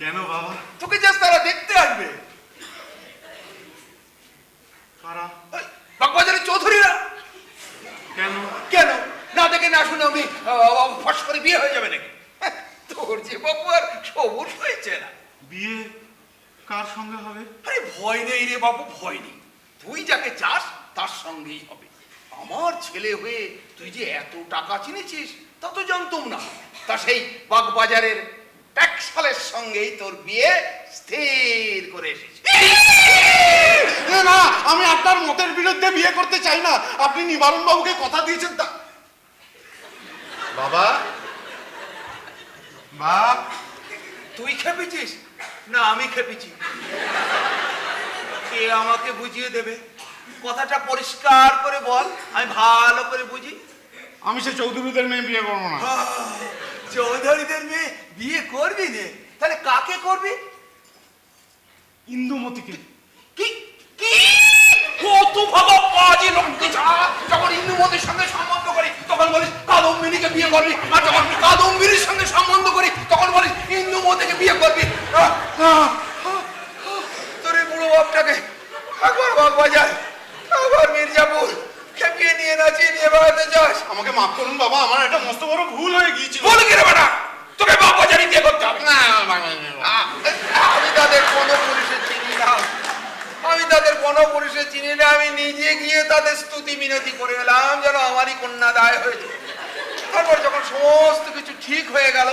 কেন বাবা? তোকে জাস্ট তারা দেখতে আসবে। কারা? বাগবাজারের চৌধুরীরা। কেন? কেন না দেখে না শুনে আমি ফস করে বিয়ে হয়ে যাবে নাকি? তোর যে বাবু আর সবুজ হয়েছে না। বিয়ে কার সঙ্গে হবে? আরে ভয় নেই রে বাবু, ভয় নেই। তুই যাকে চাস তার সঙ্গেই হবে। আমার ছেলে হয়ে তুই যে এত টাকা চিনেছিস তা তো জানতাম না। তা সেই বাগবাজারের ট্যাক্সালের সঙ্গেই তোর বিয়ে স্থির করে এসেছি। না, আমি আপনার মতের বিরুদ্ধে বিয়ে করতে চাই না। আপনি নিবারণ বাবুকে কথা দিয়েছেন তা। বাবা, বাপ, তুই খেপেছিস না আমি খেপেছি? কে আমাকে বুঝিয়ে দেবে? কথাটা পরিষ্কার করে বল, আমি ভালো করে বুঝি। আমি সে চৌধুরীদের মেয়ে বিয়ে করবো না। চৌধুরীদের মেয়ে বিয়ে করবি রে? তাহলে কাকে করবি? ইন্দুমতিকে। কি কি কত ভাবা পাজি লঙ্কি ছাড়া যখন ইন্দুমতির সঙ্গে সম্বন্ধ করি তখন বলিস কাদম্বিনীকে বিয়ে করবি, আর যখন কাদম্বিনীর সঙ্গে সম্বন্ধ করি তখন বলিস ইন্দুমতিকে বিয়ে করবি। তোর এই বুড়ো বাপটাকে একবার বাগবাজার একবার মির্জাপুর খেপিয়ে নিয়ে নাচিয়ে নিয়ে বেড়াতে যাস। আমাকে মাফ করুন বাবা, আমার একটা মস্ত বড় ভুল হয়ে গিয়েছিল। বল কি রে বেটা? অনপরিষে চিনি না, আমি নিজে গিয়ে তাদের স্তুতি মিনতি করে এলাম যেন আমারই কন্যা দায় হয়েছে। তারপর যখন সমস্ত কিছু ঠিক হয়ে গেল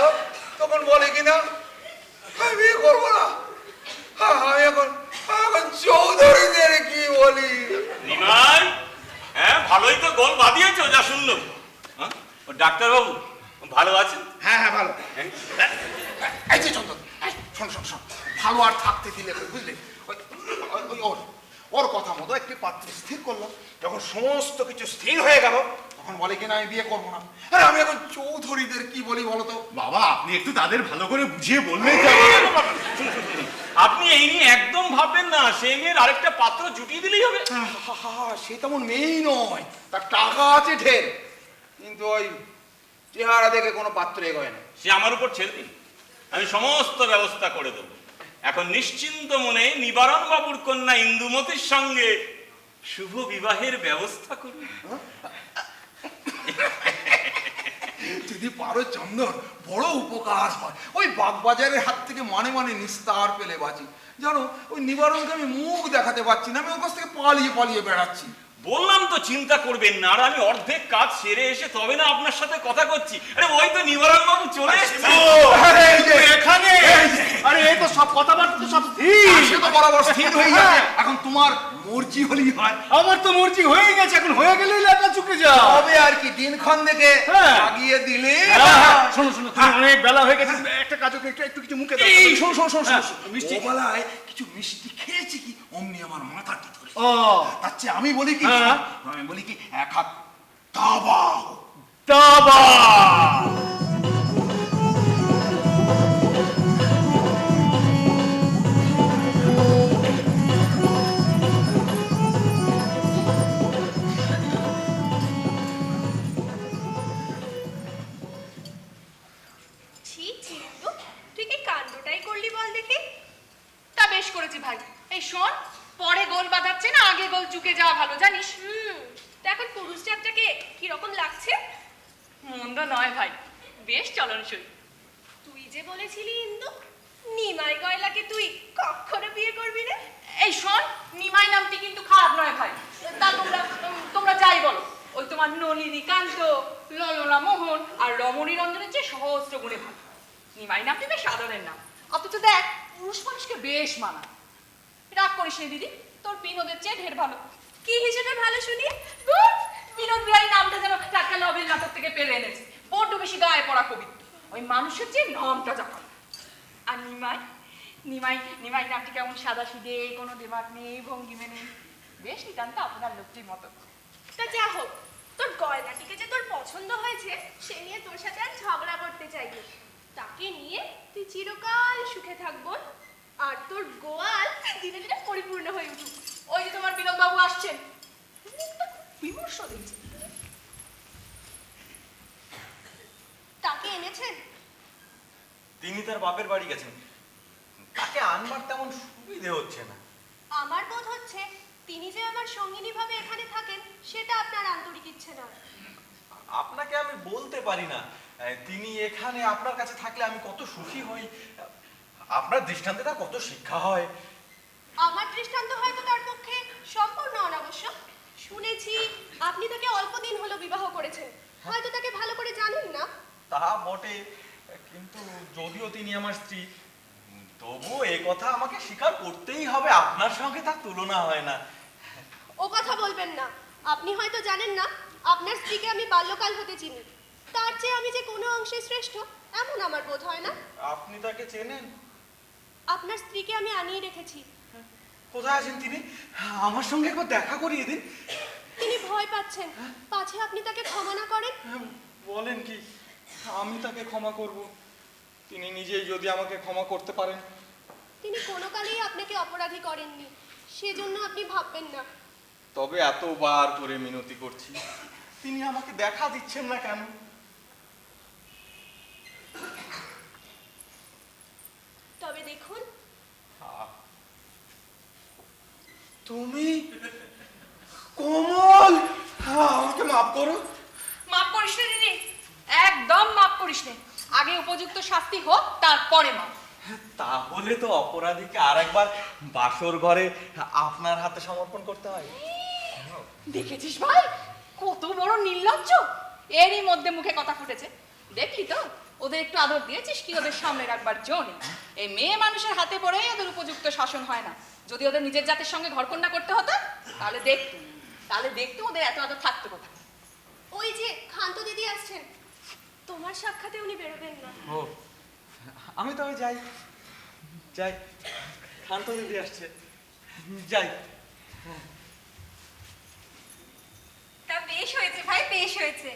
তখন বলে কিনা আমি বিয়ে করবো না। আমি এখন চৌধুরীদের কি বলি? নিমাই, হ্যাঁ ভালোই তো গোল বাঁধিয়েছ যা শুনলো। হ্যাঁ ও ডাক্তারবাবু ভালো আছেন? হ্যাঁ হ্যাঁ ভালো। এই যে চন্দন, শোন শোন শোন, ভালো আর থাকতে দিলে কই, বুঝলে? ওই ওর কথা মতো একটি পাত্র স্থির করলো। যখন সমস্ত কিছু স্থির হয়ে গেল তখন বলে কিনা আমি বিয়ে করবো না। আরে আমি এখন চৌধুরীদের কি বলি বলো তো? বাবা আপনি একটু তাদের ভালো করে বুঝিয়ে বললেন। আপনি এই নিয়ে একদম ভাববেন না, সেই মেয়ের আরেকটা পাত্র জুটিয়ে দিলেই হবে। সে তেমন মেয়েই নয়, তার টাকা আছে ঢের, কিন্তু ওই চেহারা দেখে কোনো পাত্র এগোয় না। সে আমার উপর ছেড়ে দিন, আমি সমস্ত ব্যবস্থা করে দেবো। এখন নিশ্চিন্ত মনে নিবারণ বাবুর কন্যা ইন্দুমতির সঙ্গে শুভ বিবাহের ব্যবস্থা করুন। যদি পারো চন্দন, বড় উপকার হয়। ওই বাগবাজারের হাত থেকে মানে মানে নিস্তার পেলে বাঁচি। জানো, ওই নিবারণকে আমি মুখ দেখাতে পারছি না, আমি ওর কাছ থেকে পালিয়ে পালিয়ে বেড়াচ্ছি। বললাম তো চিন্তা করবেন না, আর আমি অর্ধেক কাজ সেরে এসে তবে না আপনার সাথে কথা করছি। আরে ওই তো নিবারণ বাবু চলে এসেছে এখানে। আরে এই তো সব কথাবার্তা তো সব স্থির। সে তো বরাবর স্থির হয়ে যাবে, এখন তোমার মর্জি হলেই হয়। আমার তো মর্জি হয়ে গেছে, এখন হয়ে গেলেই লেখা চুকে যা তবে আর কি দিনক্ষণ দেখে আগিয়ে দিলে। শোনো শোনো, তুমি অনেক বেলা হয়ে গেছে, একটা কাজ একটু একটু কিছু মুখে দাও। এই শোন শোন শোন, মিষ্টি। ওবেলায় কিছু মিষ্টি খেয়েছি কি অমনি আমার মাথাটা ধরে। ও তার চেয়ে আমি বলি কি, হ্যাঁ। আমি বলি কি এক হাত দাবা। দাবা। ছি ছি ইন্দু, তুই কি কাণ্ডটাই করলি বল দেখি? তা বেশ করেছি ভাই। এই শোন, পরে গোল বাঁধাচ্ছে না আগে গোল চুকে যাওয়া ভালো, জানিস? তা এখন পুরুষ জাতটাকে কিরকম লাগছে? মন্দ নয় ভাই, বেশ চলনসই। তুই যে বলেছিলি ইন্দু, নিমাই গয়লাকে তুই কখনো বিয়ে করবি না। এই শোন, নিমাই নামটি কিন্তু খারাপ নয় ভাই। তা তোমরা যাই বলো, ওই তোমার নলিনী কান্ত, ললনা মোহন আর রমণী রঞ্জনের চেয়ে সহস্র গুণে ভালো। নিমাই নামটি বেশ আদরের নাম, অথচ দেখ পুরুষ মানুষকে বেশ মানায়। রাগ করিস নি দিদি, তোর বিনোদের চেয়ে ঢের ভালো। কি হিসেবে ভালো শুনি? গুড! বিনোদ বিহারী নামটা যেন টাকা নভেল নাটক থেকে পেরে এনেছে, বড্ড বেশি গায়ে পড়া কবি। ওই মানুষের চেয়ে নামটা যখন। আর নিমাই নামটি কেমন সাদা সিধে, কোনো দেমাগ নেই, ভঙ্গিমে নেই, বেশ নিতান্ত আপনার লোকটির মতো। তা যা হোক, তোর গয়নাটিকে যে তোর পছন্দ হয়েছে সে নিয়ে তোর সাথে আর ঝগড়া করতে চাইনি। তাকে নিয়ে তুই চিরকাল সুখে থাকবো, আর তোর গোয়াল দিনে দিনে পরিপূর্ণ হয়ে উঠুক। ওই যে তোমার বিনোদ বাবু আসছেন, মুখটা খুব বিমর্ষ দেখছে। তাকে এনেছেন? তিনি তার বাপের বাড়ি গেছেন, তাকে আনবার তেমন সুবিধে হচ্ছে না। আমার বোধ হচ্ছে তিনি যে আমার সঙ্গিনী ভাবে এখানে থাকেন সেটা আপনার আন্তরিক ইচ্ছে নয়। আপনাকে আমি বলতে পারি না তিনি এখানে আপনার কাছে থাকলে আমি কত সুখী হই, আপনার দৃষ্টান্তে তার কত শিক্ষা হয়। আমার দৃষ্টান্ত হয়তো তার পক্ষে সম্পূর্ণ অনাবশ্যক। শুনেছি আপনি তাকে অল্প দিন হলো বিবাহ করেছেন, হয়তো তাকে ভালো করে জানেন না। তা বটে, কিন্তু যদিও তিনি আমার স্ত্রী, তবুও এই কথা আমাকে স্বীকার করতেই হবে, আপনার সঙ্গে তার তুলনা হয় না। ও কথা বলবেন না, আপনি হয়তো জানেন না আপনার স্ত্রীকে আমি বাল্যকাল হতে চিনি। তার চেয়ে আমি যে কোনো অংশে শ্রেষ্ঠ এমন আমার বোধ হয় না। আপনি তাকে চেনেন? আপনার স্ত্রীকে আমি আনিয়ে রেখেছি। কোথায় আছেন তিনি? আমার সঙ্গে একবার দেখা করিয়ে দিন। তিনি ভয় পাচ্ছেন, পাছে আপনি তাকে ক্ষমা না করেন। বলেন কি, আমি তাকে ক্ষমা করব? তিনি নিজেই যদি আমাকে ক্ষমা করতে পারেন। তিনি কোনো কালেই আপনাকে অপরাধী করেননি, সেজন্য আপনি ভাববেন না। তবে এতবার করে মিনতি করছি, তিনি আমাকে দেখা দিচ্ছেন না কেন? তবে দেখুন, তুমি কোমল, আমাকে মাফ করো। মাফ করিস নে দিদি, একদম মাফ করিস নে। আগে উপযুক্ত শাস্তি হোক, তারপরে মাফ। তাহলে তো অপরাধীকে আরেকবার বাসর ঘরে আপনার হাতে সমর্পণ করতে হয়। দেখেছিস ভাই কত বড় নির্লজ্জ, এরই মধ্যে মুখে কথা ফুটেছে। দেখলি তো ওদের একটু আদর দিয়েছিস কি ওদের সামনে রাখবার জন্য? এই মেয়ে মানুষের হাতে পড়েই ওদের উপযুক্ত শাসন হয় না। যদি ওদের নিজের জাতের সঙ্গে ঘরকন্যা করতে হতো তাহলে দেখতো ওদের এত আদর থাকতো কোথায়। ওই যে খান্ত দিদি আসছেন, তোমার সাক্ষাতে উনি বেরোবেন না। ও আমি তবে যাই যাই, শান্ত দিদি আসছে, যাই। তা বেশ হয়েছে ভাই, বেশ হয়েছে।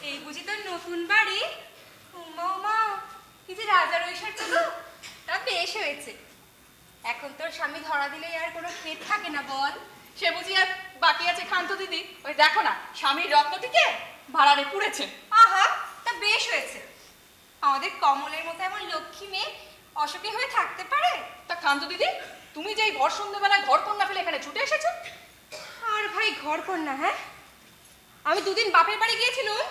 এই বুঝি তোর নতুন বাড়ি? উমা উমা, কি যে রাজার ঐশ্বর্য গো। তা বেশ হয়েছে। এখন তোর স্বামী ধরা দিলেই আর কোনো পেট থাকে না বল। সে বুঝি আর বাকি আছে খান্ত দিদি? ওই দেখো না স্বামীর রত্নটিকে ভাড়ারে পুড়েছে। আহা, তা বেশ হয়েছে। আমাদের কমলের মতো এমন লক্ষ্মী মেয়ে অসুখী হয়ে থাকতে পারে? তা খান্ত দিদি তুমি যে এই ভর সন্ধ্যেবেলায় ঘর কন্যা ফেলে এখানে ছুটে এসেছো? আর ভাই ঘর কন্যা? হ্যাঁ, আমি দুদিন বাপের বাড়ি গিয়েছিলাম,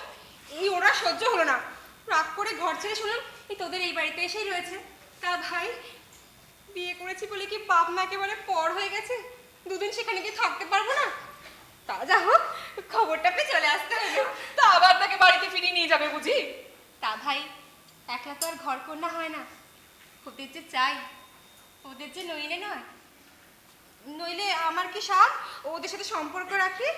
এই ওরা সহ্য হলো না, রাগ করে ঘর ছেড়ে শুনলাম এই তোদের এই বাড়িতে এসেই রয়েছে। তা ভাই বিয়ে করেছি বলে কি বাপ মা একেবারে পর হয়ে গেছে? দুদিন সেখানে গিয়ে থাকতে পারবো না? তা যা হোক, খবরটা পেয়ে চলে আসতে হবে। তা আবার তাকে বাড়িতে ফিরিয়ে নিয়ে যাবে বুঝি? তা ভাই একলা তো আর ঘর কন্যা হয় না, ওদের যে চাই, ওদের যে নইলে নয়, নইলে আমার কি সার ওদের সাথে সম্পর্ক রাখি?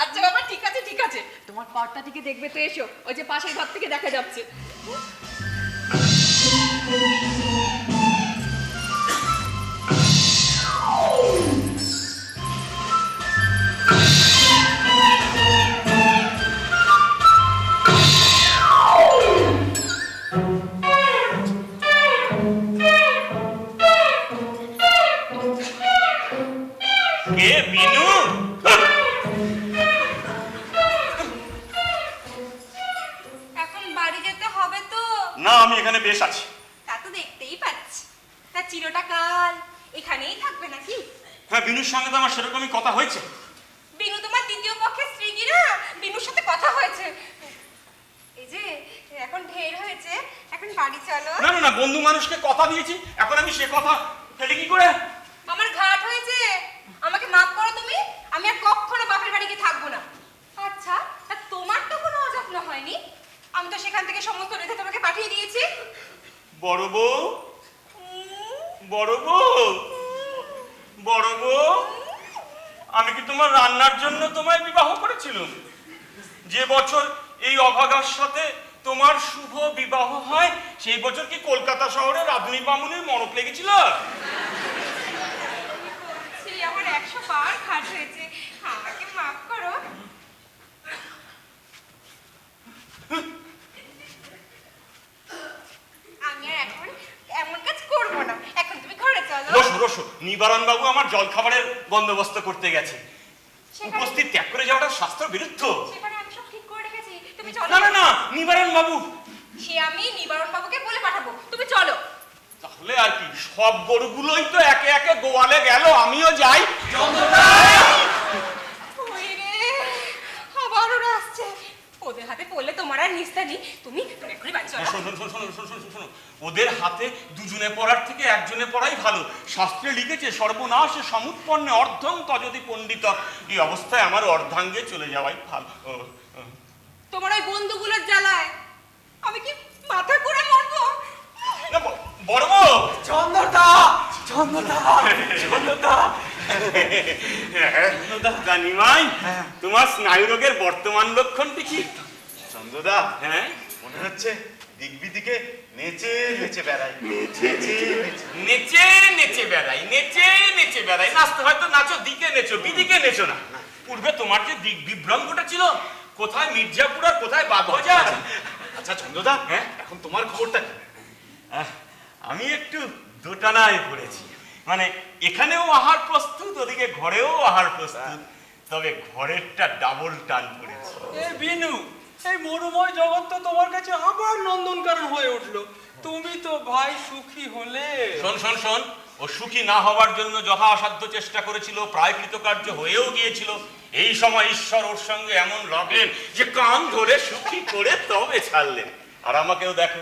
আচ্ছা বাবা ঠিক আছে ঠিক আছে, তোমার পাটটাটিকে দেখবে তো এসো, ওই যে পাশের ঘর থেকে দেখা যাচ্ছে। কে বিনু? এখন বাড়ি যেতে হবে তো? না, আমি এখানে বেশ আছি। তা তো দেখতেই পাচ্ছি। তা চিরটা কাল এখানেই থাকবে নাকি? হ্যাঁ, বিনুর সঙ্গে তো আমার সেরকমই কথা হয়েছে। বিনু তোমার দ্বিতীয় পক্ষের স্ত্রী কি না? বিনুর সাথে কথা হয়েছে। এই যে এখন ঢের হয়েছে, এখন বাড়ি চলো। না না না, বন্ধু মানুষকে কথা দিয়েছি, এখন আমি সে কথা ফেলে কি করে? আমার ঘাট হয়েছে, আমাকে মাফ করো তুমি। আমি আর কখনো বাপের বাড়ি গিয়ে থাকবো না। আচ্ছা, তা তোমার তো কোনো অযত্ন হয়নি, আমি তো সেখান থেকে সমস্ত রেখে তোমাকে পাঠিয়ে দিয়েছি। বড় বউ, বড় বউ, বড় বউ, আমি কি তোমার রান্নার জন্য তোমায় বিবাহ করেছিলাম? যে বছর এই অভাগার সাথে তোমার শুভ বিবাহ হয় সেই বছর কি কলকাতা শহরে রাধুনী বামুনির মরক লেগেছিল? আমার 100 বার ঘাট হয়েছে, আমাকে মাফ করো। আমি আর এখন এমন কাজ করবো না, এখন তুমি ঘরে চলো। রসো রসো, নিবারণ বাবু আমার জলখাবারের বন্দোবস্ত করতে গেছে। উপস্থিত ত্যাগ করে যাওয়াটা শাস্ত্র বিরুদ্ধ। সেখানে আমি সব ঠিক করে রেখেছি, তুমি চলো। না না না, নিবারণ বাবু। সে আমি নিবারণ বাবুকে বলে পাঠাবো, তুমি চলো। তাহলে আর কি, সব গরুগুলোই তো একে একে গোয়ালে গেল, আমিও যাই। ওই রে, আবার ওরা আসছে। ওদের হাতে পড়লে তোমার আর নিস্তা নেই, তুমি এখনই বাড়ি চলো। শোনো শোনো শোনো শোনো শোনো শোনো, ওদের হাতে দুজনে পড়ার থেকে একজনে পড়াই ভালো। শাস্ত্রে লিখেছে সর্বনাশে সমুৎপন্নে অর্ধং তজতি পণ্ডিত। এই অবস্থায় আমার অর্ধাঙ্গে চলে যাওয়াই ভালো। তোমার ওই বন্ধুগুলোর জ্বালায় আমি কি মাথা ঘুরে মরবো? না, বড় বউ। চন্দরদা, চন্দরদা, চন্দরদা, জানিমাই, তোমার স্নায়ু রোগের বর্তমান লক্ষণটি কি? চন্দ্রদা, হ্যাঁ, মনে হচ্ছে দিকবিদিকে নেচে নেচে বেড়াই, নেচে নেচে নেচে বেড়াই, নেচে নেচে বেড়াই। নাচতে হয়তো নাচো, দিকে নেচো, বিদিকে নেচো না। পূর্বে তোমার যে দিক বিভ্রমটা ছিল, কোথায় মির্জাপুর আর কোথায় বাগবাজার। আচ্ছা চন্দ্রদা, হ্যাঁ? এখন তোমার খবরটা কি? আমি একটু দোটানায় পড়েছি। মানে এখানেও আহার প্রস্তুত, ওদিকে ঘরেও আহার প্রস্তুত, তবে ঘরেরটা ডাবল টান পড়েছে। এ বিনু, এই মরুময় জগৎ তো তোমার কাছে আবার নন্দনকানন হয়ে উঠলো। তুমি তো ভাই সুখী হলে। শোন শোন শোন, ও সুখী না হওয়ার জন্য যথাসাধ্য চেষ্টা করেছিল, প্রায় কৃতকার্য হয়েও গিয়েছিল। এই সময় ঈশ্বর ওর সঙ্গে এমন লাগলেন যে কান ধরে সুখী করে তবে ছাড়লেন। আর আমাকেও দেখো,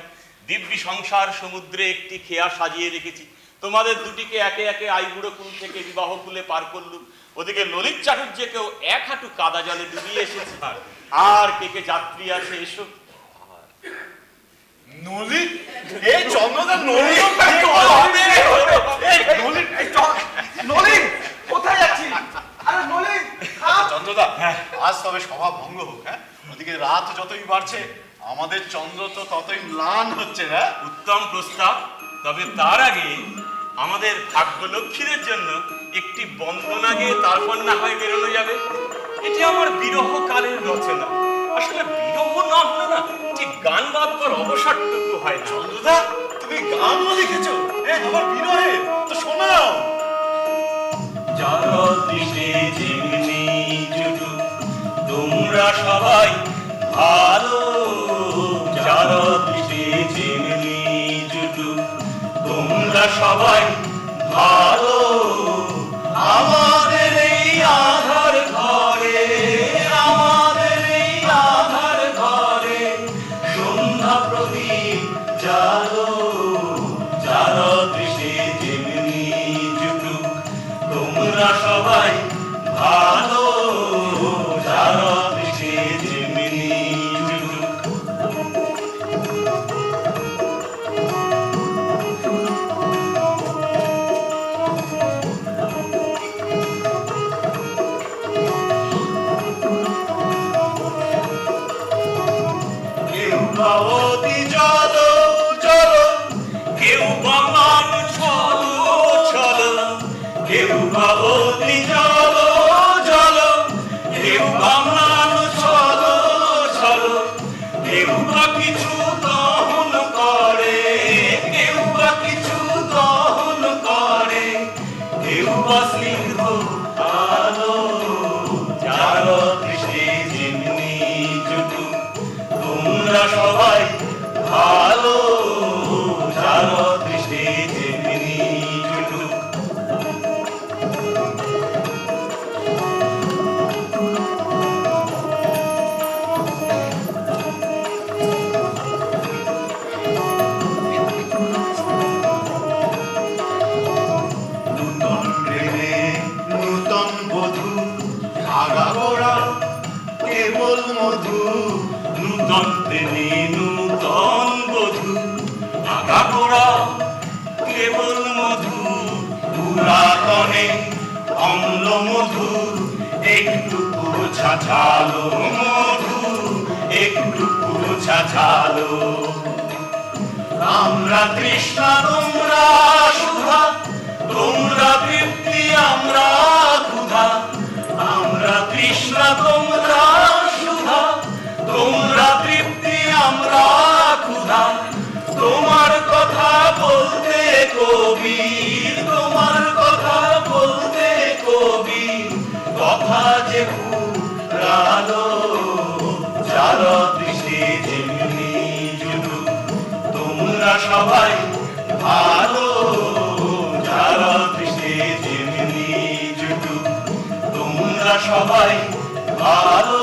দিব্যি সংসার সমুদ্রে একটি খেয়া সাজিয়ে রেখেছি। তোমাদের দুটিকে একে একে আইবুড়ো কুল থেকে বিবাহ কুলে পার করলুম। ওদিকে ললিত চাটুর্যকেও এক হাঁটু কাদা জলে ডুবিয়ে এসেছে। আর কে কে যাত্রী আছে এসো। নলিন, এই চন্দ্রদা নলিন, নলিন কোথায় যাচ্ছিস? আরে নলিন চন্দ্রদা, আজ তবে সভা ভঙ্গ হোক। হ্যাঁ, ওদিকে রাত যতই বাড়ছে আমাদের চন্দ্র তো ততই ম্লান হচ্ছে। হ্যাঁ, উত্তম প্রস্তাব। তবে তার আগে আমাদের ভাগ্যলক্ষ্মীদের জন্য একটি বন্দনা গেয়ে তারপর না হয় বেরোনো যাবে। এটি আমার বিরহ কালের রচনা। আসলে বিরহ না হলে না ঠিক গান বাজবার অবসরটুকু হয় না। চন্দ্রদা, তুমি গানও লিখেছো? হ্যাঁ, আমার বিরহে তো শোনাও। যারা দৃষ্টে যেমনি জুটু তোমরা সবাই ভালো, যারা দৃষ্টে যেমনি জুটু তোমরা সবাই ভালো। আমাদের এই আধার ঘরে, আমাদের এই আধার ঘরে সন্ধ্যা প্রদীপ জালো। যারা দৃষ্টে যেমনি জুটু তোমরা সবাই ভালো, যারা দৃষ্টে যেমনি জুটু। কেউ বা অতি জলো জলো, কেউ বা মানু ছলো ছলো, কেউ বা অতি জলো জলো, কেউ বা মানু ছলো ছলো, কেউ বা কিছু দহন করে, কেউ বা কিছু দহন করে, কেউ বা স্নিগ্ধ আলো। যার দৃষ্টি যেমনি জুটু তোমরা সবাই ভালো, যার দৃষ্টি যেমনি জুটু। নূতন প্রেমে নূতন বধূ, আগাগোড়া কেবল মধু। নূতন প্রেমে নূতন বধূ, আগাগোড়া কেবল মধু। পুরাতনে অম্ল মধু, একটু ছাছালো মধু, একটু ছাছালো। আমরা তৃষ্ণা তোমরা সুধা, তোমরা তৃপ্তি আমরা ক্ষুধা। আমরা তৃষ্ণা তোমরা সুধা, তোমরা তৃপ্তি আমরা ক্ষুধা। তোমার কথা বলতে কবি, তোমার কথা বলতে কবি, কথা যে ফুরালো। যার দৃষ্টি যেমনি জুটু তোমরা সবাই ভালো, যার দৃষ্টি যেমনি জুটু তোমরা সবাই ভালো।